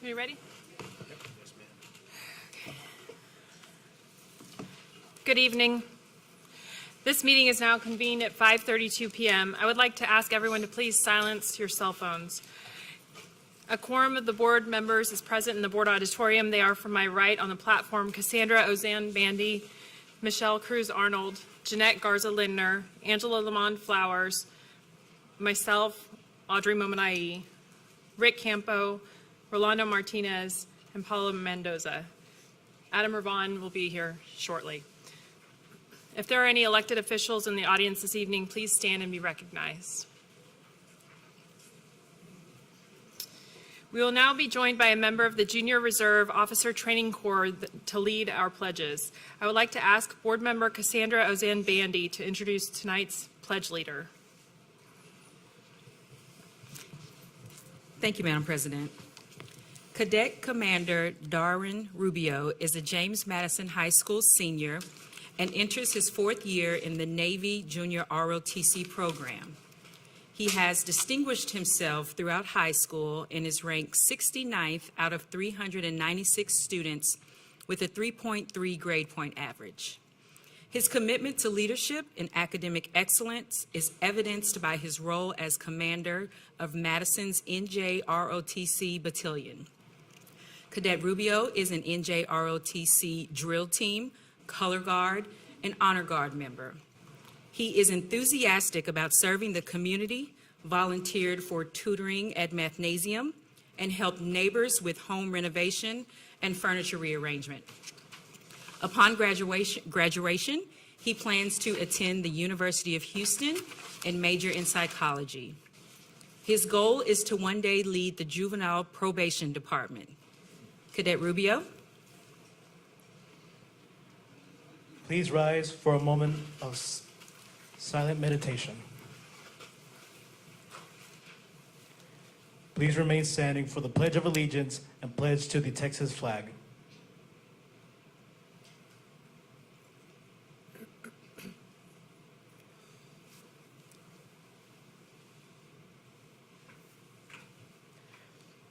Are you ready? Good evening. This meeting is now convened at 5:32 p.m. I would like to ask everyone to please silence your cell phones. A quorum of the board members is present in the board auditorium. They are from my right on the platform: Cassandra Ozan-Bandy, Michelle Cruz-Arnold, Jeanette Garza-Lindner, Angela Lamond Flowers, myself, Audrey Momanai, Rick Campo, Rolando Martinez, and Paulo Mendoza. Adam Ravon will be here shortly. If there are any elected officials in the audience this evening, please stand and be recognized. We will now be joined by a member of the Junior Reserve Officer Training Corps to lead our pledges. I would like to ask Board Member Cassandra Ozan-Bandy to introduce tonight's pledge leader. Thank you, Madam President. Cadet Commander Darwin Rubio is a James Madison High School senior and enters his fourth year in the Navy Junior ROTC program. He has distinguished himself throughout high school and is ranked 69th out of 396 students with a 3.3 grade point average. His commitment to leadership and academic excellence is evidenced by his role as commander of Madison's NJROTC Battalion. Cadet Rubio is an NJROTC drill team, color guard, and honor guard member. He is enthusiastic about serving the community, volunteered for tutoring at Mathnasium, and helped neighbors with home renovation and furniture rearrangement. Upon graduation, he plans to attend the University of Houston and major in psychology. His goal is to one day lead the Juvenile Probation Department. Cadet Rubio. Please rise for a moment of silent meditation. Please remain standing for the Pledge of Allegiance and pledge to the Texas flag.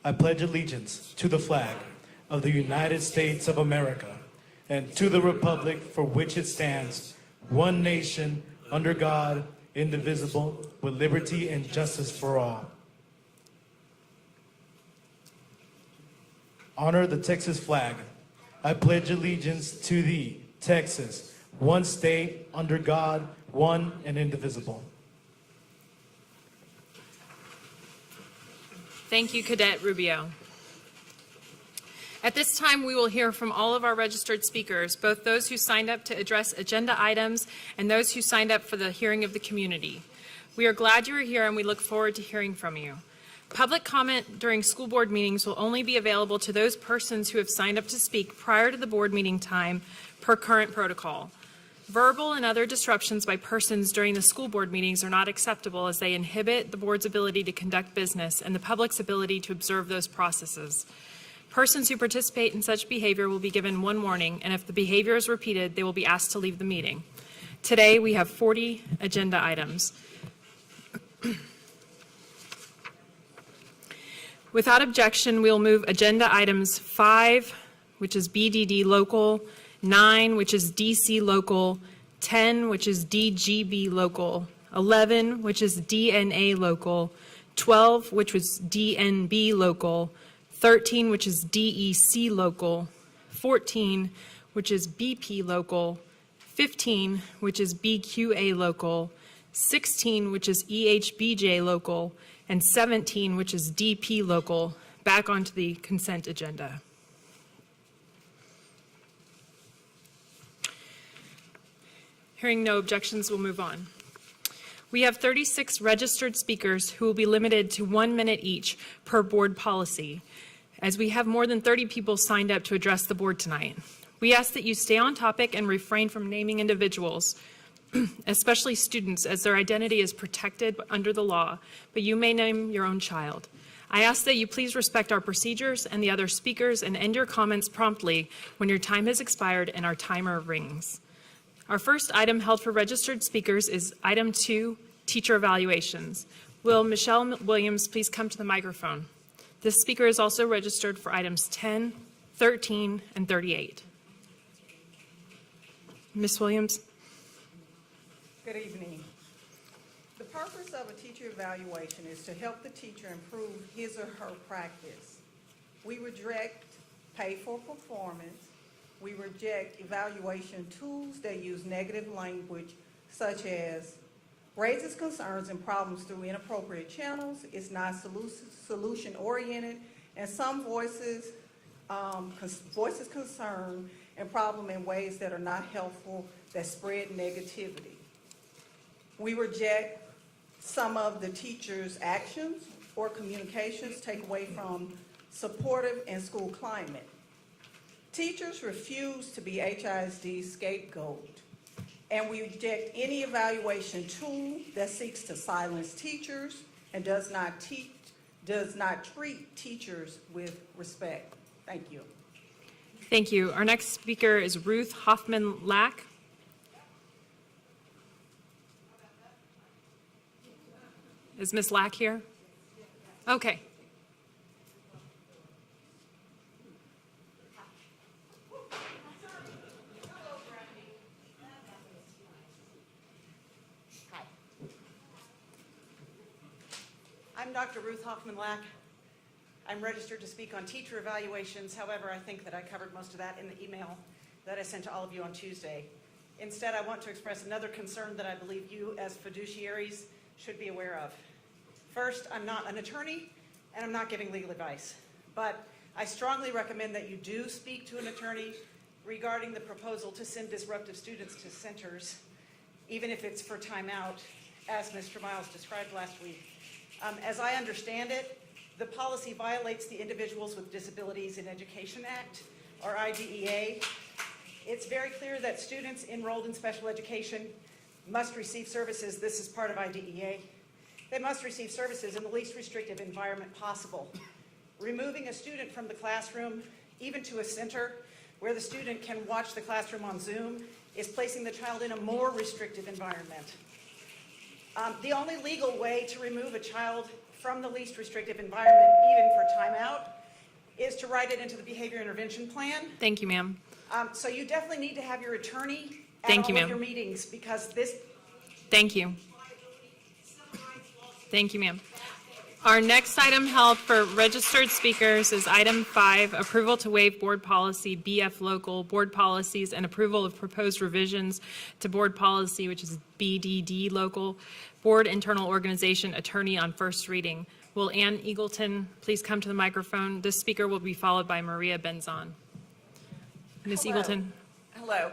I pledge allegiance to the flag of the United States of America and to the republic for which it stands, one nation, under God, indivisible, with liberty and justice for all. Honor the Texas flag. I pledge allegiance to thee, Texas, one state, under God, one and indivisible. Thank you, Cadet Rubio. At this time, we will hear from all of our registered speakers, both those who signed up to address agenda items and those who signed up for the hearing of the community. We are glad you are here and we look forward to hearing from you. Public comment during school board meetings will only be available to those persons who have signed up to speak prior to the board meeting time per current protocol. Verbal and other disruptions by persons during the school board meetings are not acceptable, as they inhibit the board's ability to conduct business and the public's ability to observe those processes. Persons who participate in such behavior will be given one warning, and if the behavior is repeated, they will be asked to leave the meeting. Today, we have 40 agenda items. Without objection, we will move agenda items 5, which is BDD local, 9, which is DC local, 10, which is DGB local, 11, which is DNA local, 12, which was DNB local, 13, which is DEC local, 14, which is BP local, 15, which is BQA local, 16, which is EHBJ local, and 17, which is DP local, back onto the consent agenda. Hearing no objections, we'll move on. We have 36 registered speakers who will be limited to 1 minute each per board policy, as we have more than 30 people signed up to address the board tonight. We ask that you stay on topic and refrain from naming individuals, especially students, as their identity is protected under the law, but you may name your own child. I ask that you please respect our procedures and the other speakers and end your comments promptly when your time has expired and our timer rings. Our first item held for registered speakers is item 2, teacher evaluations. Will Michelle Williams please come to the microphone? This speaker is also registered for items 10, 13, and 38. Ms. Williams? Good evening. The purpose of a teacher evaluation is to help the teacher improve his or her practice. We reject pay for performance. We reject evaluation tools that use negative language such as raises concerns and problems through inappropriate channels, is not solution-oriented, and some voices concern and problem in ways that are not helpful, that spread negativity. We reject some of the teacher's actions or communications take away from supportive and school climate. Teachers refuse to be HISD's scapegoat, and we reject any evaluation tool that seeks to silence teachers and does not treat teachers with respect. Thank you. Thank you. Our next speaker is Ruth Hoffman-Lack. Is Ms. Lack here? Okay. I'm Dr. Ruth Hoffman-Lack. I'm registered to speak on teacher evaluations. However, I think that I covered most of that in the email that I sent to all of you on Tuesday. Instead, I want to express another concern that I believe you as fiduciaries should be aware of. First, I'm not an attorney and I'm not giving legal advice, but I strongly recommend that you do speak to an attorney regarding the proposal to send disruptive students to centers, even if it's for timeout, as Mr. Miles described last week. As I understand it, the policy violates the Individuals with Disabilities in Education Act, or IDEA. It's very clear that students enrolled in special education must receive services. This is part of IDEA. They must receive services in the least restrictive environment possible. Removing a student from the classroom, even to a center where the student can watch the classroom on Zoom, is placing the child in a more restrictive environment. The only legal way to remove a child from the least restrictive environment, even for timeout, is to write it into the behavior intervention plan. Thank you, ma'am. So you definitely need to have your attorney at Thank you, all ma'am. of your meetings, because this. Thank you. Thank you, ma'am. Our next item held for registered speakers is item 5, approval to waive board policy BF local board policies and approval of proposed revisions to board policy, which is BDD local, board internal organization attorney on first reading. Will Ann Eagleton please come to the microphone? This speaker will be followed by Maria Benzon. Ms. Hello. Eagleton. Hello.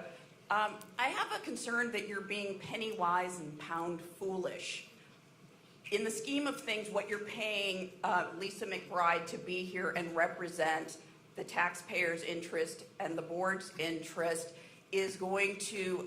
I have a concern that you're being penny wise and pound foolish. In the scheme of things, what you're paying Lisa McBride to be here and represent the taxpayers' interest and the board's interest is going to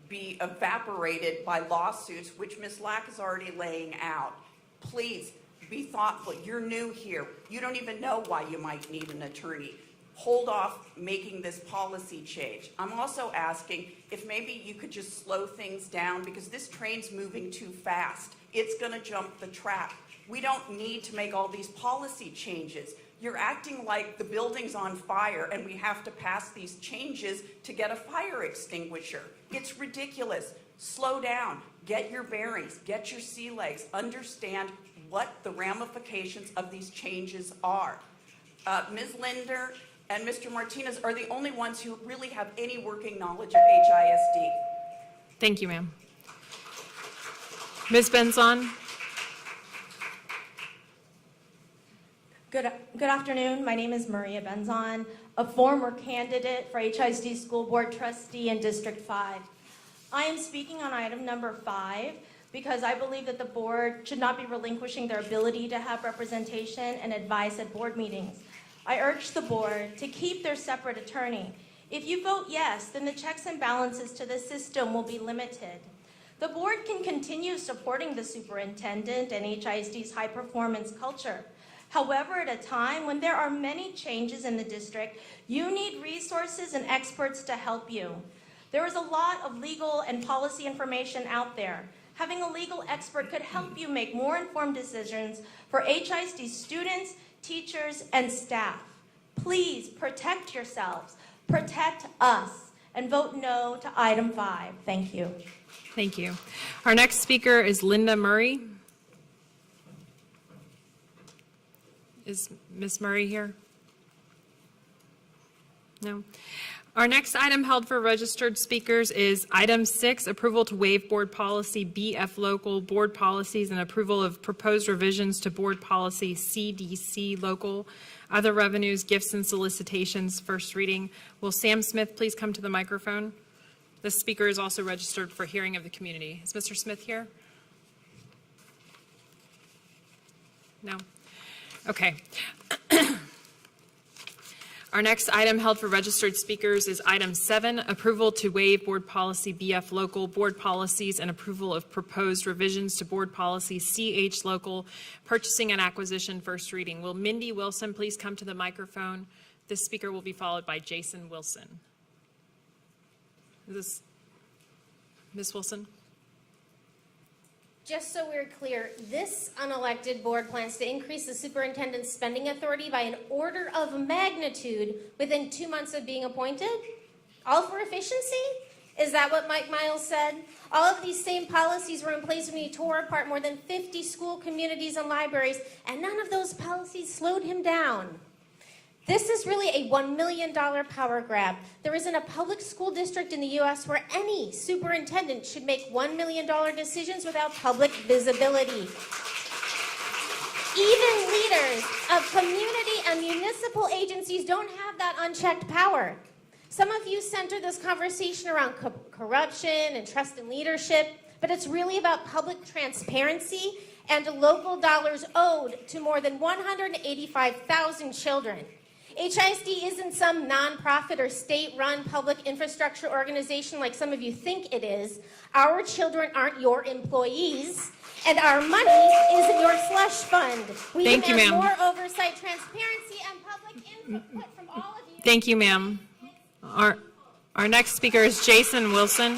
be evaporated by lawsuits, which Ms. Lack is already laying out. Please be thoughtful. You're new here. You don't even know why you might need an attorney. Hold off making this policy change. I'm also asking if maybe you could just slow things down, because this train's moving too fast. It's going to jump the track. We don't need to make all these policy changes. You're acting like the building's on fire and we have to pass these changes to get a fire extinguisher. It's ridiculous. Slow down. Get your bearings. Get your sea legs. Understand what the ramifications of these changes are. Ms. Linder and Mr. Martinez are the only ones who really have any working knowledge of HISD. Thank you, ma'am. Ms. Benzon. Good afternoon. My name is Maria Benzon, a former candidate for HISD School Board Trustee in District 5. I am speaking on item number 5 because I believe that the board should not be relinquishing their ability to have representation and advice at board meetings. I urge the board to keep their separate attorney. If you vote yes, then the checks and balances to the system will be limited. The board can continue supporting the superintendent and HISD's high-performance culture. However, at a time when there are many changes in the district, you need resources and experts to help you. There is a lot of legal and policy information out there. Having a legal expert could help you make more informed decisions for HISD students, teachers, and staff. Please protect yourselves, protect us, and vote no to item 5. Thank you. Thank you. Our next speaker is Linda Murray. Is Ms. Murray here? No. Our next item held for registered speakers is item 6, approval to waive board policy BF local board policies and approval of proposed revisions to board policy CDC local, other revenues, gifts, and solicitations, first reading. Will Sam Smith please come to the microphone? This speaker is also registered for hearing of the community. Is Mr. Smith here? No? Okay. Our next item held for registered speakers is item 7, approval to waive board policy BF local board policies and approval of proposed revisions to board policy CH local, purchasing and acquisition, first reading. Will Mindy Wilson please come to the microphone? This speaker will be followed by Jason Wilson. Is this Ms. Wilson? Just so we're clear, this unelected board plans to increase the superintendent's spending authority by an order of magnitude within 2 months of being appointed? All for efficiency? Is that what Mike Miles said? All of these same policies were in place when he tore apart more than 50 school communities and libraries, and none of those policies slowed him down. This is really a $1 million power grab. There isn't a public school district in the U.S. where any superintendent should make $1 million decisions without public visibility. Even leaders of community and municipal agencies don't have that unchecked power. Some of you center this conversation around corruption and trust in leadership, but it's really about public transparency and local dollars owed to more than 185,000 children. HISD isn't some nonprofit or state-run public infrastructure organization like some of you think it is. Our children aren't your employees, and our money isn't your slush fund. We Thank you, demand ma'am. more oversight, transparency, and public input from all of you. Thank you, ma'am. Our next speaker is Jason Wilson.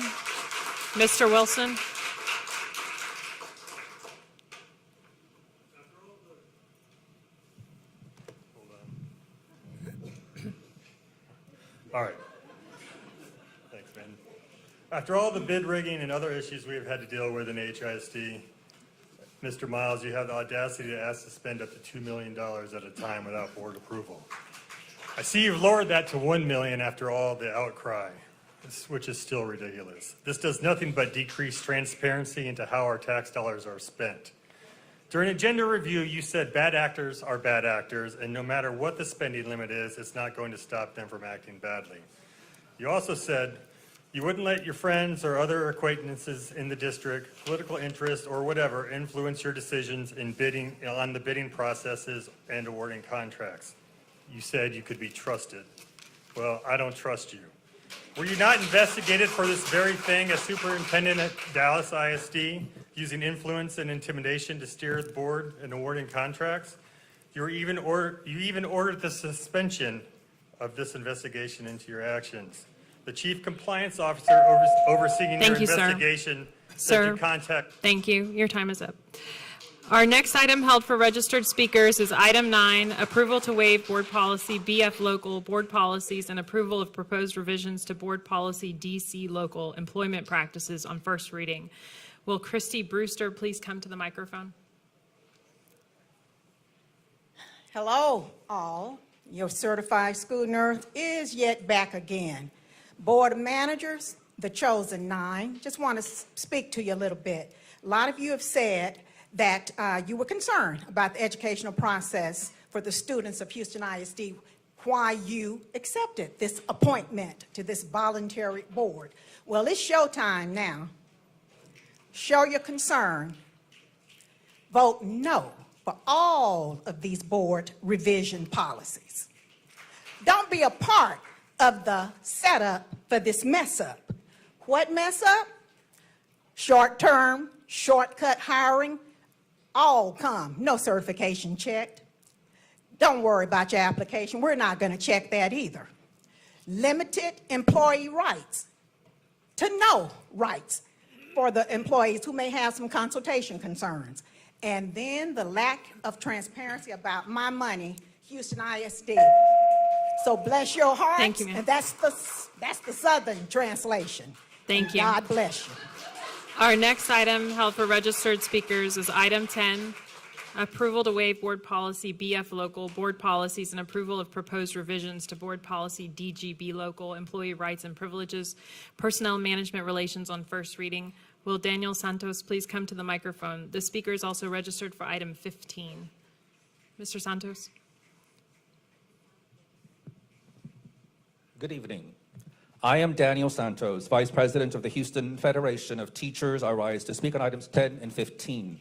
Mr. Wilson? All right. Thanks, man. After all the bid rigging and other issues we have had to deal with in HISD, Mr. Miles, you have the audacity to ask to spend up to $2 million at a time without board approval. I see you've lowered that to $1 million after all the outcry, which is still ridiculous. This does nothing but decrease transparency into how our tax dollars are spent. During agenda review, you said bad actors are bad actors, and no matter what the spending limit is, it's not going to stop them from acting badly. You also said you wouldn't let your friends or other acquaintances in the district, political interest, or whatever influence your decisions in bidding on the bidding processes and awarding contracts. You said you could be trusted. Well, I don't trust you. Were you not investigated for this very thing as superintendent at Dallas ISD, using influence and intimidation to steer the board in awarding contracts? You even ordered the suspension of this investigation into your actions. The chief compliance officer overseeing your Thank you, sir. investigation said Sir. you contact. Thank you. Your time is up. Our next item held for registered speakers is item 9, approval to waive board policy BF local board policies and approval of proposed revisions to board policy DC local employment practices on first reading. Will Christy Brewster please come to the microphone? Hello, all. Your certified school nurse is yet back again. Board of Managers, the chosen 9, just want to speak to you a little bit. A lot of you have said that you were concerned about the educational process for the students of Houston ISD, why you accepted this appointment to this voluntary board. Well, it's showtime now. Show your concern. Vote no for all of these board revision policies. Don't be a part of the setup for this mess up. What mess up? Short-term, shortcut hiring, all come, no certification checked. Don't worry about your application. We're not going to check that either. Limited employee rights to no rights for the employees who may have some consultation concerns. And then the lack of transparency about my money, Houston ISD. So bless your hearts. Thank you, ma'am. And that's the Southern translation. Thank And you. God bless you. Our next item held for registered speakers is item 10, approval to waive board policy BF local, board policies, and approval of proposed revisions to board policy DGB local, employee rights and privileges, personnel management relations on first reading. Will Daniel Santos please come to the microphone? The speaker is also registered for item 15. Mr. Santos? Good evening. I am Daniel Santos, Vice President of the Houston Federation of Teachers. I rise to speak on items 10 and 15.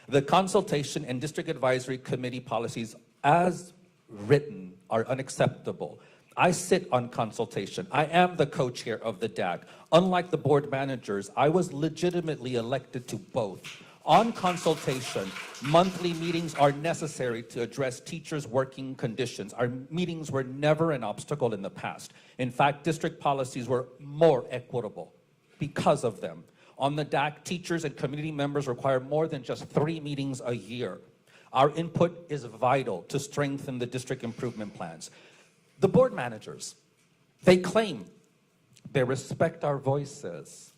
The consultation and district advisory committee policies as written are unacceptable. I sit on consultation. I am the co-chair of the DAC. Unlike the board managers, I was legitimately elected to both. On consultation, monthly meetings are necessary to address teachers' working conditions. Our meetings were never an obstacle in the past. In fact, district policies were more equitable because of them. On the DAC, teachers and community members require more than just 3 meetings a year. Our input is vital to strengthen the district improvement plans. The board managers, they claim they respect our voices.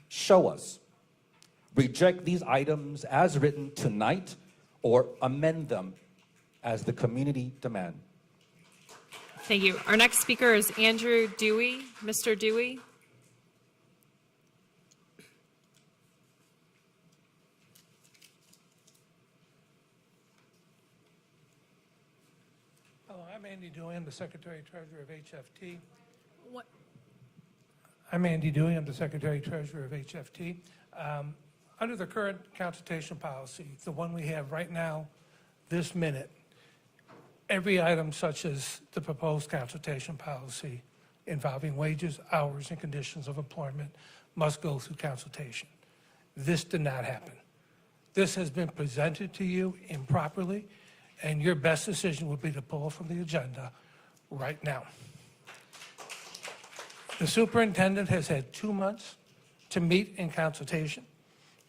Show us. Reject these items as written tonight or amend them as the community demand. Thank you. Our next speaker is Andrew Dewey. Mr. Dewey? Hello, I'm Andy Dewey. I'm the Secretary-Treasurer of HFT. What? I'm Andy Dewey. I'm the Secretary-Treasurer of HFT. Under the current consultation policy, the one we have right now, this minute, every item such as the proposed consultation policy involving wages, hours, and conditions of employment must go through consultation. This did not happen. This has been presented to you improperly, and your best decision would be to pull from the agenda right now. The superintendent has had 2 months to meet in consultation.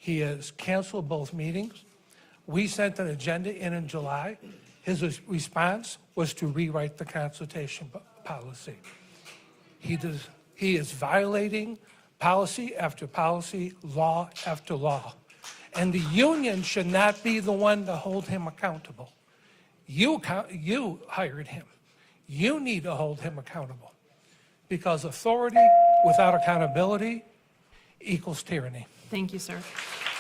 He has canceled both meetings. We sent an agenda in July. His response was to rewrite the consultation policy. He is violating policy after policy, law after law. And the union should not be the one to hold him accountable. You hired him. You need to hold him accountable. Because authority without accountability equals tyranny. Thank you, sir.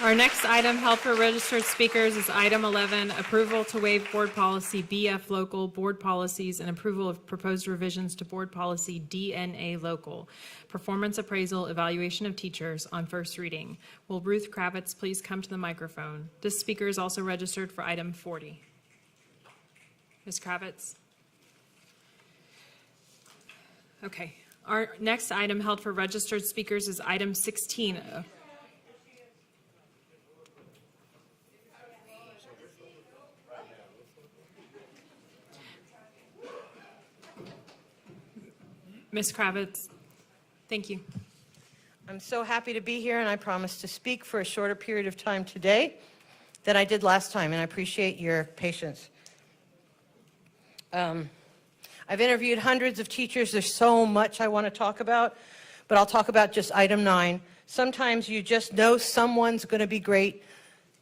Our next item held for registered speakers is item 11, approval to waive board policy BF local, board policies, and approval of proposed revisions to board policy DNA local, performance appraisal, evaluation of teachers on first reading. Will Ruth Kravitz please come to the microphone? This speaker is also registered for item 40. Ms. Kravitz? Okay. Our next item held for registered speakers is item 16. Ms. Kravitz, thank you. I'm so happy to be here, and I promise to speak for a shorter period of time today than I did last time, and I appreciate your patience. I've interviewed hundreds of teachers. There's so much I want to talk about, but I'll talk about just item 9. Sometimes you just know someone's going to be great.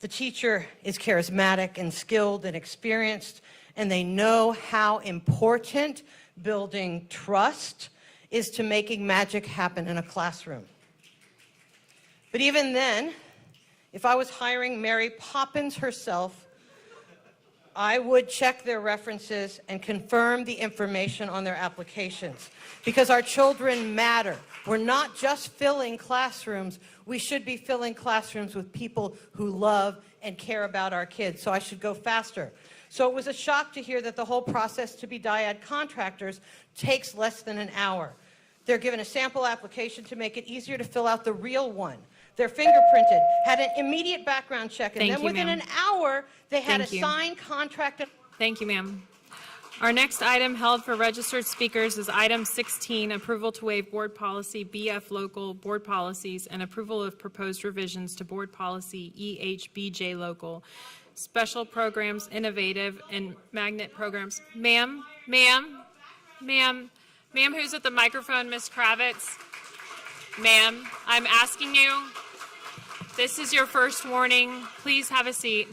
The teacher is charismatic and skilled and experienced, and they know how important building trust is to making magic happen in a classroom. But even then, if I was hiring Mary Poppins herself, I would check their references and confirm the information on their applications, because our children matter. We're not just filling classrooms. We should be filling classrooms with people who love and care about our kids, so I should go faster. So it was a shock to hear that the whole process to be dyad contractors takes less than an hour. They're given a sample application to make it easier to fill out the real one. They're fingerprinted, had an immediate background check, and then within an hour, they had a signed contract. Thank you, ma'am. Our next item held for registered speakers is item 16, approval to waive board policy BF local board policies and approval of proposed revisions to board policy EHBJ local, special programs, innovative, and magnet programs. Ma'am, who's at the microphone? Ms. Kravitz? Ma'am, I'm asking you, this is your first warning. Please have a seat.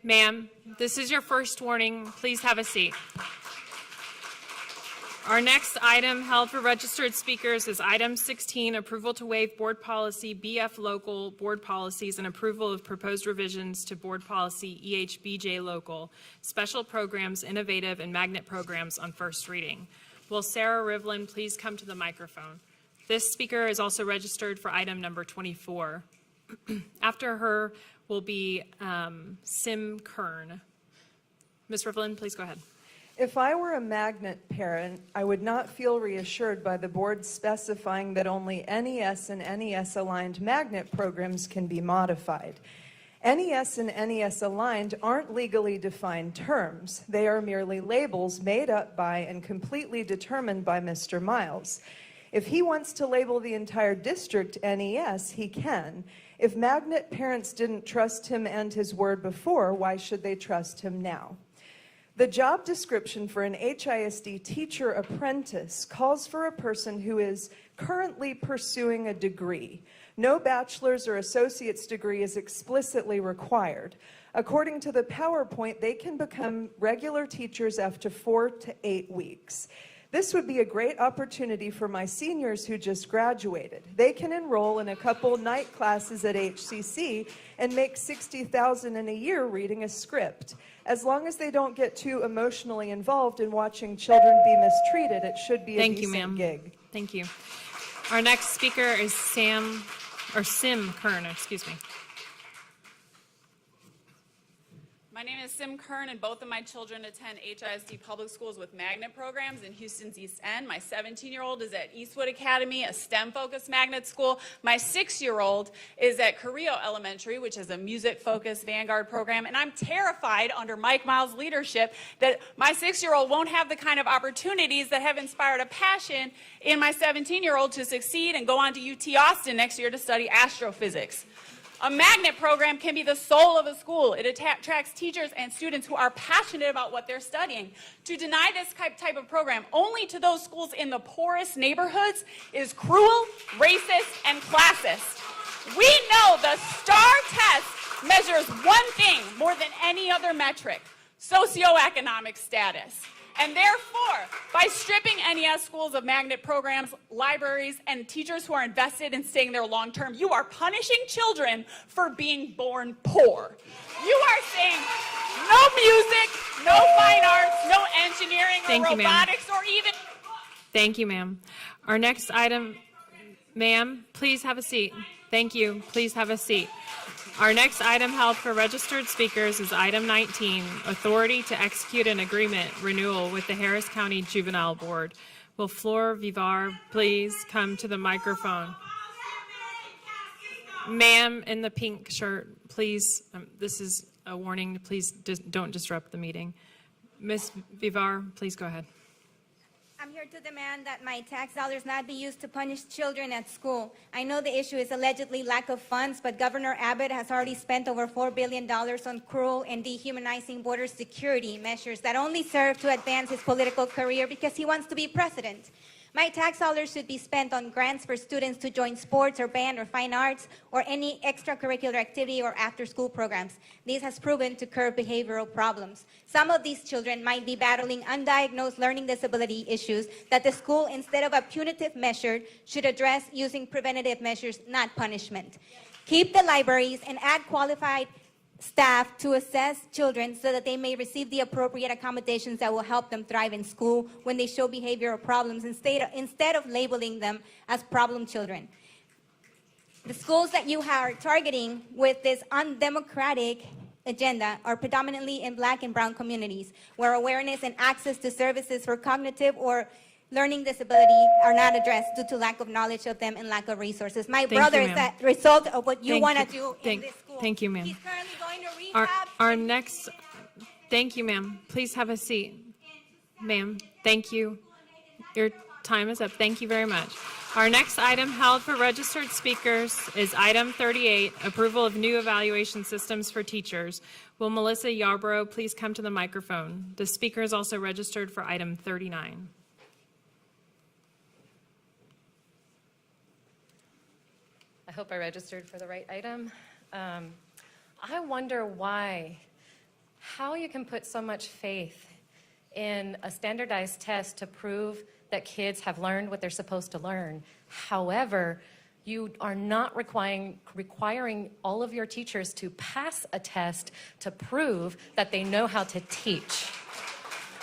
Ma'am, this is your first warning. Please have a seat. Our next item held for registered speakers is item 16, approval to waive board policy BF local board policies and approval of proposed revisions to board policy EHBJ local, special programs, innovative, and magnet programs on first reading. Will Sarah Rivlin please come to the microphone? This speaker is also registered for item number 24. After her will be Sim Kern. Ms. Rivlin, please go ahead. If I were a magnet parent, I would not feel reassured by the board specifying that only NES and NES-aligned magnet programs can be modified. NES and NES-aligned aren't legally defined terms. They are merely labels made up by and completely determined by Mr. Miles. If he wants to label the entire district NES, he can. If magnet parents didn't trust him and his word before, why should they trust him now? The job description for an HISD teacher apprentice calls for a person who is currently pursuing a degree. No bachelor's or associate's degree is explicitly required. According to the PowerPoint, they can become regular teachers after 4 to 8 weeks. This would be a great opportunity for my seniors who just graduated. They can enroll in a couple night classes at HCC and make $60,000 in a year reading a script. As long as they don't get too emotionally involved in watching children be mistreated, it should be a decent gig. Thank you. Our next speaker is Sim Kern, excuse me. My name is Sim Kern, and both of my children attend HISD public schools with magnet programs in Houston's East End. My 17-year-old is at Eastwood Academy, a STEM-focused magnet school. My 6-year-old is at Carrillo Elementary, which is a music-focused Vanguard program. And I'm terrified under Mike Miles' leadership that my 6-year-old won't have the kind of opportunities that have inspired a passion in my 17-year-old to succeed and go on to UT Austin next year to study astrophysics. A magnet program can be the soul of a school. It attracts teachers and students who are passionate about what they're studying. To deny this type of program only to those schools in the poorest neighborhoods is cruel, racist, and classist. We know the STAR test measures one thing more than any other metric: socioeconomic status. And therefore, by stripping NES schools of magnet programs, libraries, and teachers who are invested in staying there long term, you are punishing children for being born poor. You are saying no music, no fine arts, no engineering or robotics or even... Thank you, ma'am. Our next item, ma'am, please have a seat. Thank you. Please have a seat. Our next item held for registered speakers is item 19, authority to execute an agreement renewal with the Harris County Juvenile Board. Will Flor Vivar please come to the microphone? Ma'am in the pink shirt, please, this is a warning, please don't disrupt the meeting. Ms. Vivar, please go ahead. I'm here to demand that my tax dollars not be used to punish children at school. I know the issue is allegedly lack of funds, but Governor Abbott has already spent over $4 billion on cruel and dehumanizing border security measures that only serve to advance his political career because he wants to be president. My tax dollars should be spent on grants for students to join sports or band or fine arts or any extracurricular activity or after-school programs. This has proven to curb behavioral problems. Some of these children might be battling undiagnosed learning disability issues that the school, instead of a punitive measure, should address using preventative measures, not punishment. Keep the libraries and add qualified staff to assess children so that they may receive the appropriate accommodations that will help them thrive in school when they show behavioral problems instead of labeling them as problem children. The schools that you are targeting with this undemocratic agenda are predominantly in Black and brown communities where awareness and access to services for cognitive or learning disability are not addressed due to lack of knowledge of them and lack of resources. My brother is the result of what you want to do in this school. Thank you, ma'am. He's currently going to rehab. Our next, Thank you, ma'am. Please have a seat. Ma'am, thank you. Your time is up. Thank you very much. Our next item held for registered speakers is item 38, approval of new evaluation systems for teachers. Will Melissa Yarborough please come to the microphone? The speaker is also registered for item 39. I hope I registered for the right item. I wonder how you can put so much faith in a standardized test to prove that kids have learned what they're supposed to learn. However, you are not requiring all of your teachers to pass a test to prove that they know how to teach.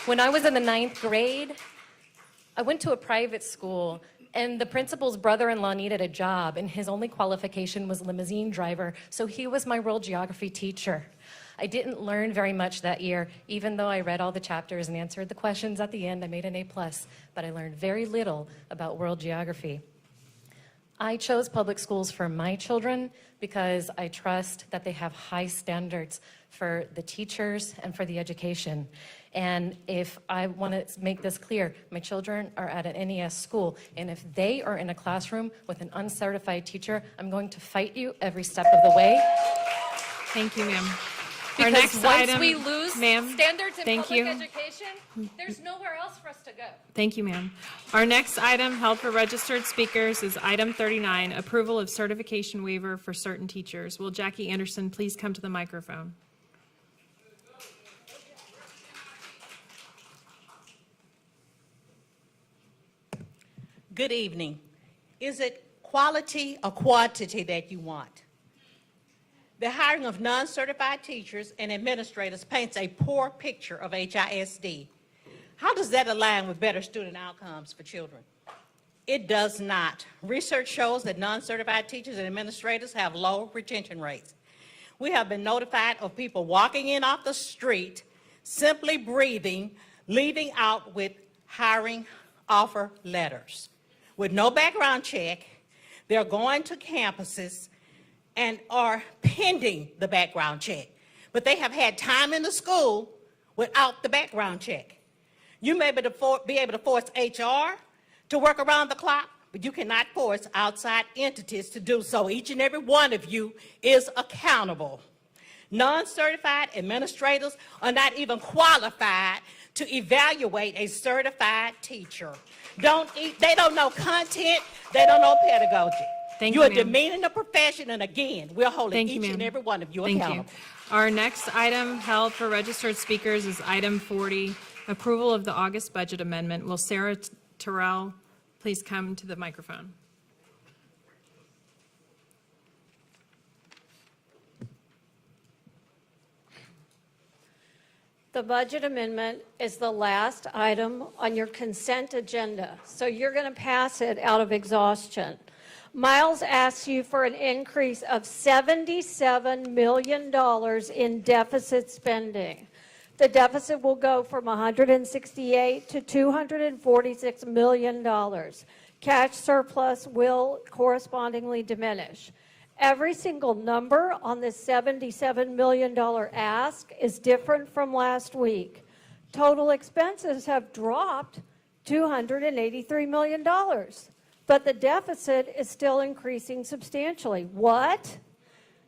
When I was in the 9th grade, I went to a private school, and the principal's brother-in-law needed a job, and his only qualification was limousine driver, so he was my world geography teacher. I didn't learn very much that year, even though I read all the chapters and answered the questions at the end. I made an A+, but I learned very little about world geography. I chose public schools for my children because I trust that they have high standards for the teachers and for the education. And if I want to make this clear, my children are at an NES school, and if they are in a classroom with an uncertified teacher, I'm going to fight you every step of the way. Thank you, ma'am. Because once we lose standards in Thank public you. education, there's nowhere else for us to go. Thank you, ma'am. Our next item held for registered speakers is item 39, approval of certification waiver for certain teachers. Will Jackie Anderson please come to the microphone? Good evening. Is it quality or quantity that you want? The hiring of non-certified teachers and administrators paints a poor picture of HISD. How does that align with better student outcomes for children? It does not. Research shows that non-certified teachers and administrators have low retention rates. We have been notified of people walking in off the street, simply breathing, leaving out with hiring offer letters. With no background check, they're going to campuses and are pending the background check. But they have had time in the school without the background check. You may be able to force HR to work around the clock, but you cannot force outside entities to do so. Each and every one of you is accountable. Non-certified administrators are not even qualified to evaluate a certified teacher. They don't know content, they don't know pedagogy. Thank you you, are ma'am. demeaning the profession, and again, we're holding Thank you, each and ma'am. every one of you Thank accountable. you. Our next item held for registered speakers is item 40, approval of the August budget amendment. Will Sarah Terrell please come to the microphone? The budget amendment is the last item on your consent agenda, so you're going to pass it out of exhaustion. Miles asks you for an increase of $77 million in deficit spending. The deficit will go from $168 to $246 million. Cash surplus will correspondingly diminish. Every single number on this $77 million ask is different from last week. Total expenses have dropped $283 million, but the deficit is still increasing substantially. What?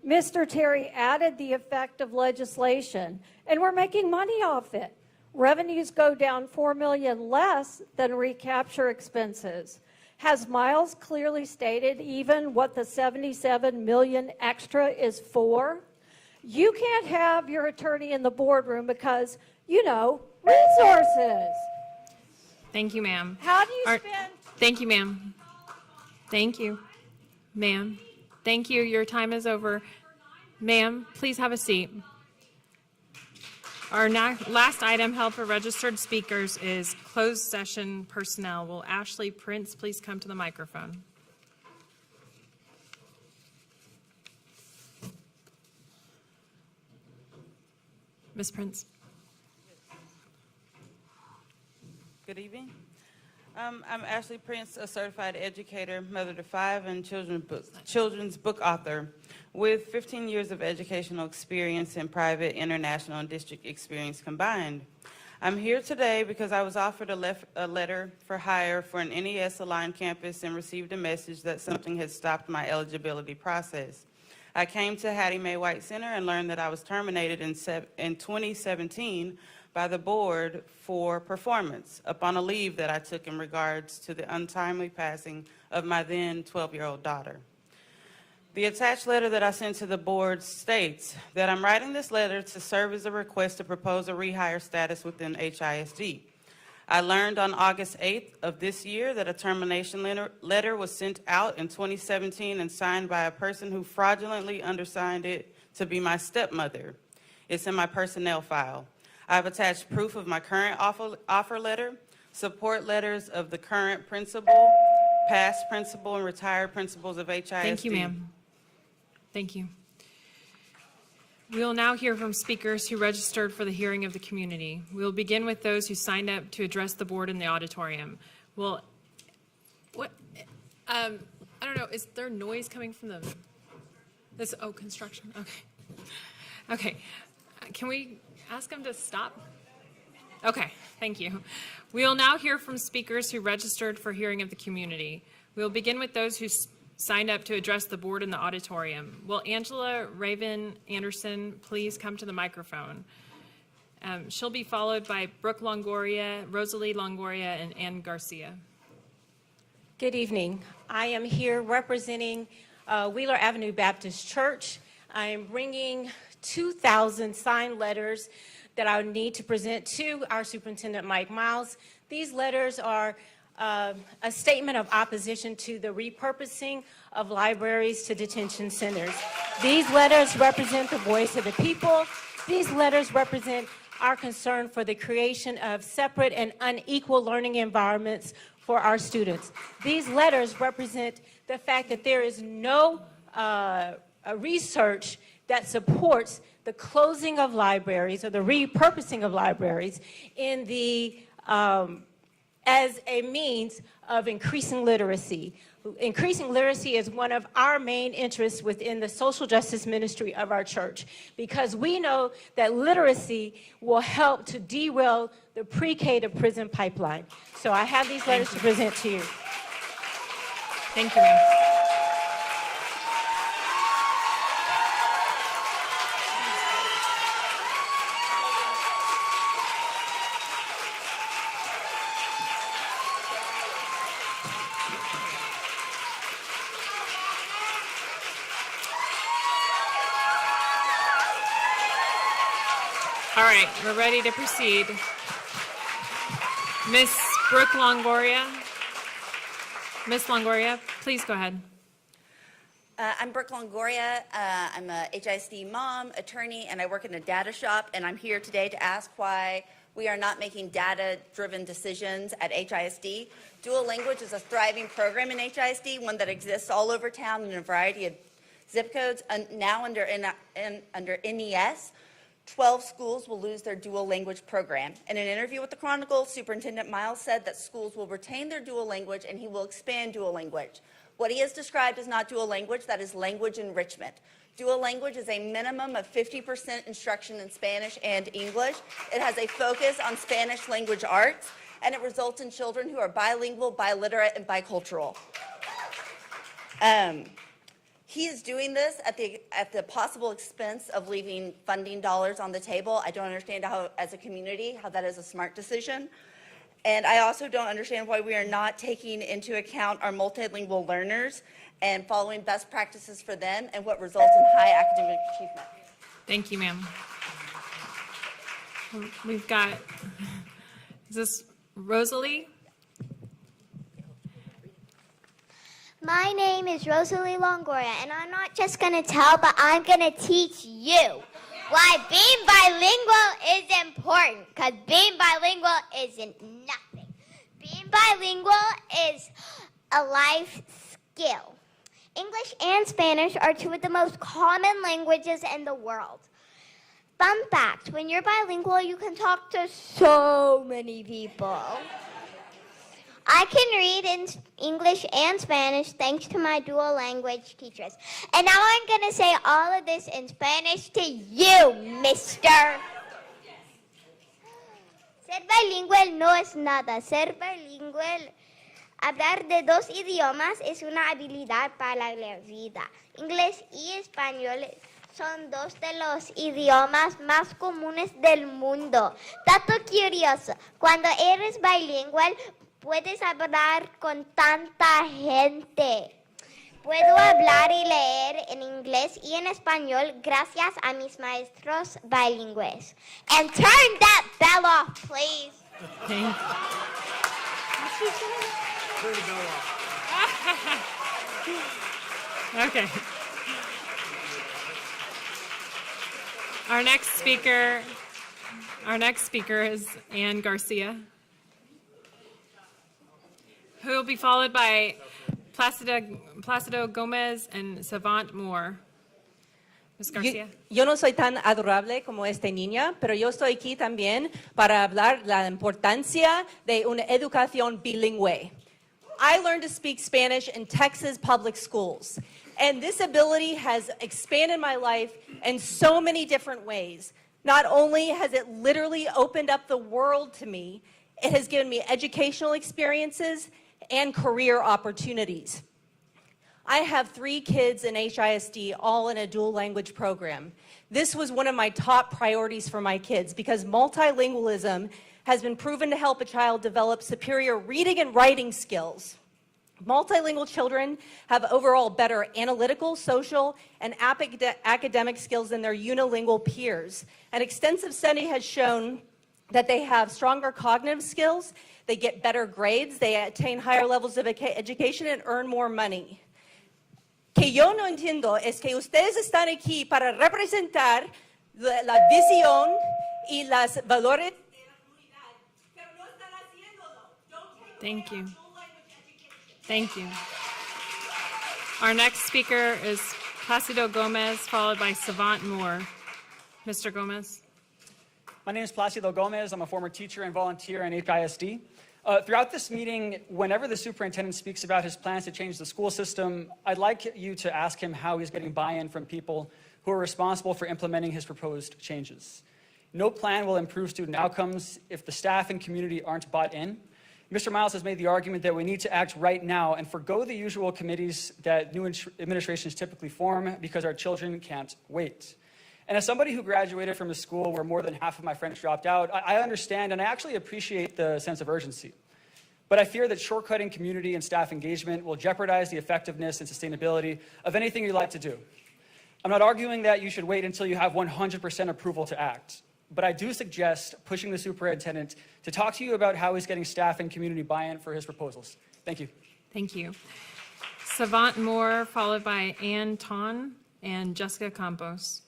Mr. Terry added the effect of legislation, and we're making money off it. Revenues go down $4 million less than recapture expenses. Has Miles clearly stated even what the $77 million extra is for? You can't have your attorney in the boardroom because, resources. Thank you, ma'am. How do you spend? Thank you, ma'am. Thank you, ma'am. Thank you. Your time is over. Ma'am, please have a seat. Our last item held for registered speakers is closed session personnel. Will Ashley Prince please come to the microphone? Ms. Prince. Good evening. I'm Ashley Prince, a certified educator, mother to 5, and children's book author with 15 years of educational experience in private, international, and district experience combined. I'm here today because I was offered a letter for hire for an NES-aligned campus and received a message that something had stopped my eligibility process. I came to Hattie Mae White Center and learned that I was terminated in 2017 by the board for performance upon a leave that I took in regards to the untimely passing of my then 12-year-old daughter. The attached letter that I sent to the board states that I'm writing this letter to serve as a request to propose a rehire status within HISD. I learned on August 8th of this year that a termination letter was sent out in 2017 and signed by a person who fraudulently undersigned it to be my stepmother. It's in my personnel file. I've attached proof of my current offer letter, support letters of the current principal, past principal, and retired principals of HISD. Thank you, ma'am. Thank you. We will now hear from speakers who registered for the hearing of the community. We will begin with those who signed up to address the board in the auditorium. I don't know, is there noise coming from construction? Okay. Okay. Can we ask them to stop? Okay, thank you. We will now hear from speakers who registered for hearing of the community. We will begin with those who signed up to address the board in the auditorium. Will Angela Raven Anderson please come to the microphone? She'll be followed by Brooke Longoria, Rosalie Longoria, and Ann Garcia. Good evening. I am here representing Wheeler Avenue Baptist Church. I am bringing 2,000 signed letters that I would need to present to our Superintendent Mike Miles. These letters are a statement of opposition to the repurposing of libraries to detention centers. These letters represent the voice of the people. These letters represent our concern for the creation of separate and unequal learning environments for our students. These letters represent the fact that there is no research that supports the closing of libraries or the repurposing of libraries in the as a means of increasing literacy. Increasing literacy is one of our main interests within the social justice ministry of our church, because we know that literacy will help to derail the pre-K to prison pipeline. So I have these letters to present to you. Thank you, ma'am. All right, we're ready to proceed. Miss Brooke Longoria. Miss Longoria, please go ahead. I'm Brooke Longoria. I'm a HISD mom, attorney, and I work in a data shop, and I'm here today to ask why we are not making data-driven decisions at HISD. Dual language is a thriving program in HISD, one that exists all over town in a variety of zip codes. And now under NES, 12 schools will lose their dual language program. In an interview with the Chronicle, Superintendent Miles said that schools will retain their dual language and he will expand dual language. What he has described is not dual language, that is language enrichment. Dual language is a minimum of 50% instruction in Spanish and English. It has a focus on Spanish language arts, and it results in children who are bilingual, biliterate, and bicultural. He is doing this at the possible expense of leaving funding dollars on the table. I don't understand how, as a community, how that is a smart decision. And I also don't understand why we are not taking into account our multilingual learners and following best practices for them and what results in high academic achievement. Thank you, ma'am. We've got, is this Rosalie? My name is Rosalie Longoria, and I'm not just going to tell, but I'm going to teach you why being bilingual is important, because being bilingual isn't nothing. Being bilingual is a life skill. English and Spanish are two of the most common languages in the world. Fun fact, when you're bilingual, you can talk to so many people. I can read in English and Spanish thanks to my dual language teachers. And now I'm going to say all of this in Spanish to you, mister. Ser bilingüe no es nada. Ser bilingüe, hablar de dos idiomas es una habilidad para la vida. Inglés y español son dos de los idiomas más comunes del mundo. Dato curioso, cuando eres bilingüe puedes hablar con tanta gente. Puedo hablar y leer en inglés y en español gracias a mis maestros bilingües. And turn that bell off, please. Thank Okay. Our next speaker is Ann Garcia, who will be followed by Placido Gomez and Savant Moore. Ms. Garcia. Yo no soy tan adorable como esta niña, pero yo estoy aquí también para hablar de la importancia de una educación bilingüe. I learned to speak Spanish in Texas public schools, and this ability has expanded my life in so many different ways. Not only has it literally opened up the world to me, it has given me educational experiences and career opportunities. I have 3 kids in HISD, all in a dual language program. This was one of my top priorities for my kids because multilingualism has been proven to help a child develop superior reading and writing skills. Multilingual children have overall better analytical, social, and academic skills than their unilingual peers. An extensive study has shown that they have stronger cognitive skills, they get better grades, they attain higher levels of education, and earn more money. Que yo no entiendo es que ustedes están aquí para representar la visión y los valores de la comunidad, pero no están haciéndolo. Thank you. Thank you. Our next speaker is Placido Gomez, followed by Savant Moore. Mr. Gomez. My name is Placido Gomez. I'm a former teacher and volunteer in HISD. Throughout this meeting, whenever the superintendent speaks about his plans to change the school system, I'd like you to ask him how he's getting buy-in from people who are responsible for implementing his proposed changes. No plan will improve student outcomes if the staff and community aren't bought in. Mr. Miles has made the argument that we need to act right now and forgo the usual committees that new administrations typically form because our children can't wait. And as somebody who graduated from a school where more than half of my friends dropped out, I understand and I actually appreciate the sense of urgency. But I fear that shortcutting community and staff engagement will jeopardize the effectiveness and sustainability of anything you'd like to do. I'm not arguing that you should wait until you have 100% approval to act, but I do suggest pushing the superintendent to talk to you about how he's getting staff and community buy-in for his proposals. Thank you. Thank you. Savant Moore, followed by Ann Ton and Jessica Campos.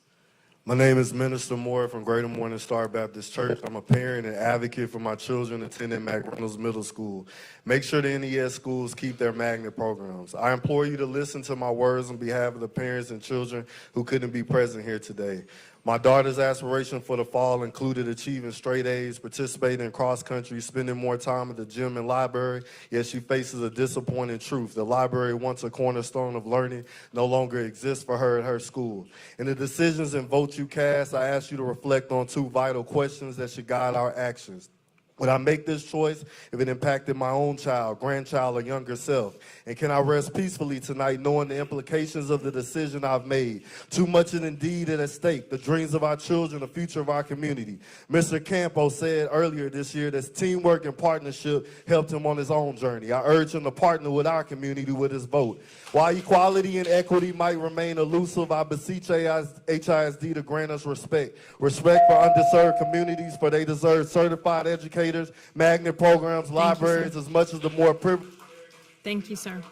My name is Minister Moore from Greater Morning Star Baptist Church. I'm a parent and advocate for my children attending McReynolds Middle School. Make sure the NES schools keep their magnet programs. I implore you to listen to my words on behalf of the parents and children who couldn't be present here today. My daughter's aspiration for the fall included achieving straight A's, participating in cross-country, spending more time at the gym and library, yet she faces a disappointing truth. The library, once a cornerstone of learning, no longer exists for her at her school. In the decisions and votes you cast, I ask you to reflect on 2 vital questions that should guide our actions. Would I make this choice if it impacted my own child, grandchild, or younger self? And can I rest peacefully tonight knowing the implications of the decision I've made? Too much is indeed at stake, the dreams of our children, the future of our community. Mr. Campo said earlier this year that teamwork and partnership helped him on his own journey. I urge him to partner with our community with his vote. While equality and equity might remain elusive, I beseech HISD to grant us respect. Respect for underserved communities, for they deserve certified educators, magnet programs, libraries, as much as the more privileged. Thank you, sir.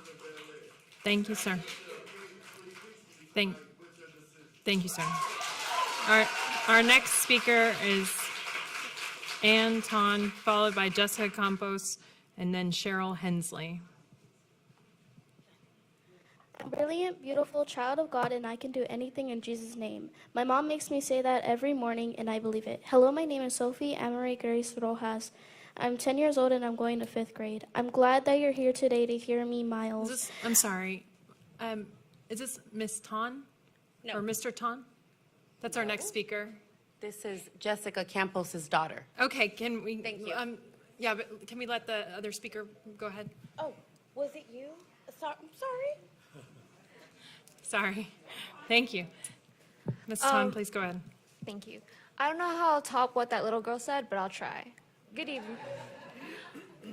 Thank you, sir. Thank you, sir. Our next speaker is Ann Ton, followed by Jessica Campos, and then Cheryl Hensley. Brilliant, beautiful child of God, and I can do anything in Jesus' name. My mom makes me say that every morning, and I believe it. Hello, my name is Sophie Amarie Grace Rojas. I'm 10 years old and I'm going to 5th grade. I'm glad that you're here today to hear me, Miles. I'm sorry. Is this Miss Ton? No. Or Mr. Ton? That's our next speaker. This is Jessica Campos' daughter. Okay, can we? Thank you. Yeah, but can we let the other speaker go ahead? Oh, was it you? I'm sorry. Sorry. Thank you. Ms. Ton, please go ahead. Thank you. I don't know how I'll top what that little girl said, but I'll try. Good evening.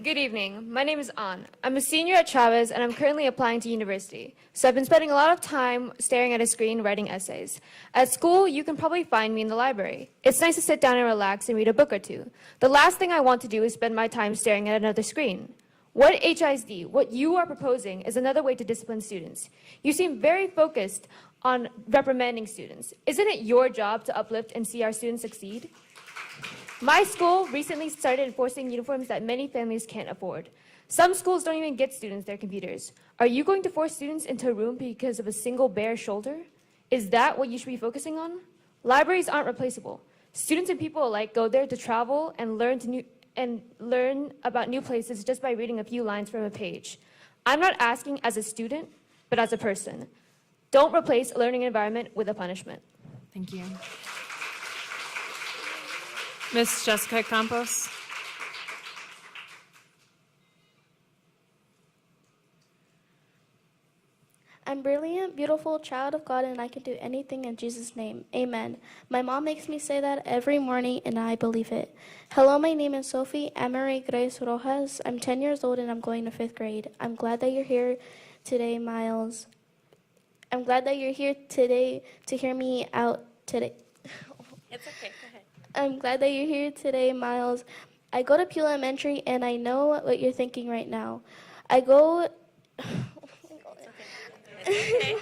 Good evening. My name is An. I'm a senior at Chavez, and I'm currently applying to university. So I've been spending a lot of time staring at a screen writing essays. At school, you can probably find me in the library. It's nice to sit down and relax and read a book or two. The last thing I want to do is spend my time staring at another screen. What HISD, what you are proposing, is another way to discipline students. You seem very focused on reprimanding students. Isn't it your job to uplift and see our students succeed? My school recently started enforcing uniforms that many families can't afford. Some schools don't even get students their computers. Are you going to force students into a room because of a single bare shoulder? Is that what you should be focusing on? Libraries aren't replaceable. Students and people alike go there to travel and learn about new places just by reading a few lines from a page. I'm not asking as a student, but as a person. Don't replace a learning environment with a punishment. Thank you. Ms. Jessica Campos. I'm brilliant, beautiful, child of God, and I can do anything in Jesus' name. Amen. My mom makes me say that every morning, and I believe it. Hello, my name is Sophie Amory Grace Rojas. I'm 10 years old, and I'm going to 5th grade. I'm glad that you're here today, Miles. I'm glad that you're here today to hear me out today. It's okay. Go ahead. I'm glad that you're here today, Miles. I go to Peel Elementary, and I know what you're thinking right now. I go... Okay.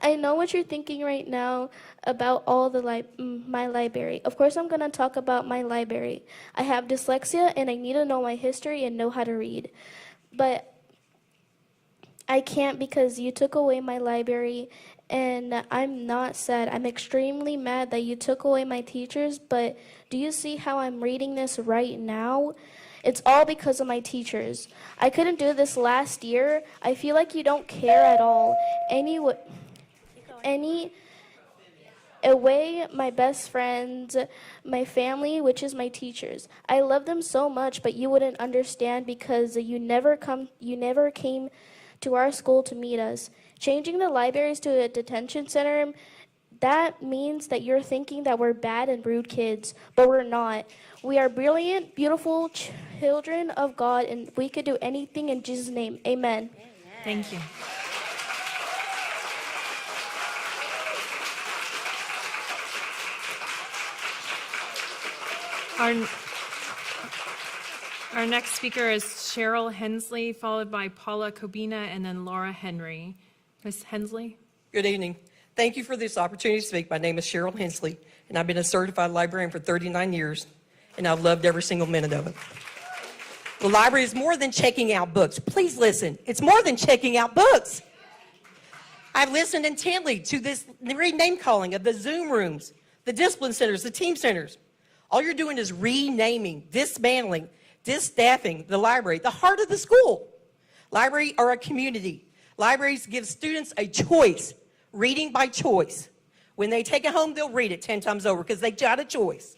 I know what you're thinking right now about all the my library. Of course, I'm going to talk about my library. I have dyslexia, and I need to know my history and know how to read. But I can't because you took away my library, and I'm not sad. I'm extremely mad that you took away my teachers, but do you see how I'm reading this right now? It's all because of my teachers. I couldn't do this last year. I feel like you don't care at all. Away, my best friends, my family, which is my teachers. I love them so much, but you wouldn't understand because you never came to our school to meet us. Changing the libraries to a detention center, that means that you're thinking that we're bad and rude kids, but we're not. We are brilliant, beautiful children of God, and we could do anything in Jesus' name. Amen. Thank you. Our next speaker is Cheryl Hensley, followed by Paula Kobina, and then Laura Henry. Ms. Hensley? Good evening. Thank you for this opportunity to speak. My name is Cheryl Hensley, and I've been a certified librarian for 39 years, and I've loved every single minute of it. The library is more than checking out books. Please listen. It's more than checking out books. I've listened intently to this rename calling of the Zoom rooms, the discipline centers, the team centers. All you're doing is renaming, dismantling, disstaffing the library, the heart of the school. Libraries are a community. Libraries give students a choice, reading by choice. When they take it home, they'll read it 10 times over because they got a choice.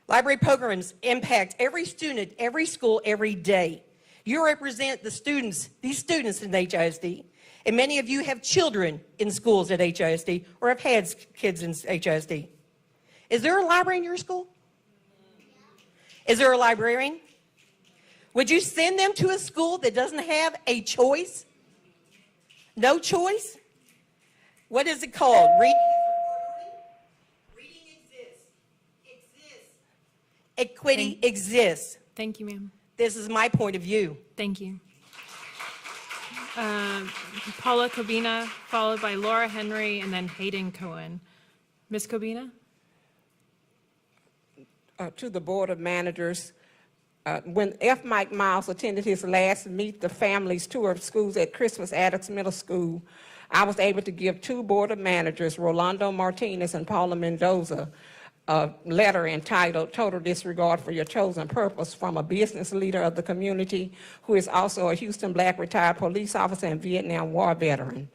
Library programs impact every student, every school, every day. You represent the students, these students in HISD, and many of you have children in schools at HISD or have had kids in HISD. Is there a library in your school? Is there a librarian? Would you send them to a school that doesn't have a choice? No choice? What is it called? Reading exists. Equity exists. Thank you, ma'am. This is my point of view. Thank you. Paula Kobina, followed by Laura Henry, and then Hayden Cohen. Ms. Kobina? To the Board of Managers, when F. Mike Miles attended his last Meet the Families tour of schools at Christmas Adams Middle School, I was able to give two Board of Managers, Rolando Martinez and Paula Mendoza, a letter entitled Total Disregard for Your Chosen Purpose from a business leader of the community who is also a Houston Black retired police officer and Vietnam War veteran.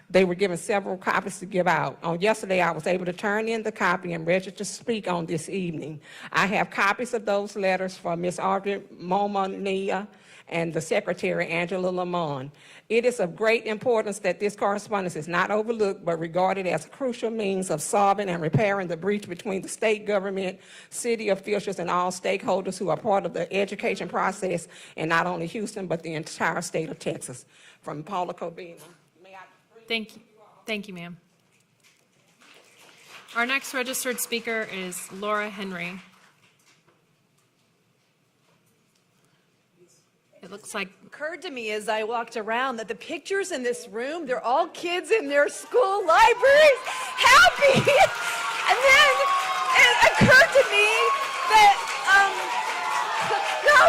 They were given several copies to give out. On yesterday, I was able to turn in the copy and register to speak on this evening. I have copies of those letters for Ms. Audrey Momania and the Secretary, Angela Lamont. It is of great importance that this correspondence is not overlooked, but regarded as a crucial means of solving and repairing the breach between the state government, city officials, and all stakeholders who are part of the education process in not only Houston, but the entire state of Texas. From Paula Cobina. Thank you. Thank you, ma'am. Our next registered speaker is Laura Henry. It looks like Occurred to me as I walked around that the pictures in this room, they're all kids in their school libraries, happy. And then it occurred to me that,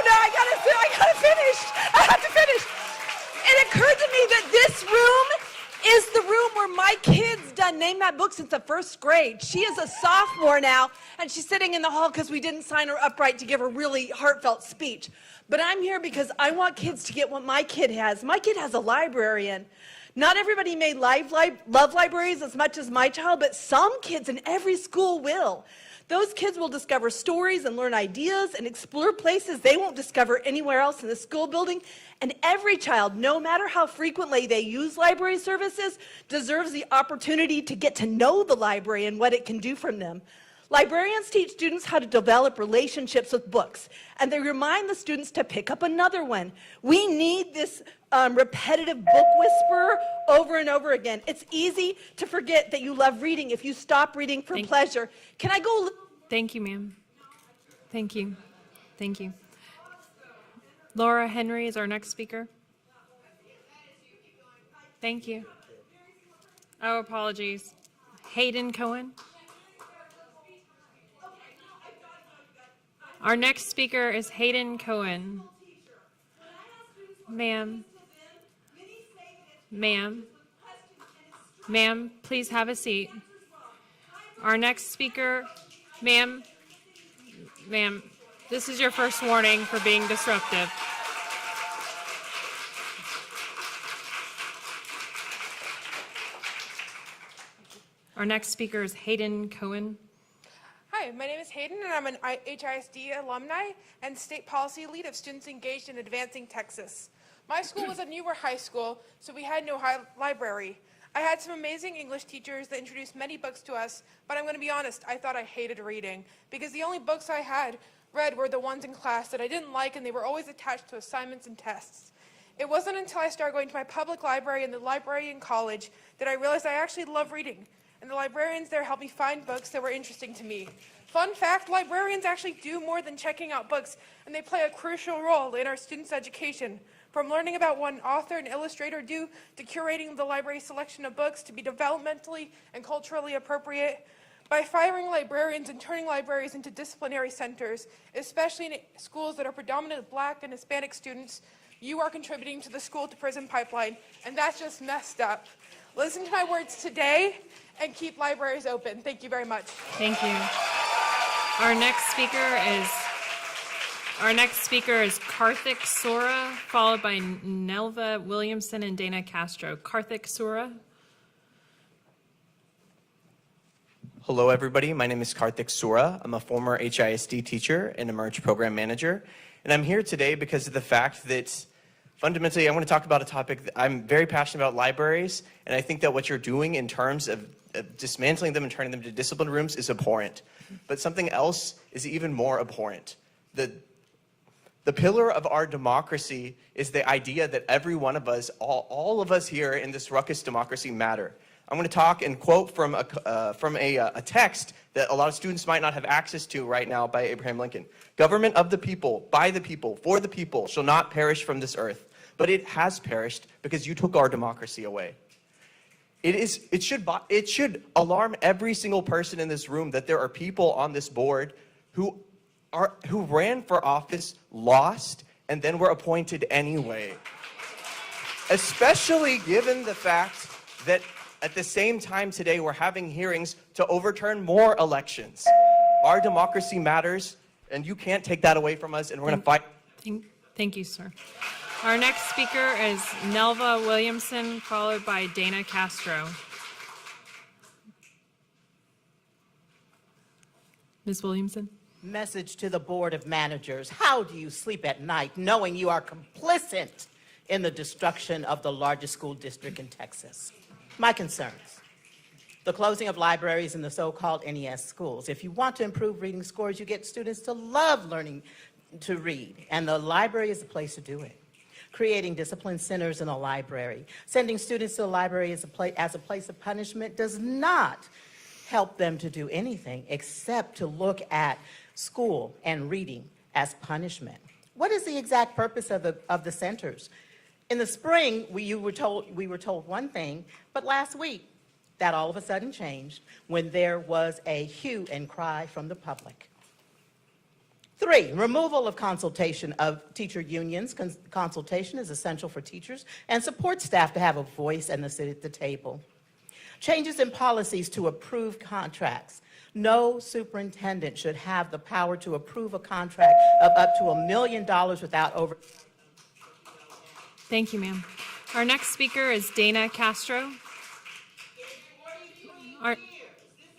I gotta finish. I have to finish. It occurred to me that this room is the room where my kid's done Name That Book since the first grade. She is a sophomore now, and she's sitting in the hall because we didn't sign her up right to give a really heartfelt speech. But I'm here because I want kids to get what my kid has. My kid has a librarian. Not everybody may love libraries as much as my child, but some kids in every school will. Those kids will discover stories and learn ideas and explore places they won't discover anywhere else in the school building. And every child, no matter how frequently they use library services, deserves the opportunity to get to know the library and what it can do for them. Librarians teach students how to develop relationships with books, and they remind the students to pick up another one. We need this repetitive book whisperer over and over again. It's easy to forget that you love reading if you stop reading for pleasure. Can I go a little? Thank you, ma'am. Thank you. Thank you. Laura Henry is our next speaker. Thank you. Oh, apologies. Hayden Cohen. Our next speaker is Hayden Cohen. Ma'am. Ma'am. Ma'am, please have a seat. Our next speaker, ma'am, this is your first warning for being disruptive. Our next speaker is Hayden Cohen. Hi, my name is Hayden, and I'm an HISD alumni and state policy lead of Students Engaged in Advancing Texas. My school was a newer high school, so we had no library. I had some amazing English teachers that introduced many books to us, but I'm going to be honest, I thought I hated reading, because the only books I had read were the ones in class that I didn't like, and they were always attached to assignments and tests. It wasn't until I started going to my public library and the library in college that I realized I actually love reading, and the librarians there helped me find books that were interesting to me. Fun fact, librarians actually do more than checking out books, and they play a crucial role in our students' education. From learning about what an author and illustrator do, to curating the library's selection of books to be developmentally and culturally appropriate. By firing librarians and turning libraries into disciplinary centers, especially in schools that are predominantly Black and Hispanic students, you are contributing to the school-to-prison pipeline, and that's just messed up. Listen to my words today and keep libraries open. Thank you very much. Thank you. Our next speaker is Karthik Sura, followed by Nelva Williamson and Dana Castro. Karthik Sura. Hello, everybody. My name is Karthik Sura. I'm a former HISD teacher and Emerge program manager. And I'm here today because of the fact that fundamentally I want to talk about a topic that I'm very passionate about, libraries. And I think that what you're doing in terms of dismantling them and turning them to discipline rooms is abhorrent. But something else is even more abhorrent. The pillar of our democracy is the idea that every one of us, all of us here in this ruckus democracy matter. I'm going to talk and quote from a text that a lot of students might not have access to right now by Abraham Lincoln. Government of the people, by the people, for the people shall not perish from this earth, but it has perished because you took our democracy away. It should alarm every single person in this room that there are people on this board who ran for office, lost, and then were appointed anyway. Especially given the fact that at the same time today we're having hearings to overturn more elections. Our democracy matters, and you can't take that away from us, and we're going to fight. Thank you, sir. Our next speaker is Nelva Williamson, followed by Dana Castro. Ms. Williamson? Message to the Board of Managers. How do you sleep at night knowing you are complicit in the destruction of the largest school district in Texas? My concerns. The closing of libraries in the so-called NES schools. If you want to improve reading scores, you get students to love learning to read, and the library is the place to do it. Creating discipline centers in a library. Sending students to the library as a place of punishment does not help them to do anything except to look at school and reading as punishment. What is the exact purpose of the centers? In the spring, we were told one thing, but last week, that all of a sudden changed when there was a hue and cry from the public. 3, removal of consultation of teacher unions. Consultation is essential for teachers and support staff to have a voice and to sit at the table. Changes in policies to approve contracts. No superintendent should have the power to approve a contract of up to $1 million without over. Thank you, ma'am. Our next speaker is Dana Castro.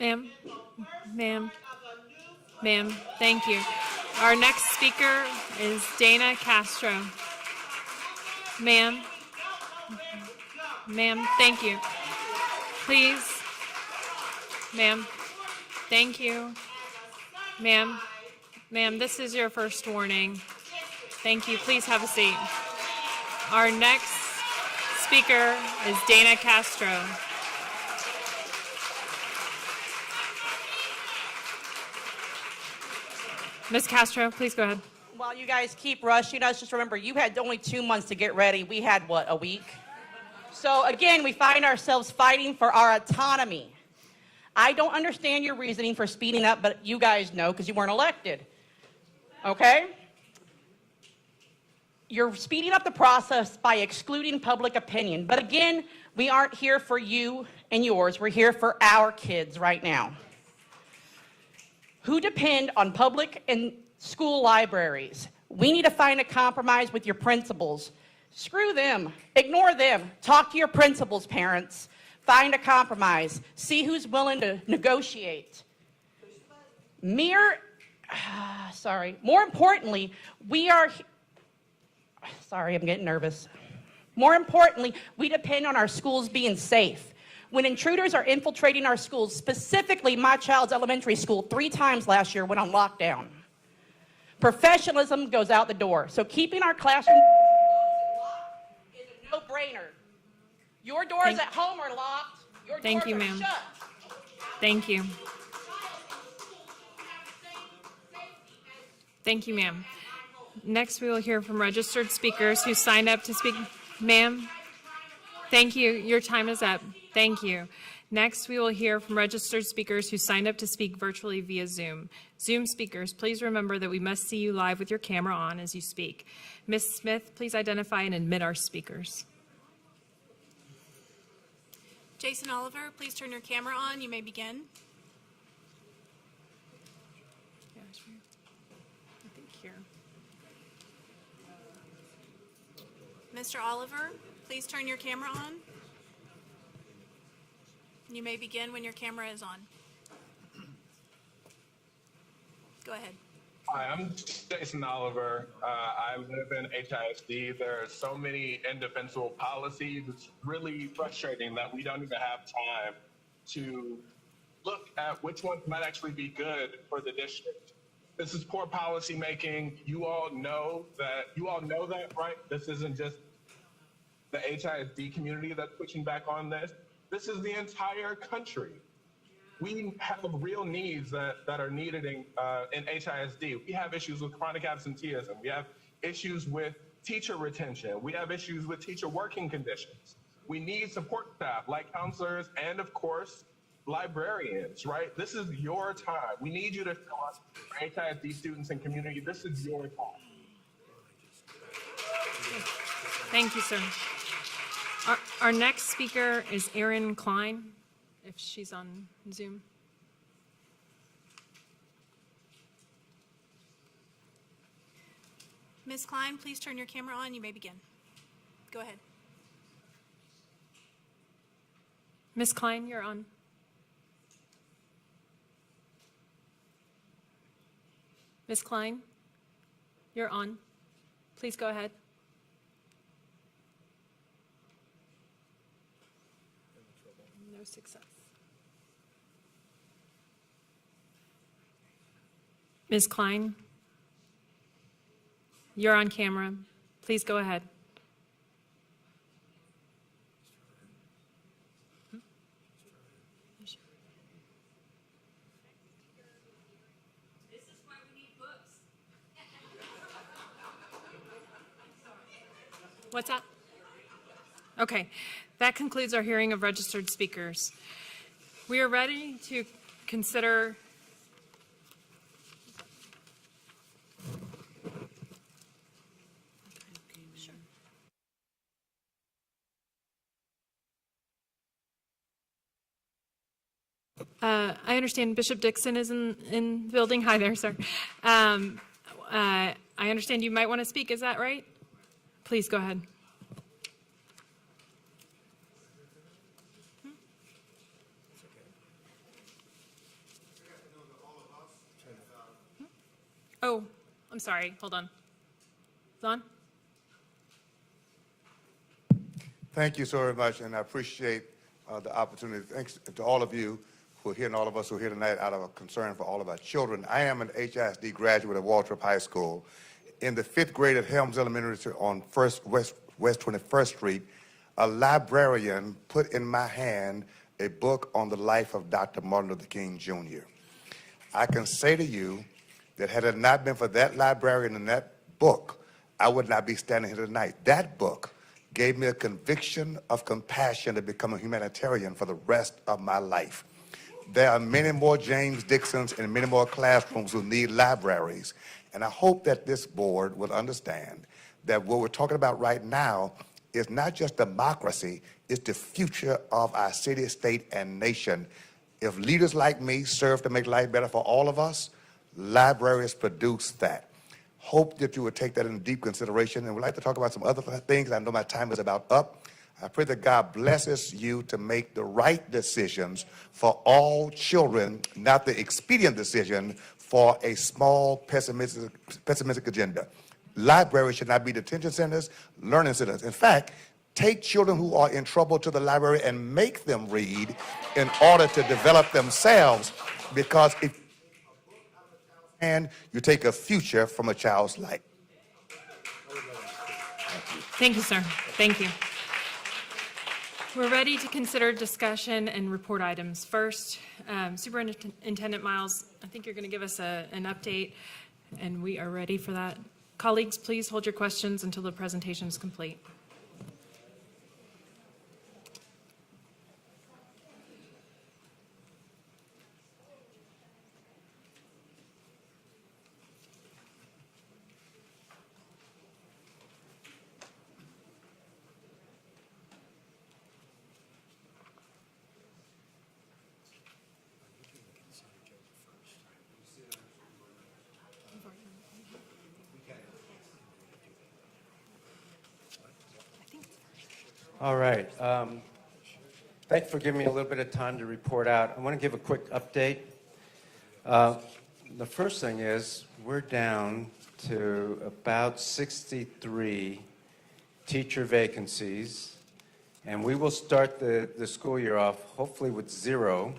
Ma'am, thank you. Our next speaker is Dana Castro. Ma'am, thank you. Please, ma'am, thank you. Ma'am, this is your first warning. Thank you. Please have a seat. Our next speaker is Dana Castro. Ms. Castro, please go ahead. While you guys keep rushing us, just remember, you had only 2 months to get ready. We had, what, a week? So again, we find ourselves fighting for our autonomy. I don't understand your reasoning for speeding up, but you guys know because you weren't elected. Okay? You're speeding up the process by excluding public opinion. But again, we aren't here for you and yours. We're here for our kids right now, who depend on public and school libraries. We need to find a compromise with your principals. Screw them. Ignore them. Talk to your principals, parents. Find a compromise. See who's willing to negotiate. More importantly, sorry, I'm getting nervous. More importantly, we depend on our schools being safe. When intruders are infiltrating our schools, specifically my child's elementary school, 3 times last year went on lockdown. Professionalism goes out the door. So keeping our classroom is a no-brainer. Your doors at home are locked. Your Thank doors you, are ma'am. shut. Thank you. Thank you, ma'am. Next, we will hear from registered speakers who signed up to speak. Ma'am, thank you. Your time is up. Thank you. Next, we will hear from registered speakers who signed up to speak virtually via Zoom. Zoom speakers, please remember that we must see you live with your camera on as you speak. Ms. Smith, please identify and admit our speakers. Jason Oliver, please turn your camera on. You may begin. Mr. Oliver, please turn your camera on. You may begin when your camera is on. Go ahead. Hi, I'm Jason Oliver. I live in HISD. There are so many indefensible policies. It's really frustrating that we don't even have time to look at which ones might actually be good for the district. This is poor policy making. You all know that, right? This isn't just the HISD community that's pushing back on this. This is the entire country. We have real needs that are needed in HISD. We have issues with chronic absenteeism. We have issues with teacher retention. We have issues with teacher working conditions. We need support staff like counselors and, of course, librarians, right? This is your time. We need you to show us for HISD students and community. This is your time. Thank you, sir. Our next speaker is Erin Klein, if she's on Zoom. Ms. Klein, please turn your camera on. You may begin. Go ahead. Ms. Klein, you're on. Ms. Klein, you're on. Please go ahead. No success. Ms. Klein, you're on camera. Please go ahead. What's that? Okay, that concludes our hearing of registered speakers. We are ready to consider I understand Bishop Dixon is in the building. Hi there, sir. I understand you might want to speak. Is that right? Please go ahead. Oh, I'm sorry. Hold on. It's on? Thank you so very much, and I appreciate the opportunity. Thanks to all of you who are here and all of us who are here tonight out of a concern for all of our children. I am an HISD graduate of Waltrip High School. In the 5th grade at Helms Elementary on West 21st Street, a librarian put in my hand a book on the life of Dr. Martin Luther King Jr. I can say to you that had it not been for that librarian and that book, I would not be standing here tonight. That book gave me a conviction of compassion to become a humanitarian for the rest of my life. There are many more James Dixons and many more classrooms who need libraries. And I hope that this board will understand that what we're talking about right now is not just democracy, it's the future of our city, state, and nation. If leaders like me serve to make life better for all of us, libraries produce that. Hope that you would take that into deep consideration. And we'd like to talk about some other things. I know my time is about up. I pray that God blesses you to make the right decisions for all children, not the expedient decision for a small pessimistic agenda. Libraries should not be detention centers, learning centers. In fact, take children who are in trouble to the library and make them read in order to develop themselves, because if you take a future from a child's life. Thank you, sir. Thank you. We're ready to consider discussion and report items. First, Superintendent Miles, I think you're going to give us an update, and we are ready for that. Colleagues, please hold your questions until the presentation is complete. All right. Thanks for giving me a little bit of time to report out. I want to give a quick update. The first thing is we're down to about 63 teacher vacancies, and we will start the school year off hopefully with 0.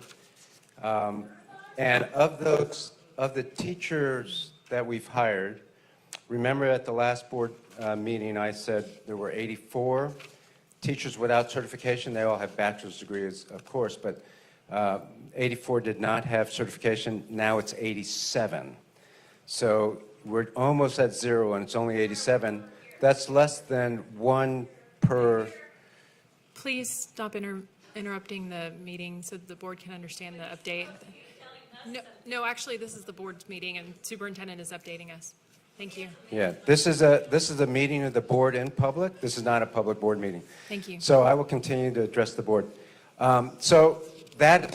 And of the teachers that we've hired, remember at the last board meeting I said there were 84 teachers without certification. They all have bachelor's degrees, of course, but 84 did not have certification. Now it's 87. So we're almost at 0, and it's only 87. That's less than 1 per. Please stop interrupting the meeting so that the board can understand the update. No, actually, this is the board's meeting, and superintendent is updating us. Thank you. Yeah, this is a meeting of the board in public. This is not a public board meeting. Thank you. So I will continue to address the board. So that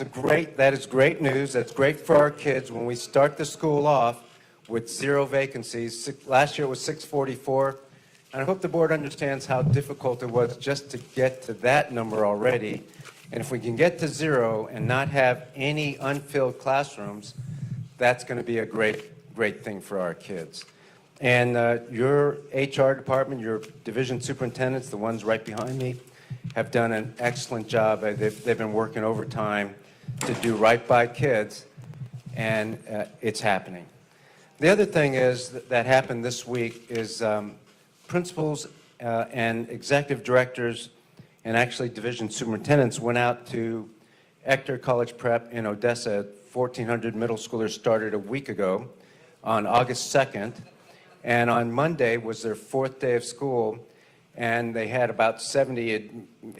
is great news. That's great for our kids. When we start the school off, with 0 vacancies. Last year it was 644. And I hope the board understands how difficult it was just to get to that number already. And if we can get to 0 and not have any unfilled classrooms, that's going to be a great thing for our kids. And your HR department, your division superintendents, the ones right behind me, have done an excellent job. They've been working overtime to do right by kids, and it's happening. The other thing is that happened this week is principals and executive directors and actually division superintendents went out to Ector College Prep in Odessa. 1,400 middle schoolers started a week ago on August 2nd. And on Monday was their 4th day of school, and they had about 70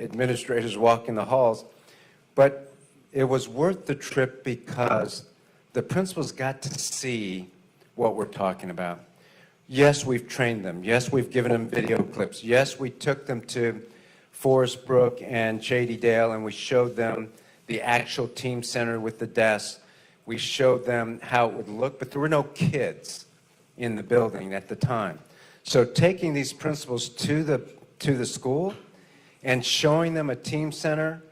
administrators walking the halls. But it was worth the trip because the principals got to see what we're talking about. Yes, we've trained them. Yes, we've given them video clips. Yes, we took them to Forest Brook and Shady Dale, and we showed them the actual team center with the desks. We showed them how it would look, but there were no kids in the building at the time. So taking these principals to the school and showing them a team center,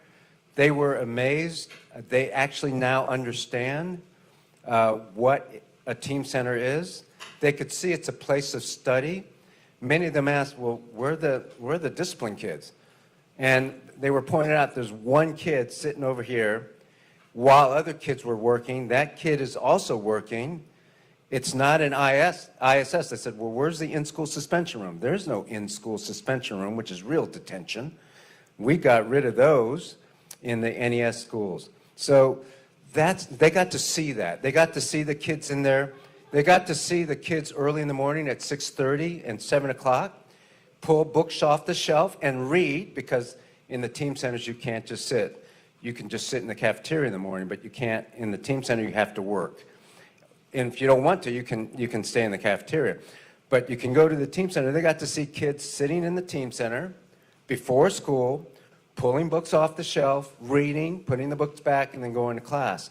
they were amazed. They actually now understand what a team center is. They could see it's a place of study. Many of them asked, well, where are the discipline kids? And they were pointing out there's one kid sitting over here while other kids were working. That kid is also working. It's not an ISS. They said, well, where's the in-school suspension room? There's no in-school suspension room, which is real detention. We got rid of those in the NES schools. So they got to see that. They got to see the kids in there. They got to see the kids early in the morning at 6:30 and 7 o'clock pull books off the shelf and read, because in the team centers you can't just sit. You can just sit in the cafeteria in the morning, but you can't in the team center. You have to work. And if you don't want to, you can stay in the cafeteria. But you can go to the team center. They got to see kids sitting in the team center before school, pulling books off the shelf, reading, putting the books back, and then going to class.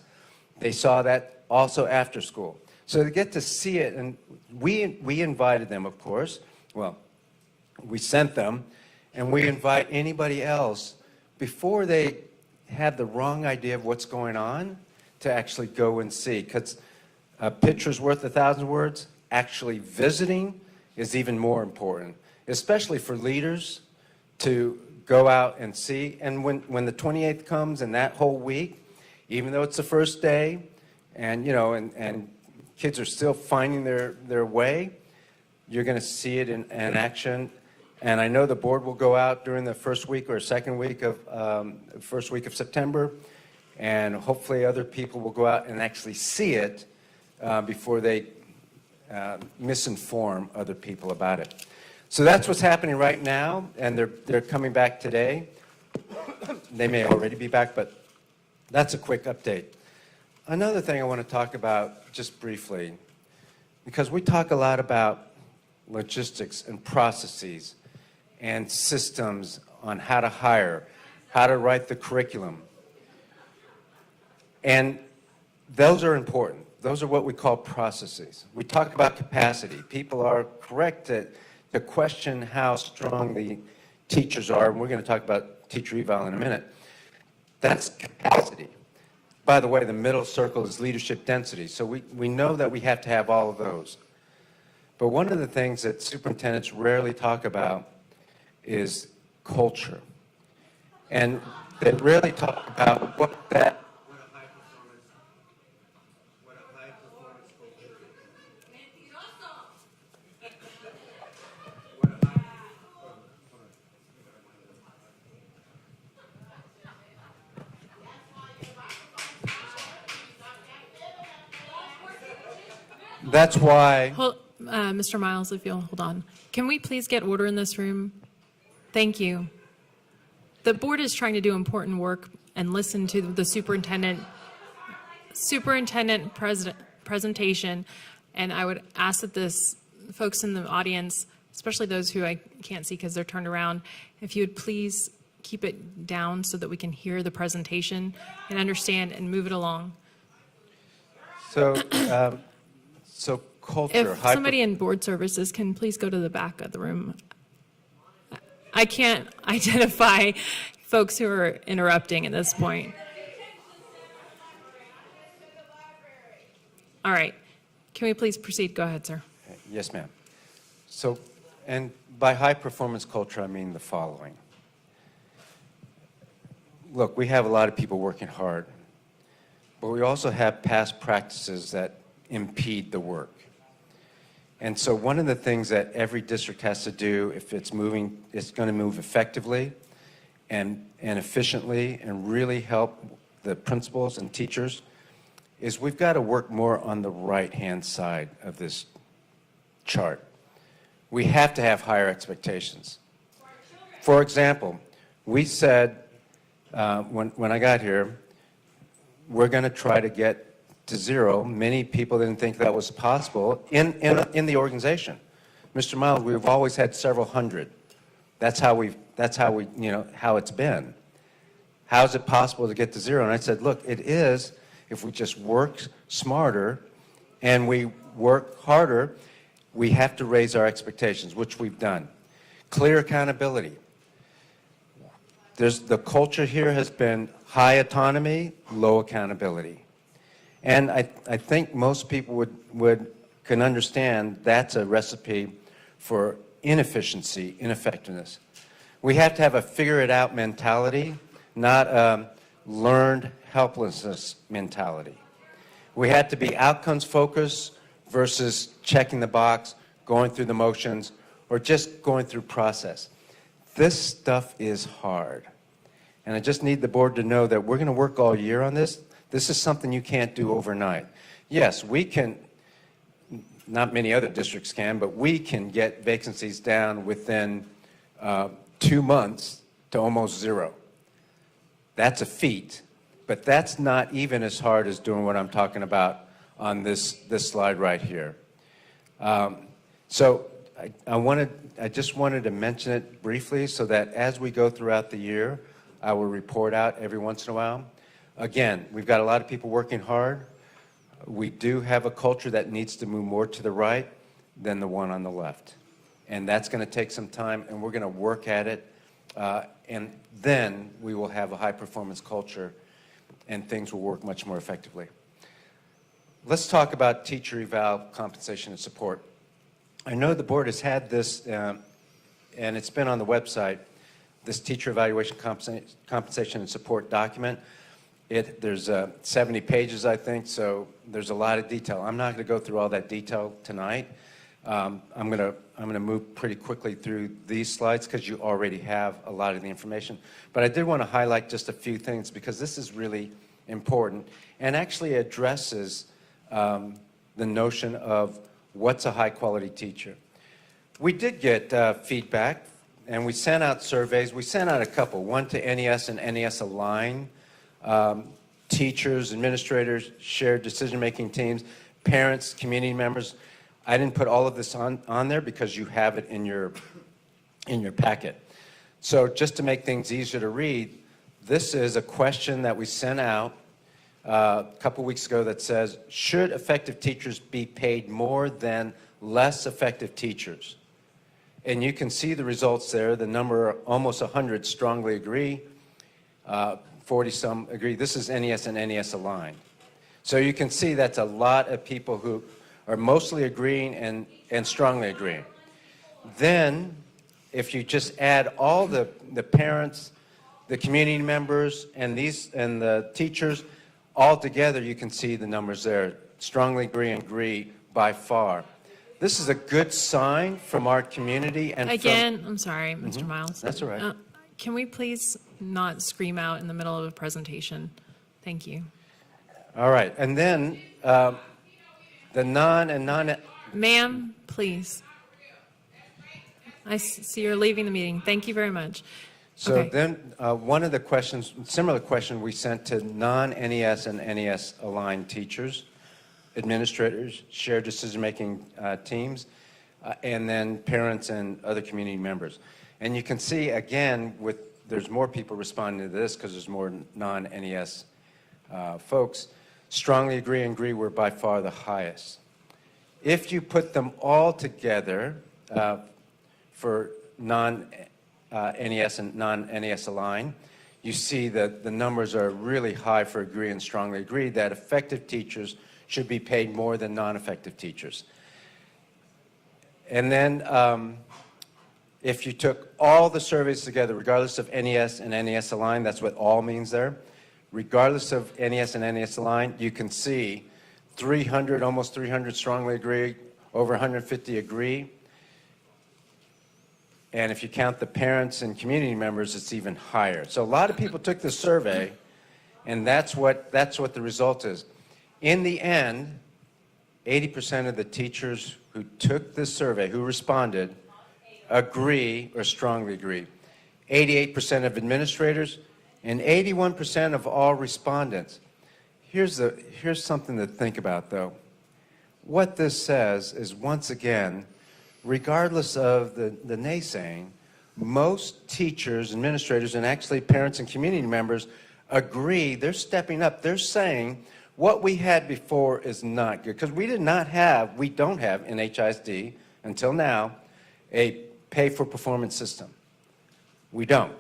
They saw that also after school. So they get to see it, and we invited them, of course. Well, we sent them, and we invite anybody else before they have the wrong idea of what's going on to actually go and see. Because a picture's worth 1,000 words. Actually visiting is even more important, especially for leaders to go out and see. And when the 28th comes and that whole week, even though it's the first day, and and kids are still finding their way, you're going to see it in action. And I know the board will go out during the first week or second week of September, and hopefully other people will go out and actually see it before they misinform other people about it. So that's what's happening right now, and they're coming back today. They may already be back, but that's a quick update. Another thing I want to talk about just briefly, because we talk a lot about logistics and processes and systems on how to hire, how to write the curriculum. And those are important. Those are what we call processes. We talk about capacity. People are correct to question how strong the teachers are, and we're going to talk about teacher eval in a minute. That's capacity. By the way, the middle circle is leadership density. So we know that we have to have all of those. But one of the things that superintendents rarely talk about is culture. And they rarely talk about what a high performance culture is. That's why. Mr. Miles, if you'll hold on. Can we please get order in this room? Thank you. The board is trying to do important work and listen to the superintendent presentation, and I would ask that this folks in the audience, especially those who I can't see because they're turned around, if you would please keep it down so that we can hear the presentation and understand and move it along. So culture. If somebody in board services can please go to the back of the room. I can't identify folks who are interrupting at this point. All right. Can we please proceed? Go ahead, sir. Yes, ma'am. So, and by high performance culture, I mean the following. Look, we have a lot of people working hard, but we also have past practices that impede the work. And so one of the things that every district has to do if it's going to move effectively and efficiently and really help the principals and teachers is we've got to work more on the right-hand side of this chart. We have to have higher expectations. For example, we said when I got here, we're going to try to get to zero. Many people didn't think that was possible in the organization. Mr. Miles, we've always had several hundred. That's how it's been. How is it possible to get to zero? And I said, look, it is if we just work smarter and we work harder. We have to raise our expectations, which we've done. Clear accountability. The culture here has been high autonomy, low accountability. And I think most people can understand that's a recipe for inefficiency, ineffectiveness. We have to have a figure-it-out mentality, not a learned helplessness mentality. We have to be outcomes-focused versus checking the box, going through the motions, or just going through process. This stuff is hard. And I just need the board to know that we're going to work all year on this. This is something you can't do overnight. Yes, we can, not many other districts can, but we can get vacancies down within 2 months to almost zero. That's a feat, but that's not even as hard as doing what I'm talking about on this slide right here. So I just wanted to mention it briefly so that as we go throughout the year, I will report out every once in a while. Again, we've got a lot of people working hard. We do have a culture that needs to move more to the right than the one on the left. And that's going to take some time, and we're going to work at it. And then we will have a high-performance culture, and things will work much more effectively. Let's talk about teacher eval compensation and support. I know the board has had this, and it's been on the website, this teacher evaluation compensation and support document. There's 70 pages, I think, so there's a lot of detail. I'm not going to go through all that detail tonight. I'm going to move pretty quickly through these slides because you already have a lot of the information. But I did want to highlight just a few things because this is really important and actually addresses the notion of what's a high-quality teacher. We did get feedback, and we sent out surveys. We sent out a couple, one to NES and NES Align. Teachers, administrators, shared decision-making teams, parents, community members. I didn't put all of this on there because you have it in your packet. So just to make things easier to read, this is a question that we sent out a couple weeks ago that says, should effective teachers be paid more than less effective teachers? And you can see the results there. The number, almost 100 strongly agree. 40-some agree. This is NES and NES Align. So you can see that's a lot of people who are mostly agreeing and strongly agreeing. Then, if you just add all the parents, the community members, and the teachers, all together, you can see the numbers there. Strongly agree and agree by far. This is a good sign from our community. And again, I'm sorry, Mr. Miles. That's all right. Can we please not scream out in the middle of a presentation? Thank you. All right. And then the non. Ma'am, please. I see you're leaving the meeting. Thank you very much. So okay. then one of the questions, similar question we sent to non-NES and NES aligned teachers, administrators, shared decision-making teams, and then parents and other community members. And you can see, again, there's more people responding to this because there's more non-NES folks. Strongly agree and agree were by far the highest. If you put them all together for non-NES and non-NES Align, you see that the numbers are really high for agree and strongly agree that effective teachers should be paid more than non-effective teachers. And then if you took all the surveys together, regardless of NES and NES Align, that's what all means there, regardless of NES and NES Align, you can see 300, almost 300 strongly agree, over 150 agree. And if you count the parents and community members, it's even higher. So a lot of people took this survey, and that's what the result is. In the end, 80% of the teachers who took this survey, who responded, agree or strongly agree. 88% of administrators and 81% of all respondents. Here's something to think about, though. What this says is, once again, regardless of the naysaying, most teachers, administrators, and actually parents and community members agree. They're stepping up. They're saying what we had before is not good. Because we don't have in HISD, until now, a pay-for-performance system. We don't.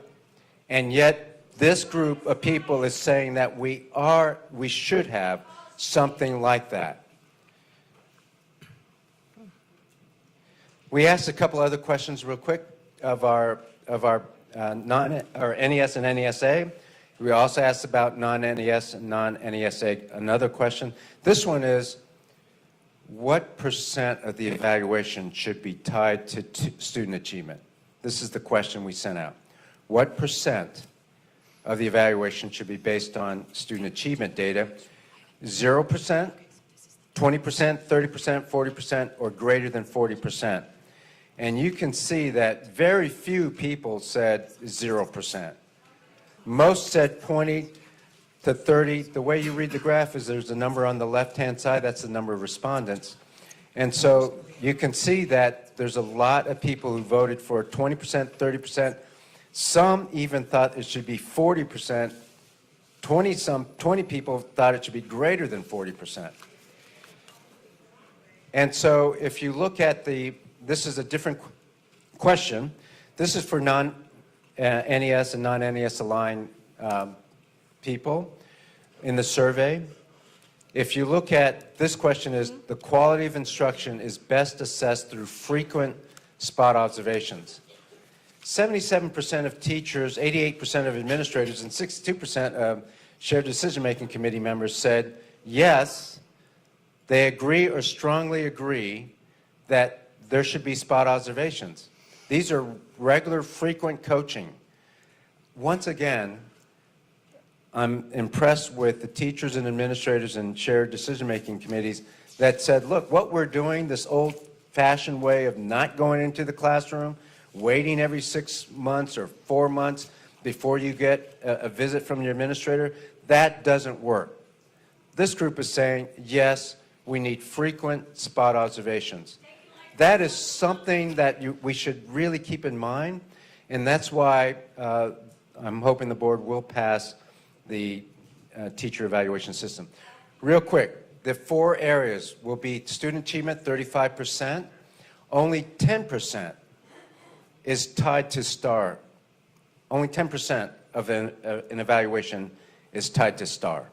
And yet, this group of people is saying that we should have something like that. We asked a couple other questions real quick of our NES and NESA. We also asked about non-NES and non-NESA. Another question. This one is, what percent of the evaluation should be tied to student achievement? This is the question we sent out. What percent of the evaluation should be based on student achievement data? 0%, 20%, 30%, 40%, or greater than 40%. And you can see that very few people said 0%. Most said 20 to 30. The way you read the graph is there's a number on the left-hand side. That's the number of respondents. And so you can see that there's a lot of people who voted for 20%, 30%. Some even thought it should be 40%. 20 people thought it should be greater than 40%. And so if you look at this is a different question. This is for non-NES and non-NES Align people in the survey. If you look at this question, is the quality of instruction is best assessed through frequent spot observations. 77% of teachers, 88% of administrators, and 62% of shared decision-making committee members said yes, they agree or strongly agree that there should be spot observations. These are regular, frequent coaching. Once again, I'm impressed with the teachers and administrators and shared decision-making committees that said, look, what we're doing, this old-fashioned way of not going into the classroom, waiting every 6 months or 4 months before you get a visit from your administrator, that doesn't work. This group is saying, yes, we need frequent spot observations. That is something that we should really keep in mind, and that's why I'm hoping the board will pass the teacher evaluation system. Real quick, the 4 areas will be student achievement, 35%. Only 10% is tied to STAR. Only 10% of an evaluation is tied to STAR.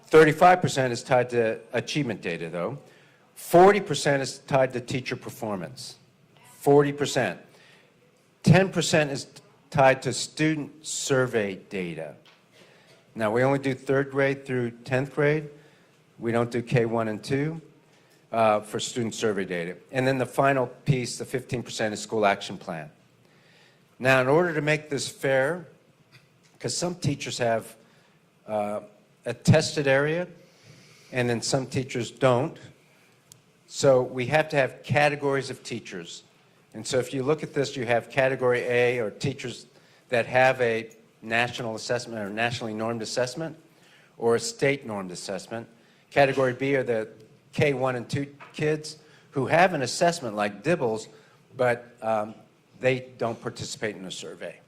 35% is tied to achievement data, though. 40% is tied to teacher performance. 40%. 10% is tied to student survey data. Now, we only do 3rd grade through 10th grade. We don't do K1 and 2 for student survey data. And then the final piece, the 15%, is school action plan. Now, in order to make this fair, because some teachers have a tested area, and then some teachers don't, so we have to have categories of teachers. And so if you look at this, you have category A, or teachers that have a national assessment or nationally normed assessment, or a state normed assessment. Category B are the K1 and 2 kids who have an assessment like DIBELS, but they don't participate in a survey.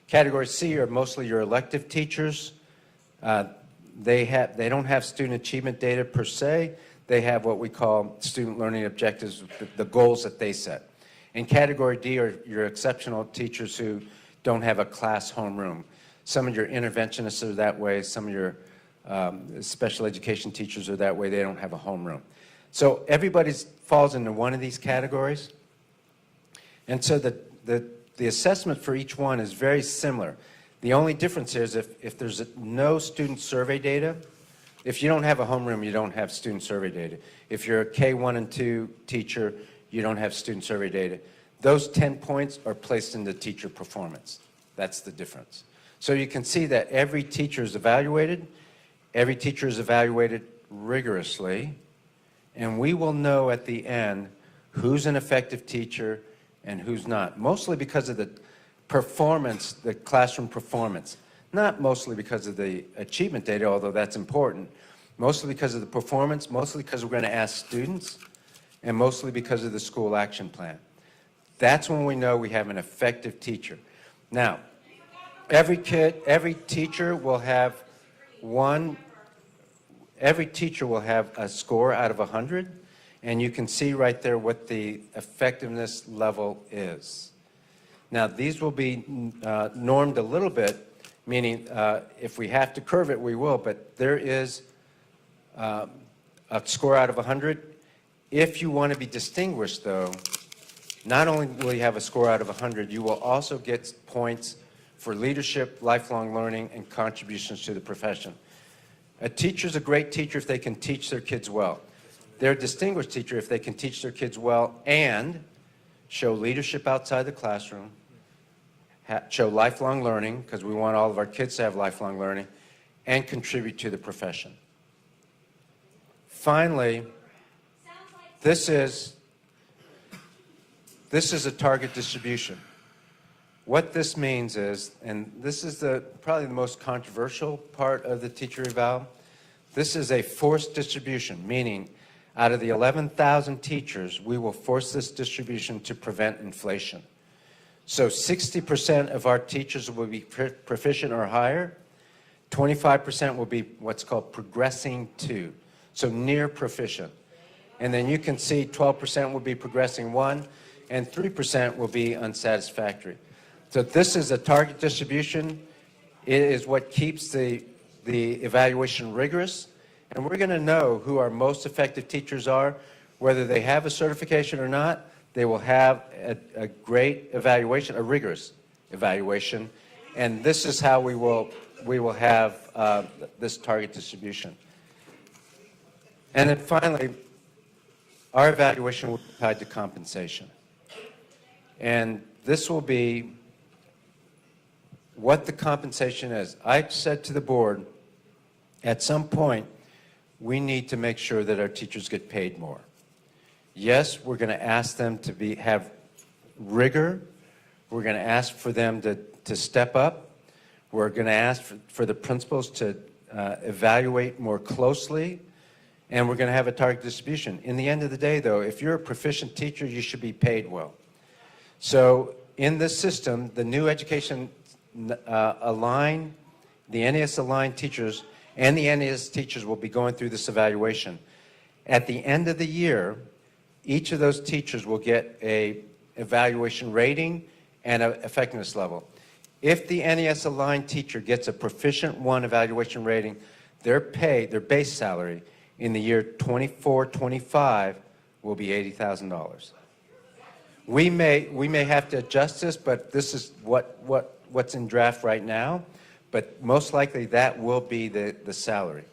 Category C are mostly your elective teachers. They don't have student achievement data per se. they have what we call student learning objectives, the goals that they set. In category D are your exceptional teachers who don't have a class homeroom. Some of your interventionists are that way. Some of your special education teachers are that way. They don't have a homeroom. So everybody falls into one of these categories. And so the assessment for each one is very similar. The only difference is if there's no student survey data, if you don't have a homeroom, you don't have student survey data. If you're a K1 and 2 teacher, you don't have student survey data. Those 10 points are placed into teacher performance. That's the difference. So you can see that every teacher is evaluated. Every teacher is evaluated rigorously. And we will know at the end who's an effective teacher and who's not, mostly because of the performance, the classroom performance. Not mostly because of the achievement data, although that's important. Mostly because of the performance, mostly because we're going to ask students, and mostly because of the school action plan. That's when we know we have an effective teacher. Now, every teacher will have a score out of 100, and you can see right there what the effectiveness level is. Now, these will be normed a little bit, meaning if we have to curve it, we will, but there is a score out of 100. If you want to be distinguished, though, not only will you have a score out of 100, you will also get points for leadership, lifelong learning, and contributions to the profession. A teacher's a great teacher if they can teach their kids well. They're a distinguished teacher if they can teach their kids well and show leadership outside the classroom, show lifelong learning, because we want all of our kids to have lifelong learning, and contribute to the profession. Finally, this is a target distribution. What this means is, and this is probably the most controversial part of the teacher eval, this is a forced distribution, meaning out of the 11,000 teachers, we will force this distribution to prevent inflation. So 60% of our teachers will be proficient or higher, 25% will be what's called progressing to, so near proficient. And then you can see 12% will be progressing 1, and 3% will be unsatisfactory. So this is a target distribution. It is what keeps the evaluation rigorous. And we're going to know who our most effective teachers are, whether they have a certification or not. They will have a great evaluation, a rigorous evaluation. And this is how we will have this target distribution. And then finally, our evaluation will be tied to compensation. And this will be what the compensation is. I said to the board, at some point, we need to make sure that our teachers get paid more. Yes, we're going to ask them to have rigor. We're going to ask for them to step up. We're going to ask for the principals to evaluate more closely. And we're going to have a target distribution. In the end of the day, though, if you're a proficient teacher, you should be paid well. So in this system, the new education align, the NES aligned teachers and the NES teachers will be going through this evaluation. At the end of the year, each of those teachers will get a evaluation rating and an effectiveness level. If the NES aligned teacher gets a proficient 1 evaluation rating, their pay, their base salary in the year 24-25 will be $80,000. We may have to adjust this, but this is what's in draft right now. But most likely that will be the salary.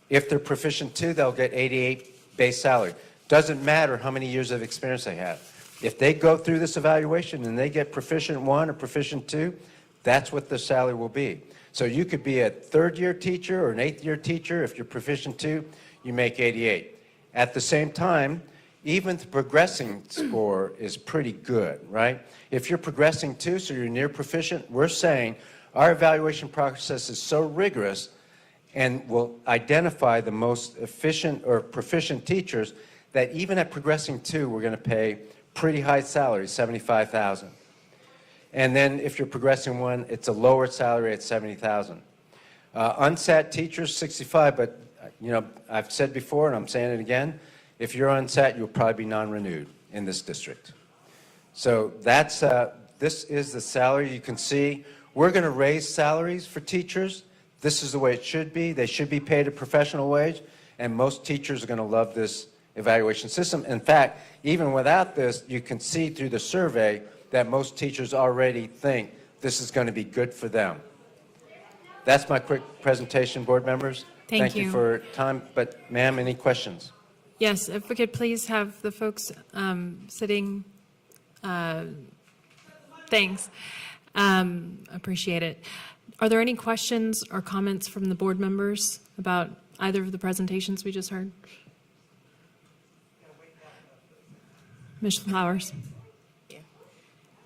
If they're proficient 2, they'll get 88 base salary. Doesn't matter how many years of experience they have. If they go through this evaluation and they get proficient 1 or proficient 2, that's what the salary will be. So you could be a 3rd-year teacher or an 8th-year teacher. If you're proficient 2, you make 88. At the same time, even the progressing score is pretty good, right? If you're progressing 2, so you're near proficient, we're saying our evaluation process is so rigorous and will identify the most efficient or proficient teachers that even at progressing 2, we're going to pay pretty high salaries, $75,000. And then if you're progressing 1, it's a lower salary at $70,000. Unsat teachers, $65,000, but you know, I've said before, and I'm saying it again, if you're unsat, you'll probably be non-renewed in this district. So that's, this is the salary. You can see we're going to raise salaries for teachers. This is the way it should be. They should be paid a professional wage, and most teachers are going to love this evaluation system. In fact, even without this, you can see through the survey that most teachers already think this is going to be good for them. That's my quick presentation, board members. Thank you you. for time. But, ma'am, any questions? Yes, if we could please have the folks sitting, thanks. Appreciate it. Are there any questions or comments from the board members about either of the presentations we just heard? Ms. Flowers.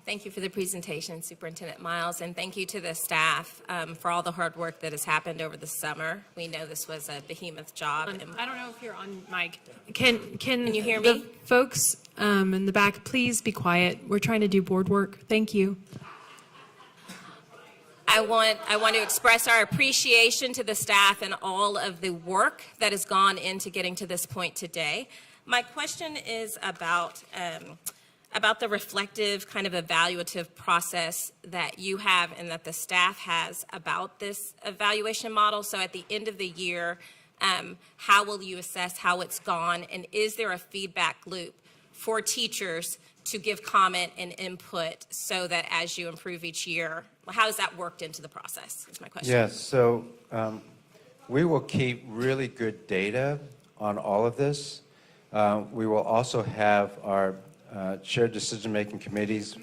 Thank you for the presentation, Superintendent Miles, and thank you to the staff for all the hard work that has happened over the summer. We know this was a behemoth job. I don't know if you're on mic. Can you hear the me? folks in the back please be quiet? We're trying to do board work. Thank you. I want to express our appreciation to the staff and all of the work that has gone into getting to this point today. My question is about the reflective kind of evaluative process that you have and that the staff has about this evaluation model. So at the end of the year, how will you assess how it's gone? And is there a feedback loop for teachers to give comment and input so that as you improve each year, how has that worked into the process? Is my question. Yes, so we will keep really good data on all of this. We will also have our shared decision-making committees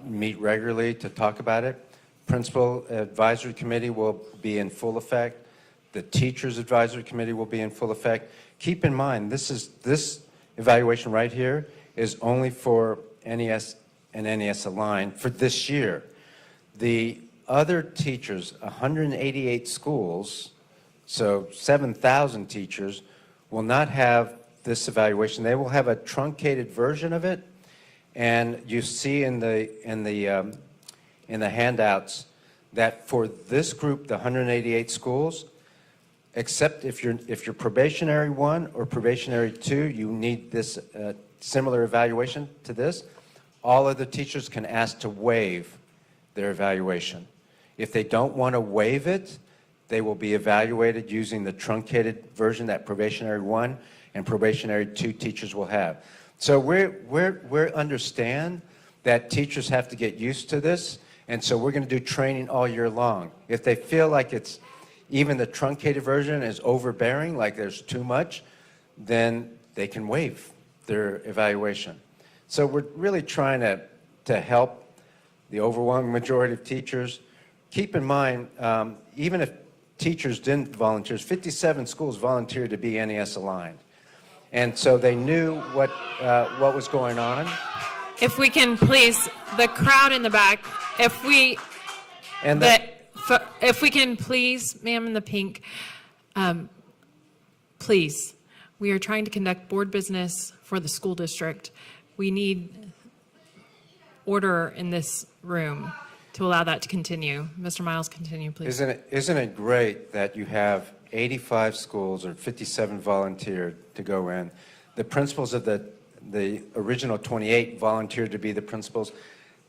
meet regularly to talk about it. Principal Advisory Committee will be in full effect. The Teachers Advisory Committee will be in full effect. Keep in mind, this evaluation right here is only for NES and NES Aligned for this year. The other teachers, 188 schools, so 7,000 teachers, will not have this evaluation. They will have a truncated version of it, and you see in the handouts that for this group, the 188 schools, except if you're probationary 1 or probationary 2, you need this similar evaluation to this. All of the teachers can ask to waive their evaluation. If they don't want to waive it, they will be evaluated using the truncated version that probationary 1 and probationary 2 teachers will have. So we understand that teachers have to get used to this, and so we're going to do training all year long. If they feel like it's even the truncated version is overbearing, like there's too much, then they can waive their evaluation. So we're really trying to help the overwhelming majority of teachers. Keep in mind, even if teachers didn't volunteer, 57 schools volunteered to be NES aligned. And so they knew what was going on. If we can please, the crowd in the back, if we can please, ma'am in the pink, please, we are trying to conduct board business for the school district. We need order in this room to allow that to continue. Mr. Miles, continue, please. Isn't it great that you have 85 schools or 57 volunteered to go in? The principals of the original 28 volunteered to be the principals.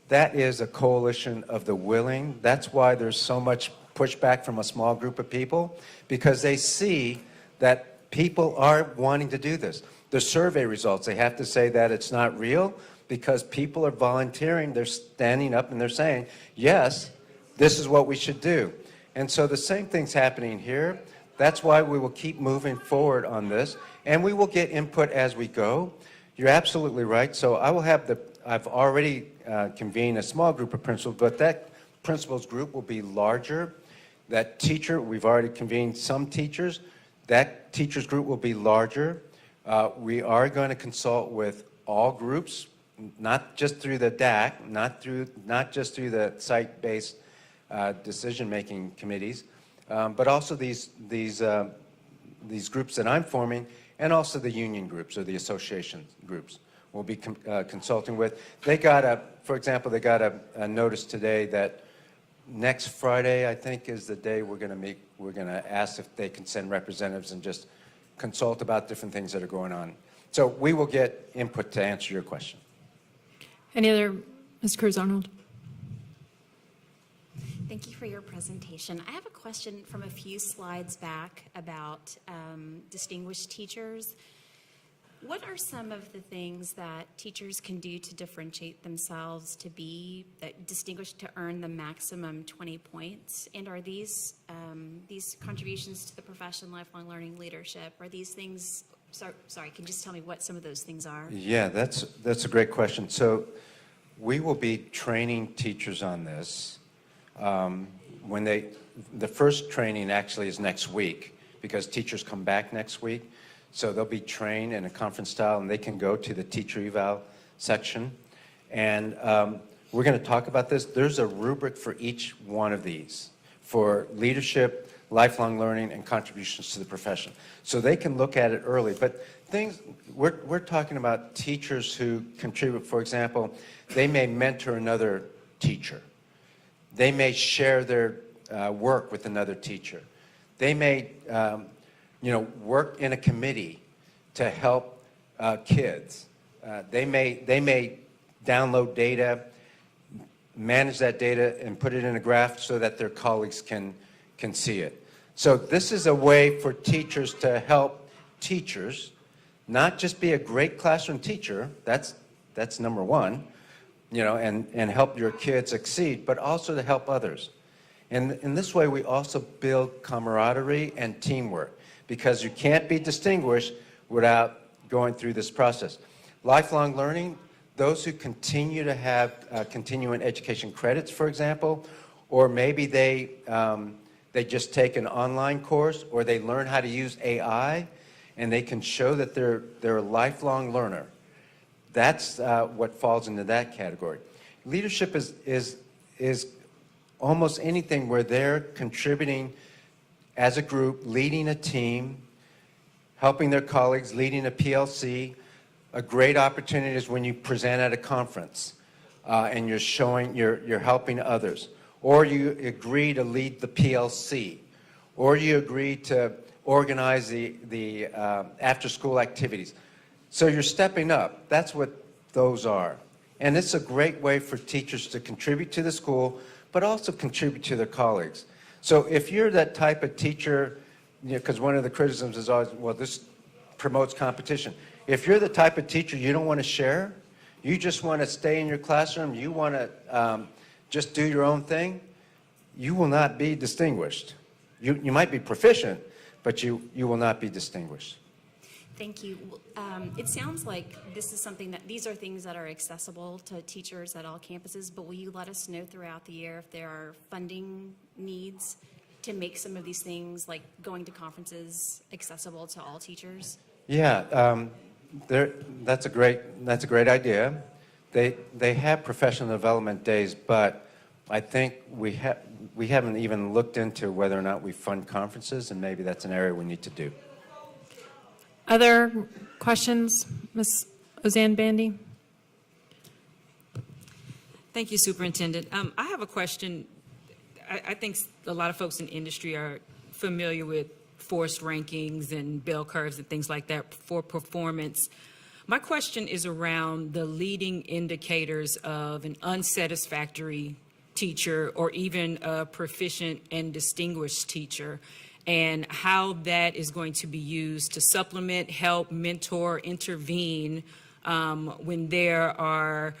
That is a coalition of the willing. That's why there's so much pushback from a small group of people, because they see that people are wanting to do this. The survey results, they have to say that it's not real because people are volunteering. They're standing up and they're saying, yes, this is what we should do. And so the same thing's happening here. That's why we will keep moving forward on this, and we will get input as we go. You're absolutely right. So I will have I've already convened a small group of principals, but that principals group will be larger. That teacher, we've already convened some teachers. That teachers group will be larger. We are going to consult with all groups, not just through the DAC, not just through the site-based decision-making committees, but also these groups that I'm forming, and also the union groups or the association groups we'll be consulting with. They got for example, they got a notice today that next Friday, I think, is the day we're going to meet. We're going to ask if they can send representatives and just consult about different things that are going on. So we will get input to answer your question. Any other, Ms. Cruz Arnold? Thank you for your presentation. I have a question from a few slides back about distinguished teachers. What are some of the things that teachers can do to differentiate themselves to be distinguished to earn the maximum 20 points? And are these contributions to the profession, lifelong learning, leadership, are these things, sorry, can you just tell me what some of those things are? Yeah, that's a great question. So we will be training teachers on this. The first training actually is next week because teachers come back next week. So they'll be trained in a conference style and they can go to the teacher eval section. And we're going to talk about this. There's a rubric for each one of these for leadership, lifelong learning, and contributions to the profession. So they can look at it early. But we're talking about teachers who contribute. For example, they may mentor another teacher. They may share their work with another teacher. They may work in a committee to help kids. They may download data, manage that data, and put it in a graph so that their colleagues can see it. So this is a way for teachers to help teachers not just be a great classroom teacher, that's number one, and help your kids succeed, but also to help others. And in this way, we also build camaraderie and teamwork because you can't be distinguished without going through this process. Lifelong learning, those who continue to have continuing education credits, for example, or maybe they just take an online course or they learn how to use AI and they can show that they're a lifelong learner. That's what falls into that category. Leadership is almost anything where they're contributing as a group, leading a team, helping their colleagues, leading a PLC. A great opportunity is when you present at a conference and you're helping others, or you agree to lead the PLC, or you agree to organize the after-school activities. So you're stepping up. That's what those are. And it's a great way for teachers to contribute to the school, but also contribute to their colleagues. So if you're that type of teacher, because one of the criticisms is always, well, this promotes competition. If you're the type of teacher you don't want to share, you just want to stay in your classroom, you want to just do your own thing, you will not be distinguished. You might be proficient, but you will not be distinguished. Thank you. It sounds like this is something that, these are things that are accessible to teachers at all campuses, but will you let us know throughout the year if there are funding needs to make some of these things, like going to conferences, accessible to all teachers? Yeah, that's a great idea. They have professional development days, but I think we haven't even looked into whether or not we fund conferences, and maybe that's an area we need to do. Other questions, Ms. Ozanne Bandy? Thank you, Superintendent. I have a question. I think a lot of folks in industry are familiar with forced rankings and bell curves and things like that for performance. My question is around the leading indicators of an unsatisfactory teacher or even a proficient and distinguished teacher, and how that is going to be used to supplement, help, mentor, intervene when there are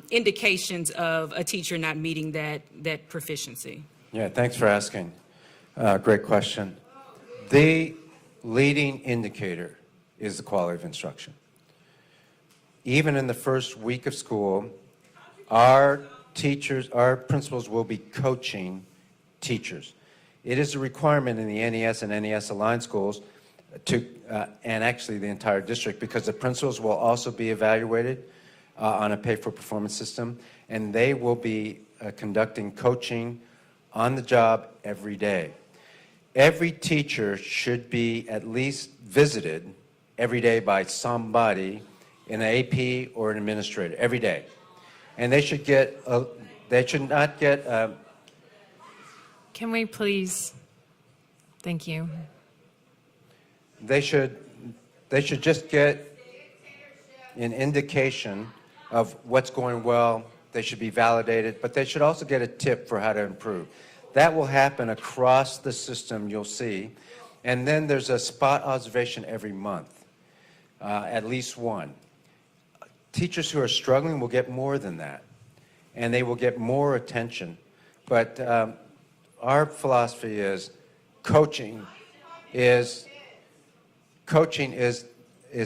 indications of a teacher not meeting that proficiency. Yeah, thanks for asking. Great question. The leading indicator is the quality of instruction. Even in the first week of school, our teachers, our principals will be coaching teachers. It is a requirement in the NES and NES aligned schools to, and actually the entire district, because the principals will also be evaluated on a pay-for-performance system, and they will be conducting coaching on the job every day. Every teacher should be at least visited every day by somebody in an AP or an administrator every day, and they should not get Can we please? Thank you. They should just get an indication of what's going well. They should be validated, but they should also get a tip for how to improve. That will happen across the system, you'll see. And then there's a spot observation every month, at least one. Teachers who are struggling will get more than that, and they will get more attention. But our philosophy is coaching is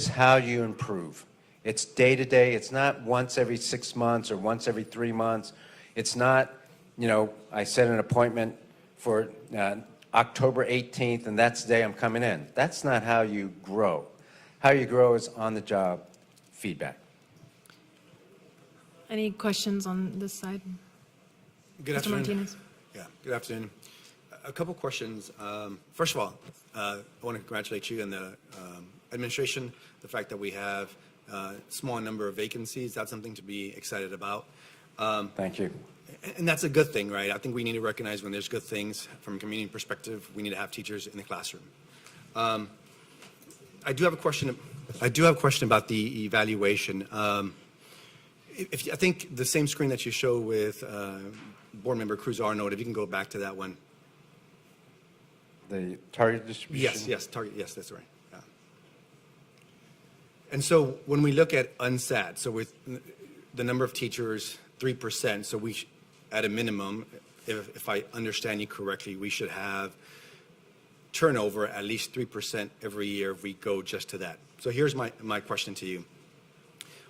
how you improve. It's day to day. It's not once every 6 months or once every 3 months. It's not, I set an appointment for October 18th and that's the day I'm coming in. That's not how you grow. How you grow is on-the-job feedback. Any questions on this side? Good Mr. afternoon. Martinez. Yeah, good afternoon. A couple questions. First of all, I want to congratulate you and the administration, the fact that we have a small number of vacancies. That's something to be excited about. Thank you. And that's a good thing, right? I think we need to recognize when there's good things from a community perspective. We need to have teachers in the classroom. I do have a question about the evaluation. I think the same screen that you show with Board Member Cruz Arnold, if you can go back to that one. The target distribution? Yes, target. Yes, that's right. Yeah. And so when we look at unsat, so with the number of teachers, 3%, so we, at a minimum, if I understand you correctly, we should have turnover at least 3% every year if we go just to that. So here's my question to you.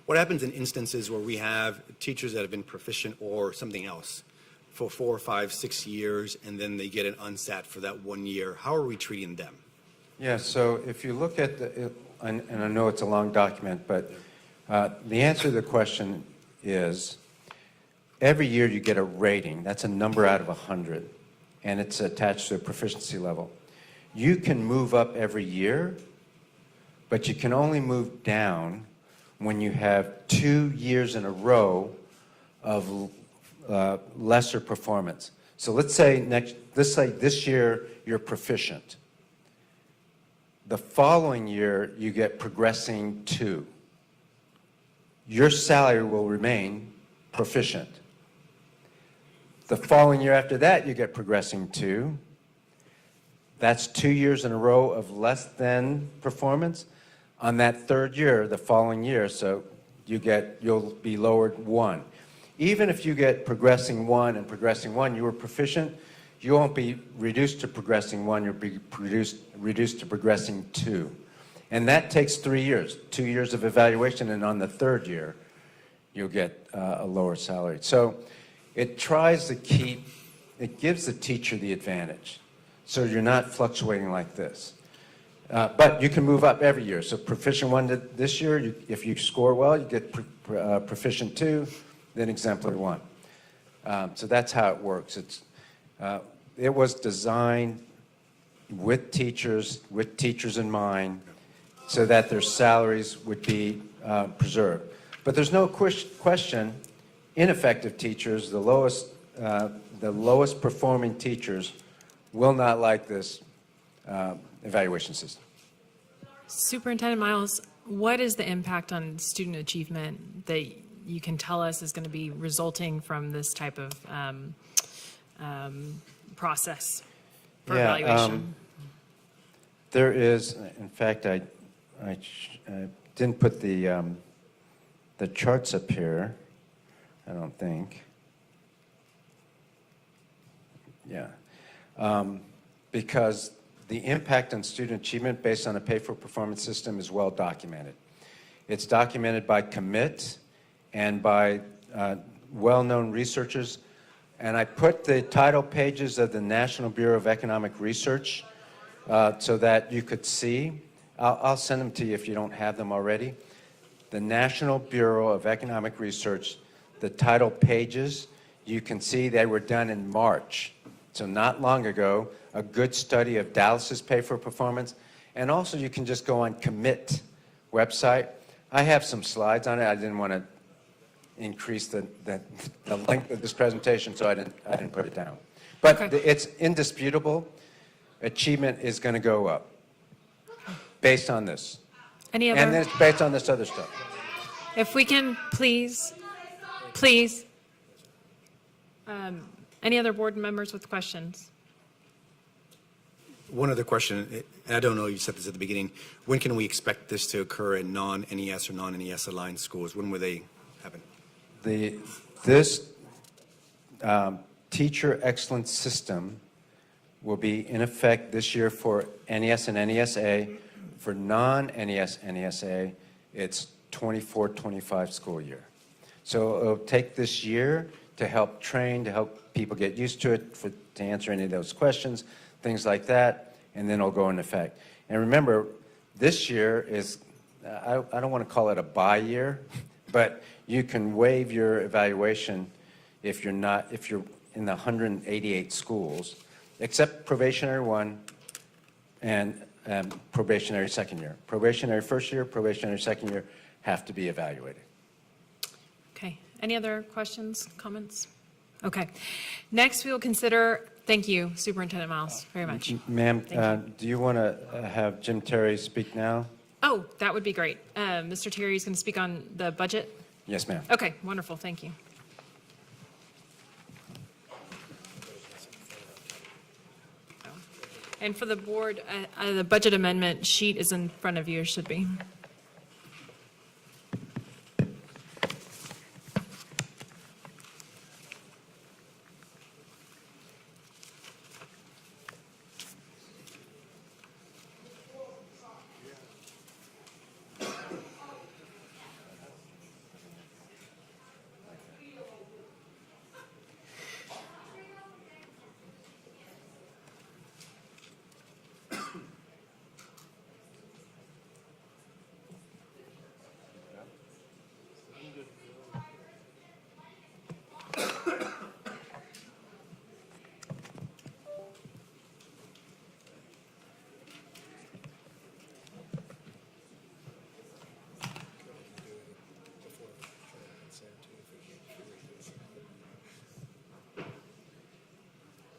What happens in instances where we have teachers that have been proficient or something else for 4, 5, 6 years, and then they get an unsat for that 1 year? How are we treating them? Yeah, so if you look at and I know it's a long document, but the answer to the question is every year you get a rating. That's a number out of 100, and it's attached to a proficiency level. You can move up every year, but you can only move down when you have 2 years in a row of lesser performance. So let's say this year you're proficient. The following year you get progressing 2. Your salary will remain proficient. The following year after that you get progressing 2. That's 2 years in a row of less than performance. On that third year, the following year, so you'll be lowered 1. Even if you get progressing 1 and progressing 1, you were proficient, you won't be reduced to progressing 1, you'll be reduced to progressing 2. And that takes 3 years, 2 years of evaluation, and on the third year, you'll get a lower salary. So it tries to it gives the teacher the advantage. So you're not fluctuating like this. But you can move up every year. So proficient 1 this year, if you score well, you get proficient 2, then exemplary 1. So that's how it works. It was designed with teachers in mind, so that their salaries would be preserved. But there's no question, ineffective teachers, the lowest performing teachers, will not like this evaluation system. Superintendent Miles, what is the impact on student achievement that you can tell us is going to be resulting from this type of process for evaluation? There is, in fact, I didn't put the charts up here, I don't think. Yeah. Because the impact on student achievement based on a pay-for-performance system is well documented. It's documented by Commit and by well-known researchers. And I put the title pages of the National Bureau of Economic Research so that you could see. I'll send them to you if you don't have them already. The National Bureau of Economic Research, the title pages, you can see they were done in March. So not long ago, a good study of Dallas's pay for performance. And also you can just go on Commit website. I have some slides on it. I didn't want to increase the length of this presentation, so I didn't put it down. But Okay. it's indisputable, achievement is going to go up based on this. Any And other, then it's based on this other stuff. if we can, please, any other board members with questions? One other question, and I don't know, you said this at the beginning. When can we expect this to occur in non-NES or non-NES aligned schools? When will they happen? This teacher excellence system will be in effect this year for NES and NESA. For non-NES, NESA, it's 24-25 school year. So it'll take this year to help train, to help people get used to it, to answer any of those questions, things like that, and then it'll go into effect. And remember, this year is, I don't want to call it a bye year, but you can waive your evaluation if you're in the 188 schools, except probationary 1 and probationary 2nd year. Probationary 1st year, probationary 2nd year have to be evaluated. Okay, any other questions, comments? Okay. Next, we will consider, thank you, Superintendent Miles, very much. Ma'am, Thank you. do you want to have Jim Terry speak now? Oh, that would be great. Mr. Terry is going to speak on the budget? Yes, ma'am. Okay, wonderful, thank you. And for the board, the budget amendment sheet is in front of you, it should be.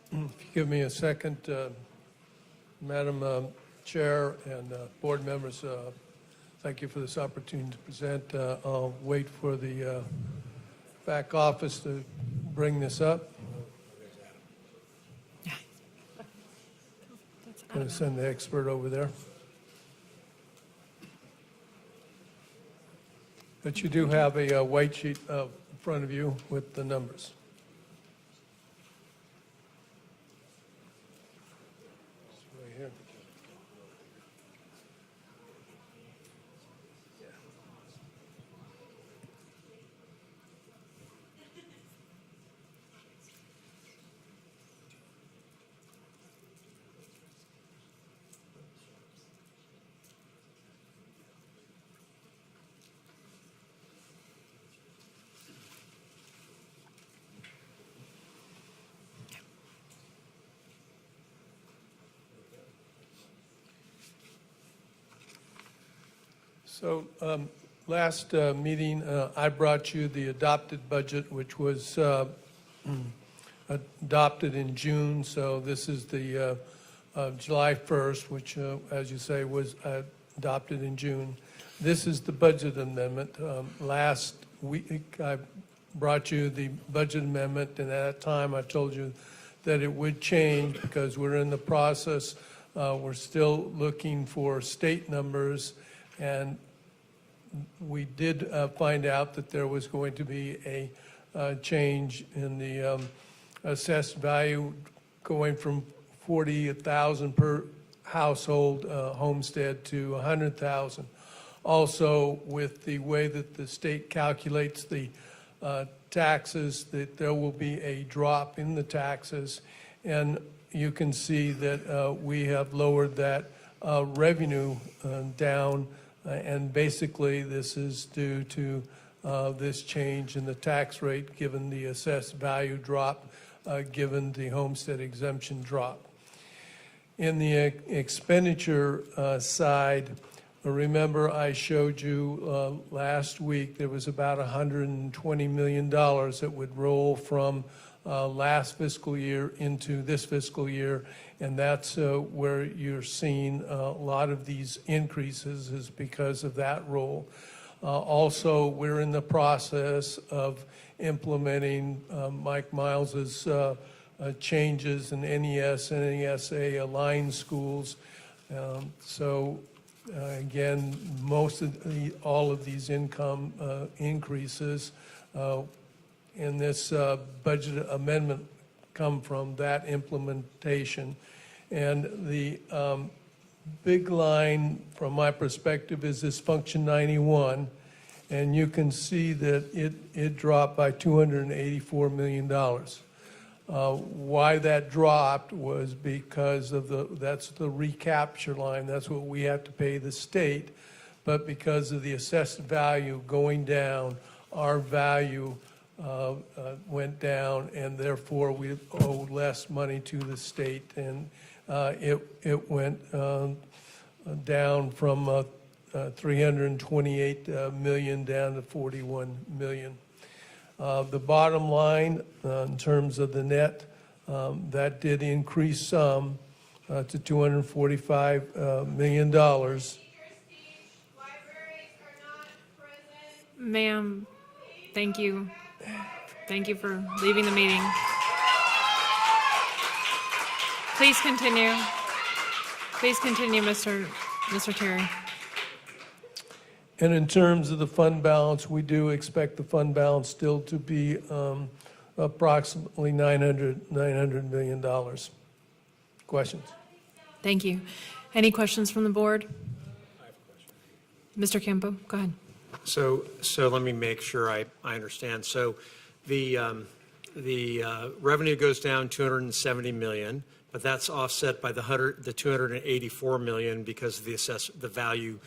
If you give me a second, Madam Chair and board members, thank you for this opportunity to present. I'll wait for the back office to bring this up. Going to send the expert over there. But you do have a white sheet in front of you with the numbers. Right here. So last meeting, I brought you the adopted budget, which was adopted in June. So this is the July 1st, which, as you say, was adopted in June. This is the budget amendment. Last week, I brought you the budget amendment, and at that time, I told you that it would change because we're in the process. We're still looking for state numbers, and we did find out that there was going to be a change in the assessed value going from $40,000 per household homestead to $100,000. Also, with the way that the state calculates the taxes, that there will be a drop in the taxes, and you can see that we have lowered that revenue down. And basically, this is due to this change in the tax rate given the assessed value drop, given the homestead exemption drop. In the expenditure side, remember I showed you last week there was about $120 million that would roll from last fiscal year into this fiscal year, and that's where you're seeing a lot of these increases is because of that role. Also, we're in the process of implementing Mike Miles's changes in NES and NESA aligned schools. Again, all of these income increases in this budget amendment come from that implementation. And the big line from my perspective is this Function 91, and you can see that it dropped by $284 million. Why that dropped was because of that's the recapture line. That's what we have to pay the state. But because of the assessed value going down, our value went down, and therefore we owe less money to the state. And it went down from 328 million down to 41 million. The bottom line, in terms of the net, that did increase some to $245 million. Ma'am, thank you. Thank you for leaving the meeting. Please continue. Please continue, Mr. Terry. And in terms of the fund balance, we do expect the fund balance still to be approximately $900 million. Questions? Thank you. Any questions from the board? Mr. Campo, go ahead. So let me make sure I understand. So the revenue goes down 270 million, but that's offset by the 284 million because of the value.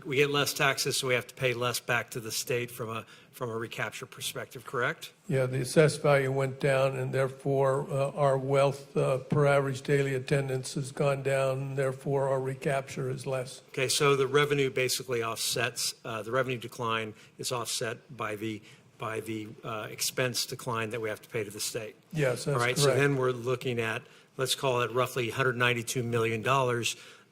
We get less taxes, so we have to pay less back to the state from a recapture perspective, correct? Yeah, the assessed value went down, and therefore our wealth per average daily attendance has gone down, and therefore our recapture is less. Okay, so the revenue basically offsets, the revenue decline is offset by the expense decline that we have to pay to the state. Yes, that's All right, correct. so then we're looking at, let's call it roughly $192 million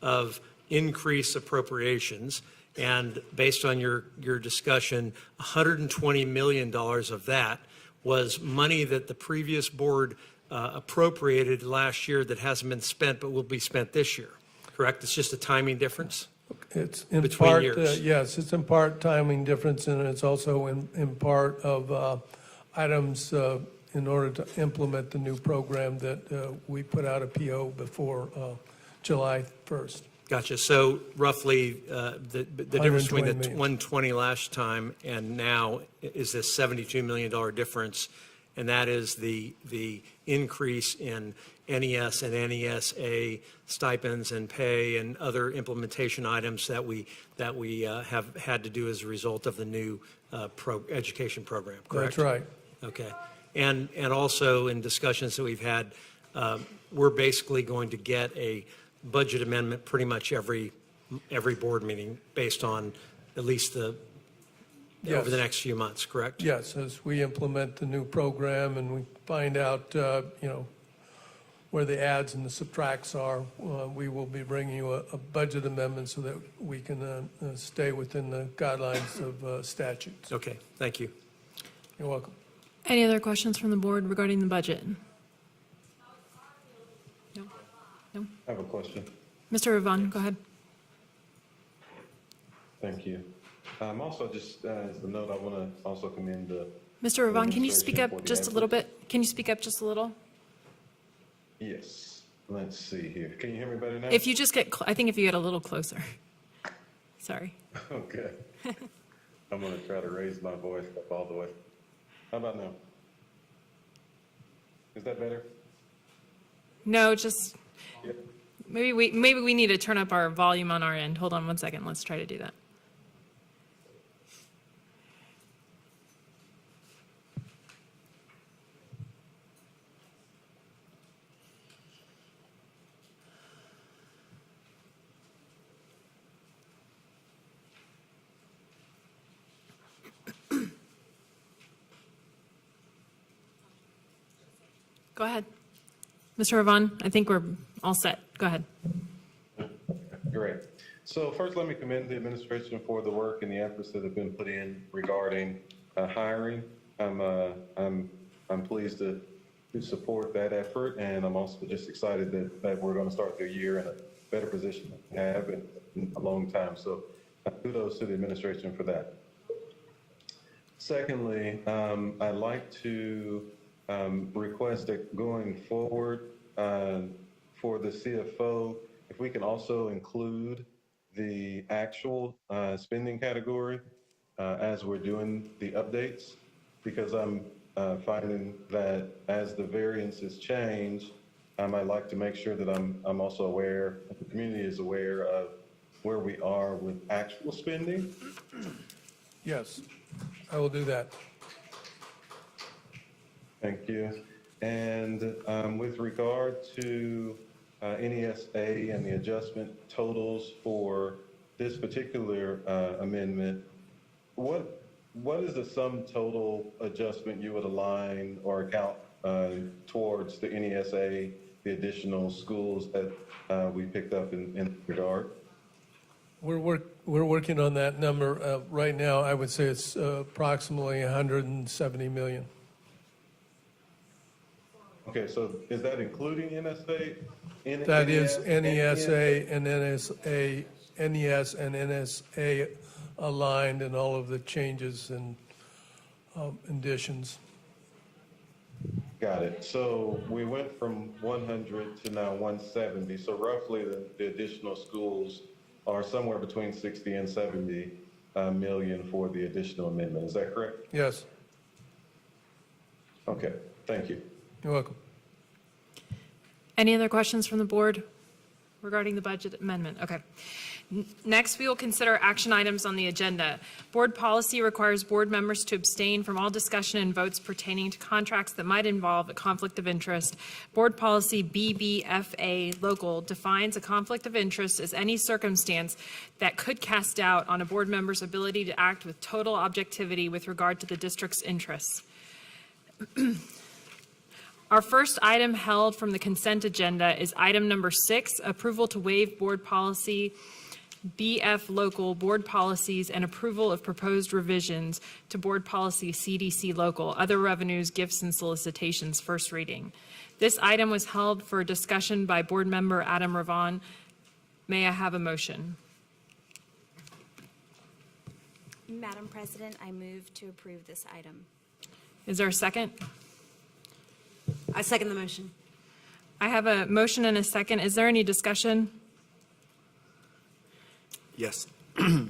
of increased appropriations. And based on your discussion, $120 million of that was money that the previous board appropriated last year that hasn't been spent but will be spent this year, correct? It's just a timing difference? It's in Between part, years. yes, it's in part timing difference, and it's also in part of items in order to implement the new program that we put out a PO before July 1st. Gotcha. So roughly the difference between the 120 million. 120 last time and now is this $72 million difference, and that is the increase in NES and NESA stipends and pay and other implementation items that we have had to do as a result of the new education program, correct? That's right. Okay. And also in discussions that we've had, we're basically going to get a budget amendment pretty much every board meeting based on at least over Yes. the next few months, correct? Yes, as we implement the new program and we find out, where the adds and the subtracts are, we will be bringing you a budget amendment so that we can stay within the guidelines of statutes. Okay, thank you. You're welcome. Any other questions from the board regarding the budget? No? I have a question. Mr. Ravon, go ahead. Thank you. Also, just as a note, I want to also commend the. Mr. Ravon, can you speak administration up for the just a little efforts. bit? Can you speak up just a little? Yes. Let's see here. Can you hear me better now? If you just get, I think if you get a little closer. Sorry. Okay. I'm going to try to raise my voice up all the way. How about now? Is that better? No, just, Yep. maybe we need to turn up our volume on our end. Hold on one second. Let's try to do that. Go ahead. Mr. Ravon, I think we're all set. Go ahead. Great. So first, let me commend the administration for the work and the efforts that have been put in regarding hiring. I'm pleased to support that effort, and I'm also just excited that we're going to start the year in a better position than we have in a long time. So kudos to the administration for that. Secondly, I'd like to request that going forward for the CFO, if we can also include the actual spending category as we're doing the updates, because I'm finding that as the variances change, I'd like to make sure that I'm also aware, the community is aware of where we are with actual spending. Yes, I will do that. Thank you. And with regard to NESA and the adjustment totals for this particular amendment, what is the sum total adjustment you would align or account towards the NESA, the additional schools that we picked up in regard? We're working on that number. Right now, I would say it's approximately 170 million. Okay, so is that including NSA? That is NESA and NSA, NES and NSA aligned in all of the changes and additions. Got it. So we went from 100 to now 170. So roughly the additional schools are somewhere between 60 and 70 million for the additional amendment. Is that correct? Yes, Okay, thank you. you're welcome. Any other questions from the board regarding the budget amendment? Okay. Next, we will consider action items on the agenda. Board policy requires board members to abstain from all discussion and votes pertaining to contracts that might involve a conflict of interest. Board policy BBFA local defines a conflict of interest as any circumstance that could cast doubt on a board member's ability to act with total objectivity with regard to the district's interests. Our first item held from the consent agenda is item number 6, approval to waive board policy BF local board policies and approval of proposed revisions to board policy CDC local, other revenues, gifts, and solicitations, first reading. This item was held for discussion by board member Adam Ravon. May I have a motion? Madam President, I move to approve this item. Is there a second? I second the motion. I have a motion and a second. Is there any discussion? Yes. Yes.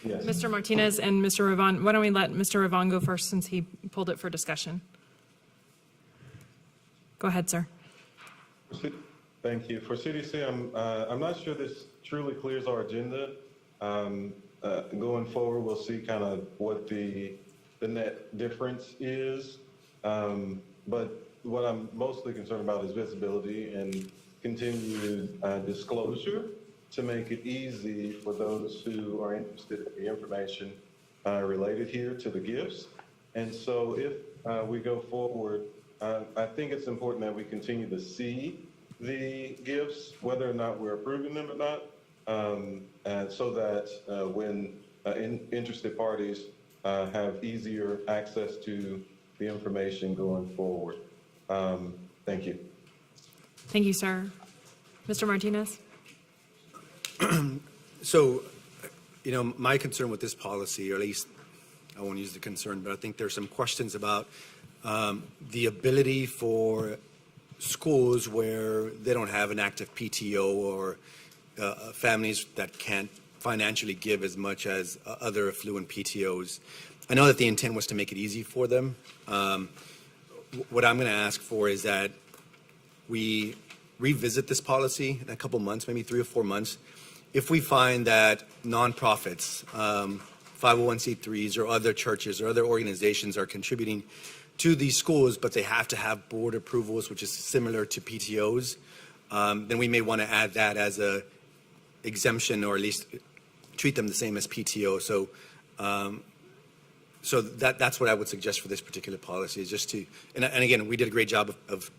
Mr. Martinez and Mr. Ravon, why don't we let Mr. Ravon go first since he pulled it for discussion? Go ahead, sir. Thank you. For CDC, I'm not sure this truly clears our agenda. Going forward, we'll see kind of what the net difference is. But what I'm mostly concerned about is visibility and continued disclosure to make it easy for those who are interested in the information related here to the gifts. And so if we go forward, I think it's important that we continue to see the gifts, whether or not we're approving them or not, and so that when interested parties have easier access to the information going forward. Thank you. Thank you, sir. Mr. Martinez? So, my concern with this policy, or at least I won't use the concern, but I think there's some questions about the ability for schools where they don't have an active PTO or families that can't financially give as much as other affluent PTOs. I know that the intent was to make it easy for them. What I'm going to ask for is that we revisit this policy in a couple months, maybe 3 or 4 months. If we find that nonprofits, 501c3s or other churches or other organizations are contributing to these schools, but they have to have board approvals, which is similar to PTOs, then we may want to add that as a exemption, or at least treat them the same as PTO. So So that's what I would suggest for this particular policy is just to, and again, we did a great job of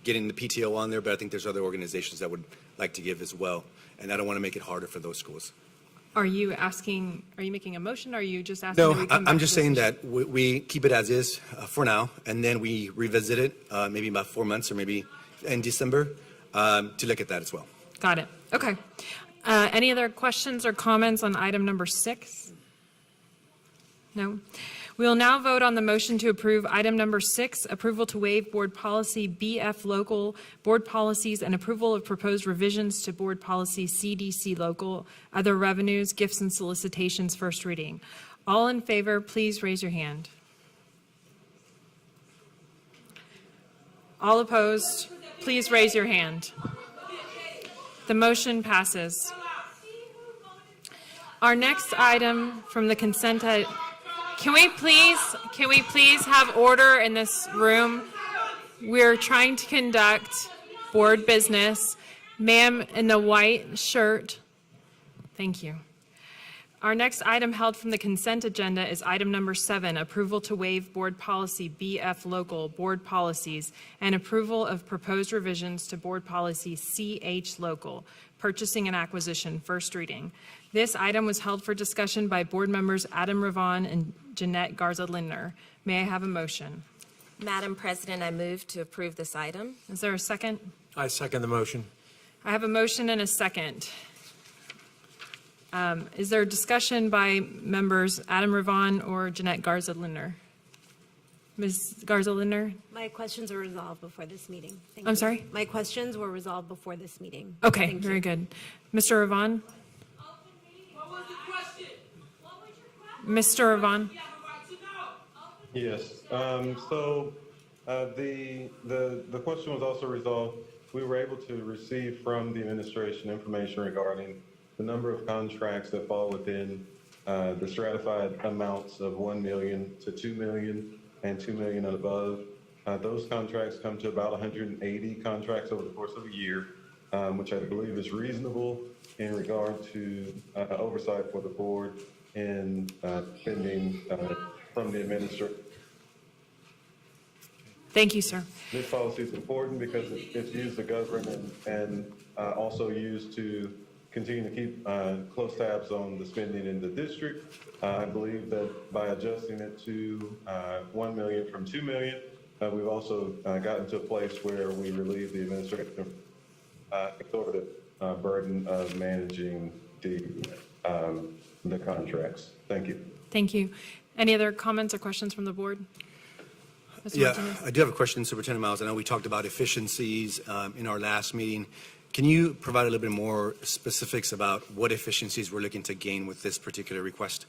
getting the PTO on there, but I think there's other organizations that would like to give as well. And I don't want to make it harder for those schools. Are you making a motion, or are you just asking? No, that we come back I'm to just this saying issue? that we keep it as is for now, and then we revisit it maybe about 4 months or maybe in December to look at that as well. Got it. Okay. Any other questions or comments on item number 6? No? We will now vote on the motion to approve item number 6, approval to waive board policy BF local board policies and approval of proposed revisions to board policy CDC local, other revenues, gifts and solicitations, first reading. All in favor, please raise your hand. All opposed, please raise your hand. The motion passes. Our next item from the consent. Can we please have order in this room? We're trying to conduct board business. Ma'am in the white shirt. Thank you. Our next item held from the consent agenda is item number 7, approval to waive board policy BF local board policies and approval of proposed revisions to board policy CH local, purchasing and acquisition, first reading. This item was held for discussion by board members Adam Ravon and Jeanette Garza-Lindner. May I have a motion? Madam President, I move to approve this item. Is there a second? I second the motion. I have a motion and a second. Is there discussion by members Adam Ravon or Jeanette Garza-Lindner? Ms. Garza-Lindner? My questions were resolved before this meeting. Thank I'm you. sorry? My questions were resolved before this meeting. Okay, Thank very you. good. Mr. Ravon? Mr. Ravon? Yes. The question was also resolved. We were able to receive from the administration information regarding the number of contracts that fall within the stratified amounts of 1 million to 2 million and 2 million and above. Those contracts come to about 180 contracts over the course of a year, which I believe is reasonable in regard to oversight for the board and spending from the administration. Thank you, sir. This policy is important because it's used to govern and also used to continue to keep close tabs on the spending in the district. I believe that by adjusting it to 1 million from 2 million, we've also gotten to a place where we relieve the administrative exorbitant burden of managing the contracts. Thank you. Thank you. Any other comments or questions from the board? Mr. Yeah, Martinez? I do have a question, Superintendent Miles. I know we talked about efficiencies in our last meeting. Can you provide a little bit more specifics about what efficiencies we're looking to gain with this particular request?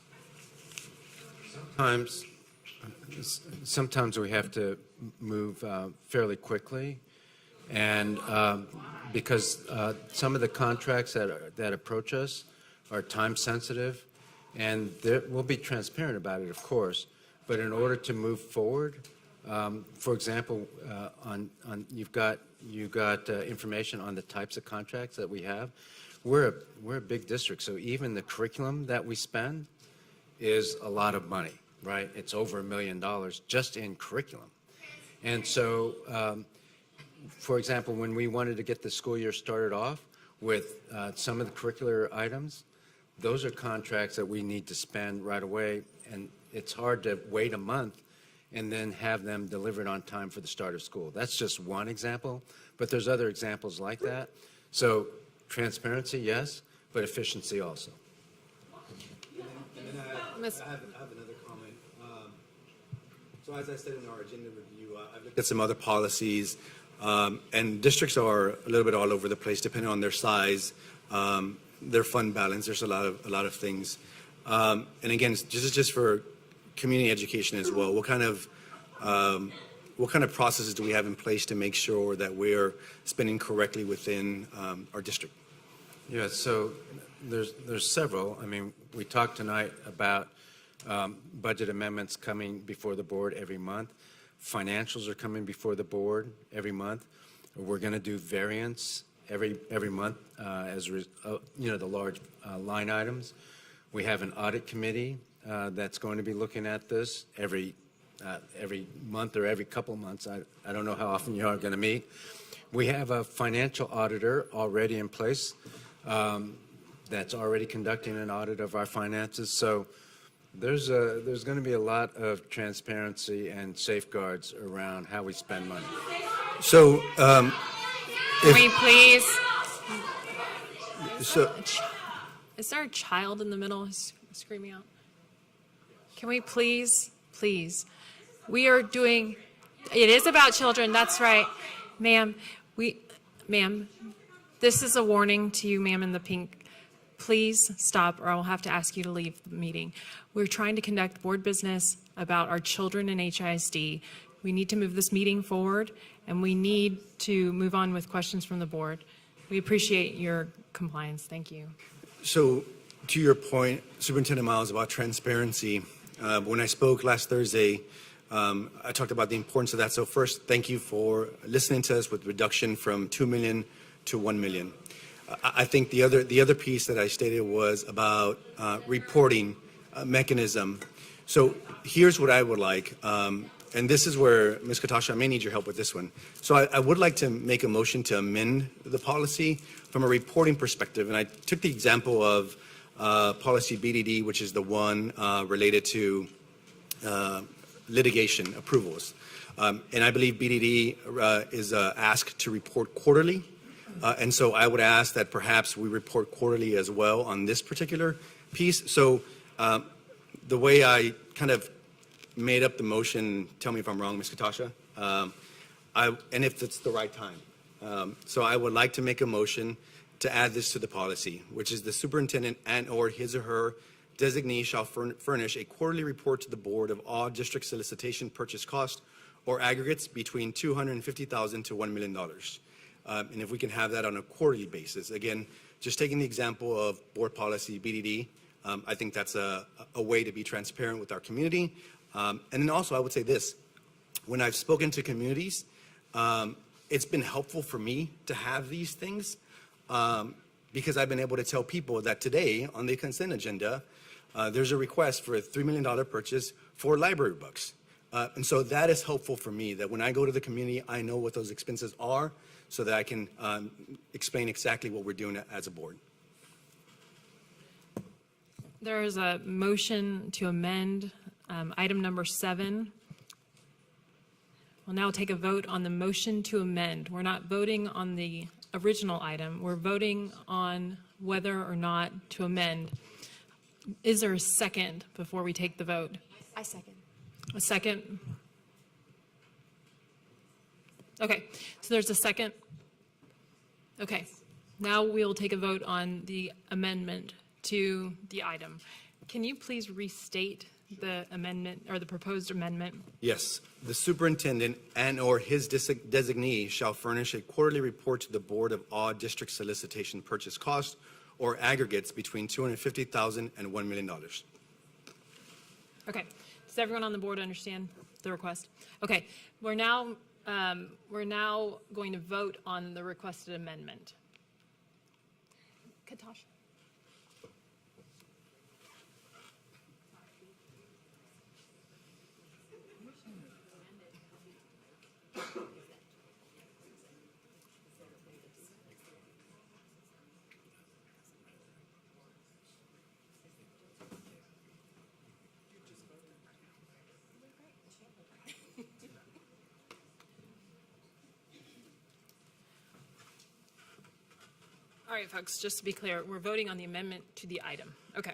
Sometimes we have to move fairly quickly, and because some of the contracts that approach us are time sensitive, and we'll be transparent about it, of course, but in order to move forward, for example, you've got information on the types of contracts that we have. We're a big district, so even the curriculum that we spend is a lot of money, right? It's over $1 million just in curriculum. And so, for example, when we wanted to get the school year started off with some of the curricular items, those are contracts that we need to spend right away, and it's hard to wait a month and then have them delivered on time for the start of school. That's just one example, but there's other examples like that. So transparency, yes, but efficiency also. I have another comment. So as I said in our agenda review, I've looked at some other policies, and districts are a little bit all over the place depending on their size, their fund balance. There's a lot of things. And again, just for community education as well, what kind of processes do we have in place to make sure that we're spending correctly within our district? Yeah, so there's several. I mean, we talked tonight about budget amendments coming before the board every month. Financials are coming before the board every month. We're going to do variance every month as the large line items. We have an audit committee that's going to be looking at this every month or every couple months. I don't know how often you are going to meet. We have a financial auditor already in place that's already conducting an audit of our finances. So there's going to be a lot of transparency and safeguards around how we spend money. So, Can we please? so Is there a child in the middle who's screaming out? Can we please? We are doing, it is about children, that's right. Ma'am, ma'am, this is a warning to you, ma'am, in the pink. Please stop, or I will have to ask you to leave the meeting. We're trying to conduct board business about our children in HISD. We need to move this meeting forward, and we need to move on with questions from the board. We appreciate your compliance. Thank you. So, to your point, Superintendent Miles, about transparency, when I spoke last Thursday, I talked about the importance of that. So first, thank you for listening to us with reduction from 2 million to 1 million. I think the other piece that I stated was about reporting mechanism. So here's what I would like, and this is where, Ms. Katasha, I may need your help with this one. So I would like to make a motion to amend the policy from a reporting perspective. And I took the example of policy BDD, which is the one related to litigation approvals. And I believe BDD is asked to report quarterly. And so I would ask that perhaps we report quarterly as well on this particular piece. So the way I kind of made up the motion, tell me if I'm wrong, Ms. Katasha, and if it's the right time. So I would like to make a motion to add this to the policy, which is the superintendent and/or his or her designee shall furnish a quarterly report to the board of all district solicitation purchase costs or aggregates between $250,000 to $1 million. And if we can have that on a quarterly basis, again, just taking the example of board policy BDD, I think that's a way to be transparent with our community. And then also, I would say this: when I've spoken to communities, it's been helpful for me to have these things. Because I've been able to tell people that today on the consent agenda, there's a request for a $3 million purchase for library books. And so that is helpful for me, that when I go to the community, I know what those expenses are so that I can explain exactly what we're doing as a board. There is a motion to amend item number 7. We'll now take a vote on the motion to amend. We're not voting on the original item. We're voting on whether or not to amend. Is there a second before we take the vote? I second. A second? Okay, so there's a second. Okay, now we'll take a vote on the amendment to the item. Can you please restate the amendment or the proposed amendment? Yes, the superintendent and/or his designee shall furnish a quarterly report to the board of all district solicitation purchase costs or aggregates between $250,000 and $1 million. Okay, does everyone on the board understand the request? Okay, we're now going to vote on the requested amendment. Katasha. All right, folks, just to be clear, we're voting on the amendment to the item. Okay.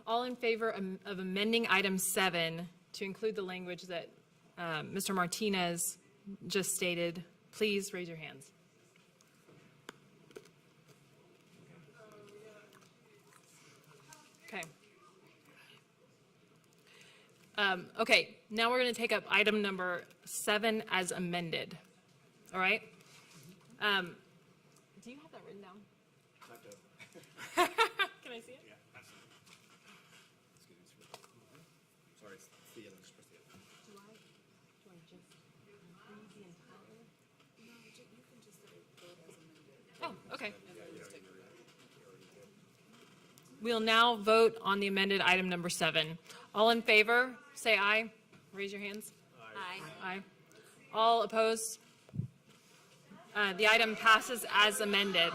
All in favor of amending item 7 to include the language that Mr. Martinez just stated, please raise your hands. Okay. Okay, now we're going to take up item number 7 as amended. All right? Do you have that written down? Can I see it? Yeah, sorry, it's the other. Do I just read the entire? No, you can just say vote as amended. Oh, okay. We'll now vote on the amended item number 7. All in favor, say aye. Raise your hands. Aye. Aye. All opposed? The item passes as amended.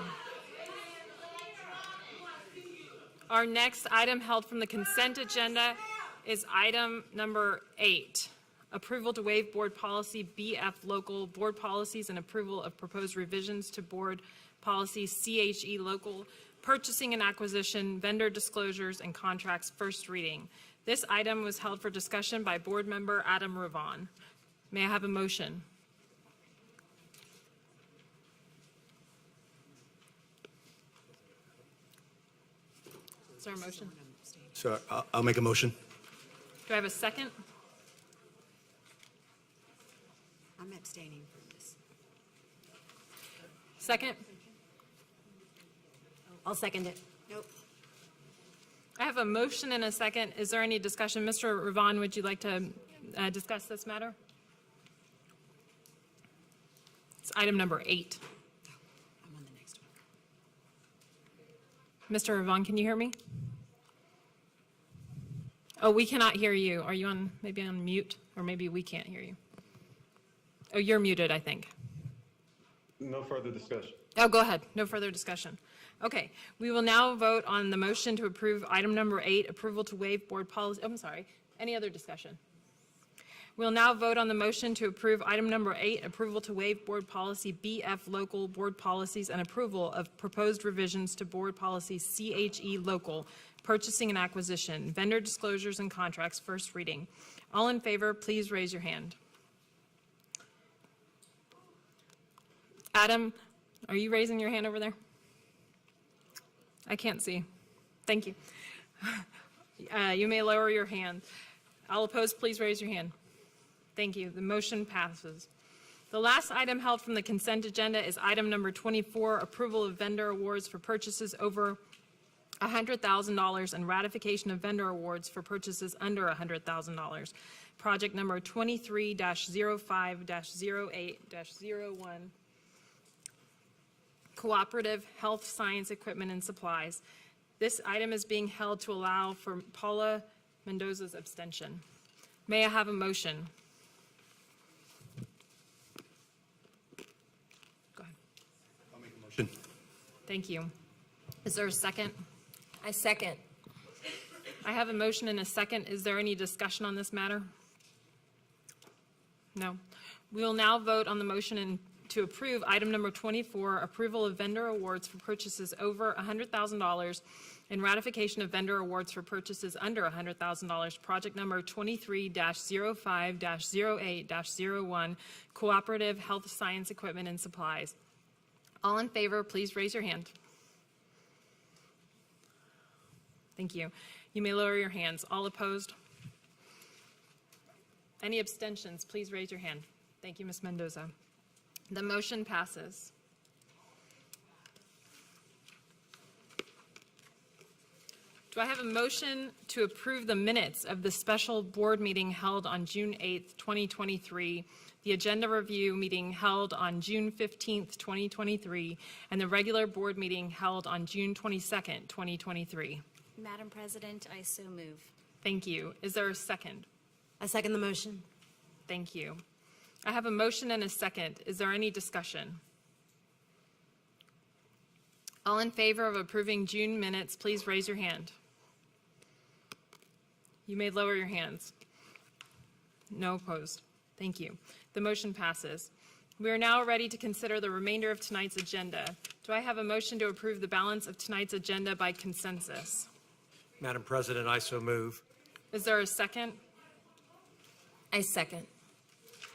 Our next item held from the consent agenda is item number 8, approval to waive board policy BF local board policies and approval of proposed revisions to board policy CHE local, purchasing and acquisition, vendor disclosures, and contracts, first reading. This item was held for discussion by board member Adam Ravon. May I have a motion? Is there a motion? So I'll make a motion. Do I have a second? I'm abstaining from this. Second? I'll second it. Nope. I have a motion and a second. Is there any discussion? Mr. Ravon, would you like to discuss this matter? It's item number 8. I'm on the next one. Mr. Ravon, can you hear me? Oh, we cannot hear you. Are you on, maybe on mute? Or maybe we can't hear you. Oh, you're muted, I think. No further discussion. Oh, go ahead. No further discussion. Okay, we will now vote on the motion to approve item number 8, approval to waive board policy. Oh, I'm sorry. Any other discussion? We'll now vote on the motion to approve item number 8, approval to waive board policy BF local board policies and approval of proposed revisions to board policy CHE local, purchasing and acquisition, vendor disclosures and contracts, first reading. All in favor, please raise your hand. Adam, are you raising your hand over there? I can't see. Thank you. You may lower your hand. All opposed, please raise your hand. Thank you. The motion passes. The last item held from the consent agenda is item number 24, approval of vendor awards for purchases over $100,000 and ratification of vendor awards for purchases under $100,000. Project number 23-05-08-01. Cooperative Health Science Equipment and Supplies. This item is being held to allow for Paula Mendoza's abstention. May I have a motion? Go ahead. I'll make a motion. Thank you. Is there a second? I second. I have a motion and a second. Is there any discussion on this matter? No. We will now vote on the motion to approve item number 24, approval of vendor awards for purchases over $100,000 and ratification of vendor awards for purchases under $100,000, project number 23-05-08-01, Cooperative Health Science Equipment and Supplies. All in favor, please raise your hand. Thank you. You may lower your hands. All opposed? Any abstentions, please raise your hand. Thank you, Ms. Mendoza. The motion passes. Do I have a motion to approve the minutes of the special board meeting held on June 8th, 2023, the agenda review meeting held on June 15th, 2023, and the regular board meeting held on June 22nd, 2023? Madam President, I so move. Thank you. Is there a second? I second the motion. Thank you. I have a motion and a second. Is there any discussion? All in favor of approving June minutes, please raise your hand. You may lower your hands. No opposed. Thank you. The motion passes. We are now ready to consider the remainder of tonight's agenda. Do I have a motion to approve the balance of tonight's agenda by consensus? Madam President, I so move. Is there a second? I second.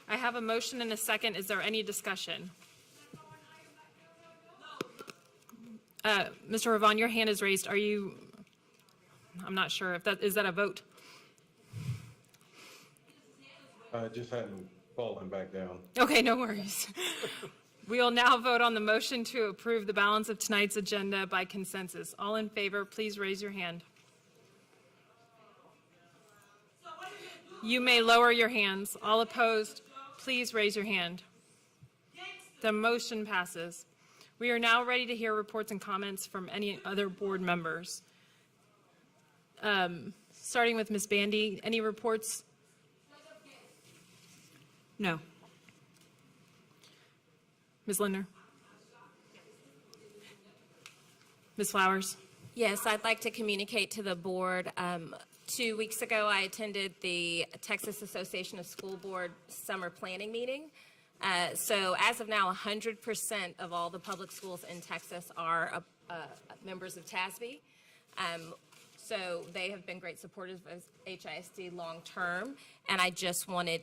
I have a motion and a second. Is there any discussion? Mr. Ravon, your hand is raised. Are you, I'm not sure if that, is that a vote? I just hadn't fallen back down. Okay, no worries. We will now vote on the motion to approve the balance of tonight's agenda by consensus. All in favor, please raise your hand. You may lower your hands. All opposed, please raise your hand. The motion passes. We are now ready to hear reports and comments from any other board members. Starting with Ms. Bandy, any reports? No. Ms. Lindner? Ms. Flowers? Yes, I'd like to communicate to the board. 2 weeks ago, I attended the Texas Association of School Board Summer Planning Meeting. So as of now, 100% of all the public schools in Texas are members of TASB. So they have been great supporters of HISD long-term, and I just wanted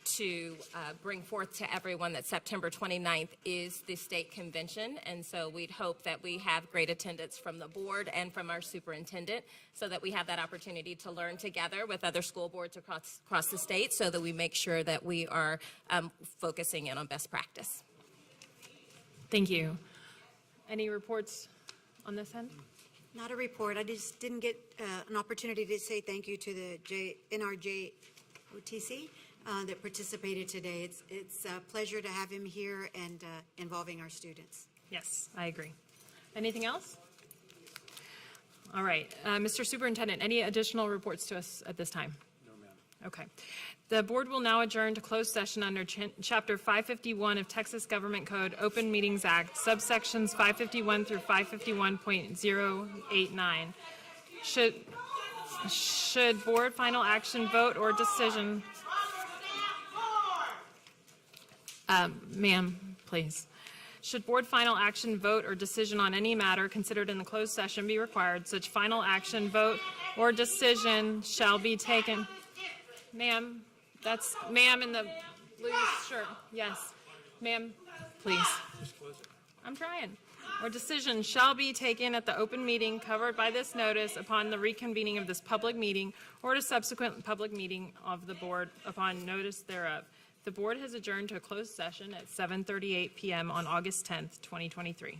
to bring forth to everyone that September 29th is the state convention, and so we'd hope that we have great attendance from the board and from our superintendent so that we have that opportunity to learn together with other school boards across the state so that we make sure that we are focusing in on best practice. Thank you. Any reports on this end? Not a report. I just didn't get an opportunity to say thank you to the NRJOTC that participated today. It's a pleasure to have him here and involving our students. Yes, I agree. Anything else? All right. Mr. Superintendent, any additional reports to us at this time? No, ma'am. Okay. The board will now adjourn to closed session under Chapter 551 of Texas Government Code, Open Meetings Act, subsections 551 through 551.089. Should board final action, vote, or decision? Ma'am, please. Should board final action, vote, or decision on any matter considered in the closed session be required, such final action, vote, or decision shall be taken. Ma'am, that's ma'am in the blue shirt. Yes. Ma'am, please. I'm trying. Or decision shall be taken at the open meeting covered by this notice upon the reconvening of this public meeting or to subsequent public meeting of the board upon notice thereof. The board has adjourned to a closed session at 7:38 p.m. on August 10th, 2023.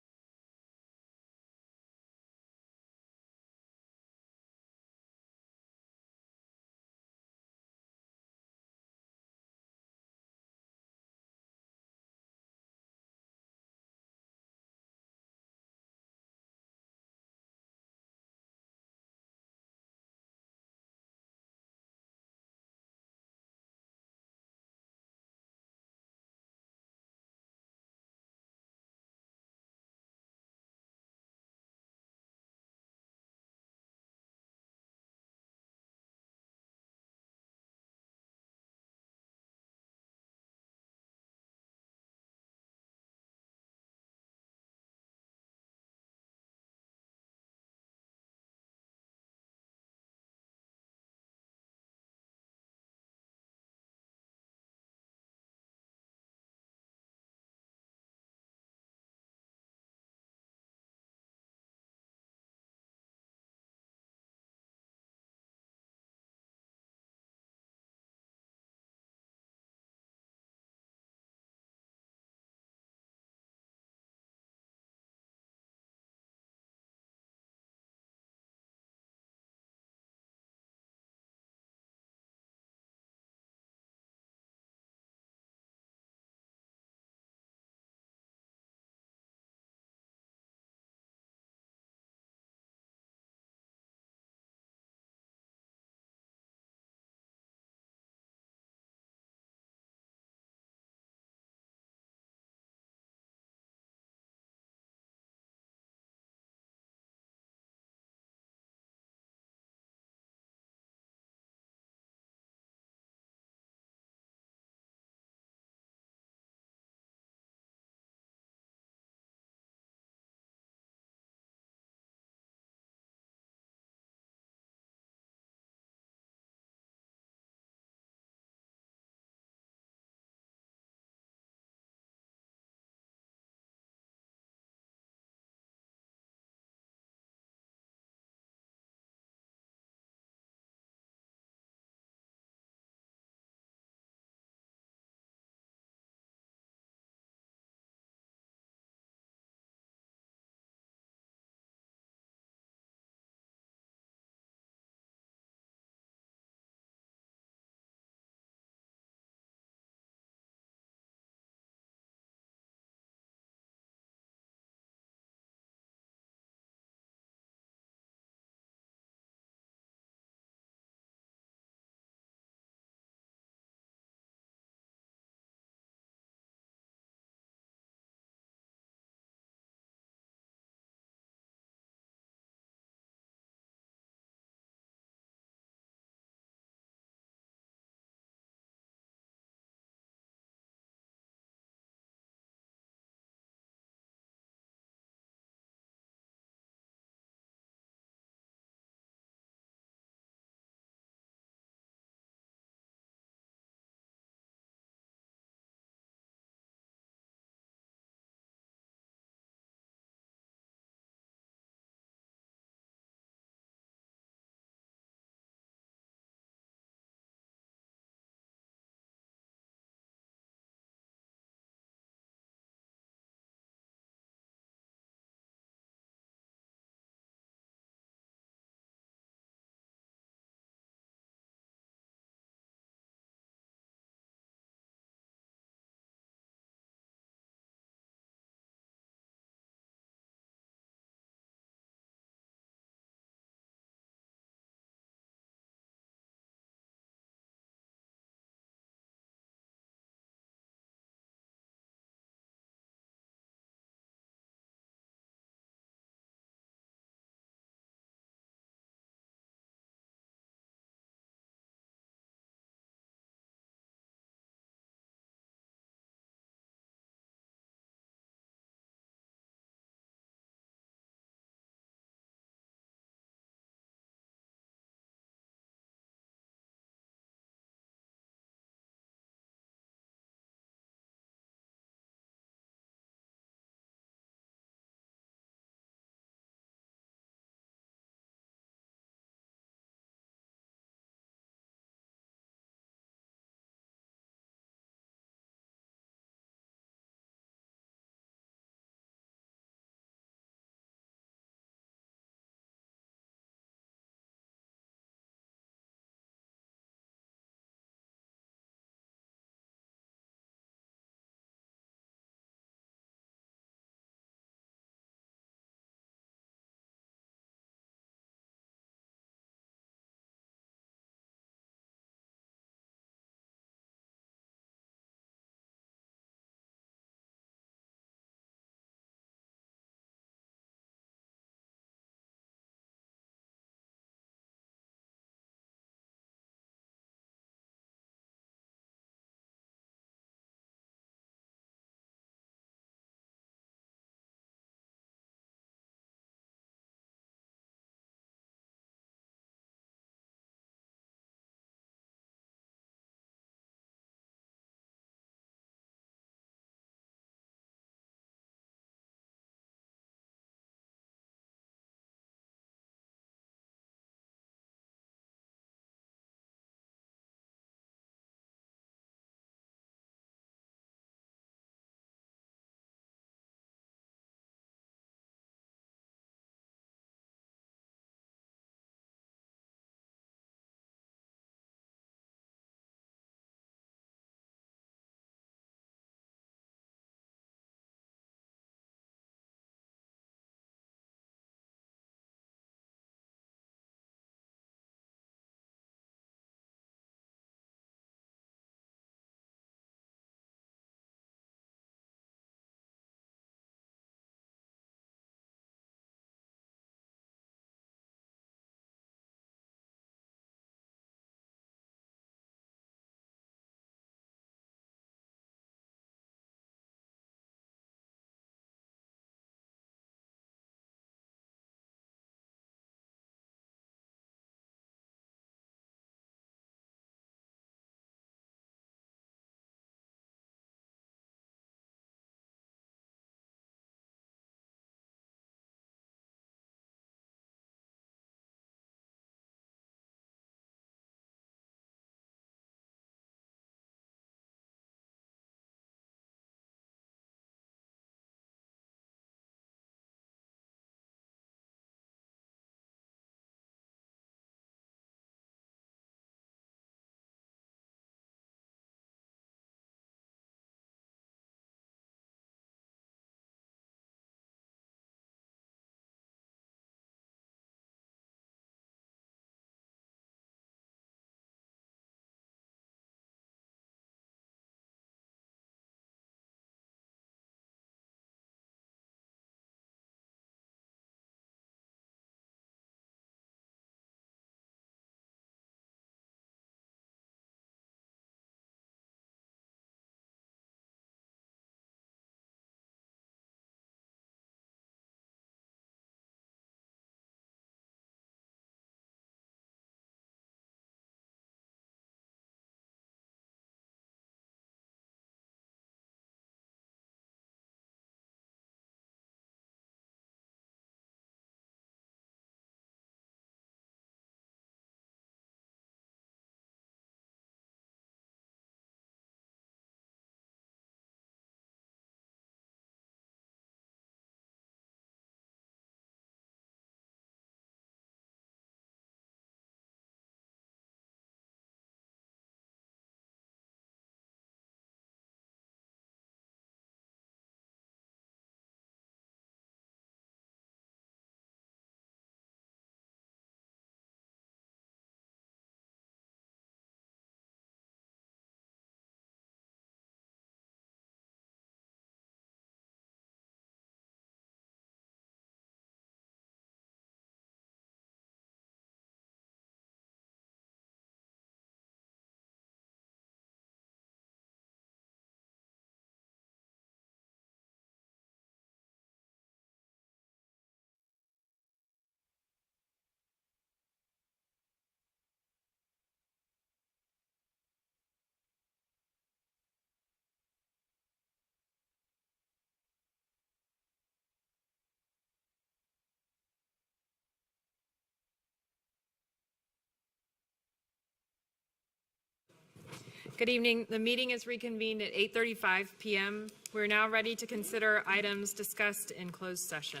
Good evening. The meeting is reconvened at 8:35 p.m. We're now ready to consider items discussed in closed session.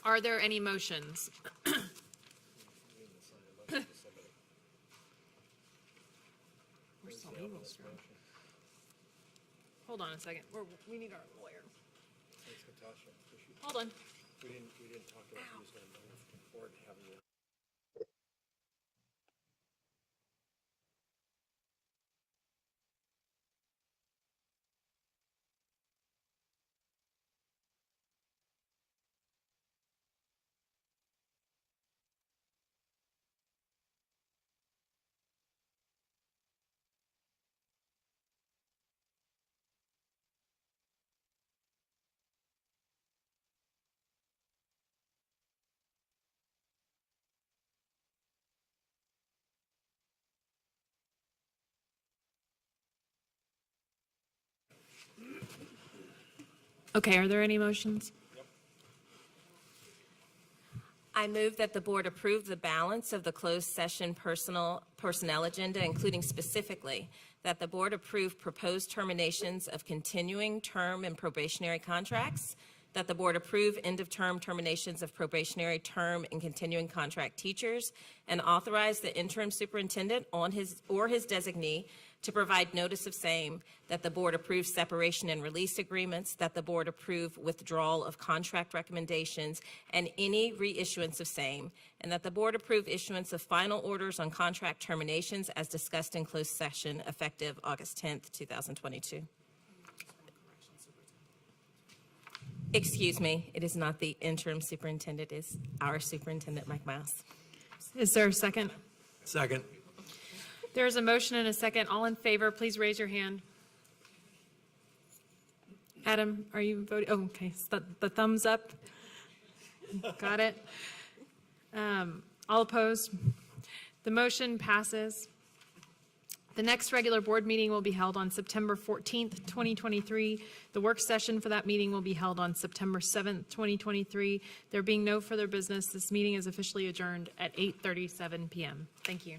Are there any motions? Where's the legals from? Hold on a second. We need our lawyer. Hold on. We didn't talk about who's going to move forward to having it. Okay, are there any motions? I move that the board approve the balance of the closed session personnel agenda, including specifically that the board approve proposed terminations of continuing term and probationary contracts, that the board approve end-of-term terminations of probationary term and continuing contract teachers, and authorize the interim superintendent on his or his designee to provide notice of same, that the board approve separation and release agreements, that the board approve withdrawal of contract recommendations and any reissuance of same, and that the board approve issuance of final orders on contract terminations as discussed in closed session effective August 10th, 2022. Excuse me, it is not the interim superintendent, it is our superintendent, Mike Miles. Is there a second? Second. There's a motion and a second. All in favor, please raise your hand. Adam, are you voting? Oh, okay. So the thumbs up. Got it. All opposed? The motion passes. The next regular board meeting will be held on September 14th, 2023. The work session for that meeting will be held on September 7th, 2023. There being no further business, this meeting is officially adjourned at 8:37 p.m. Thank you.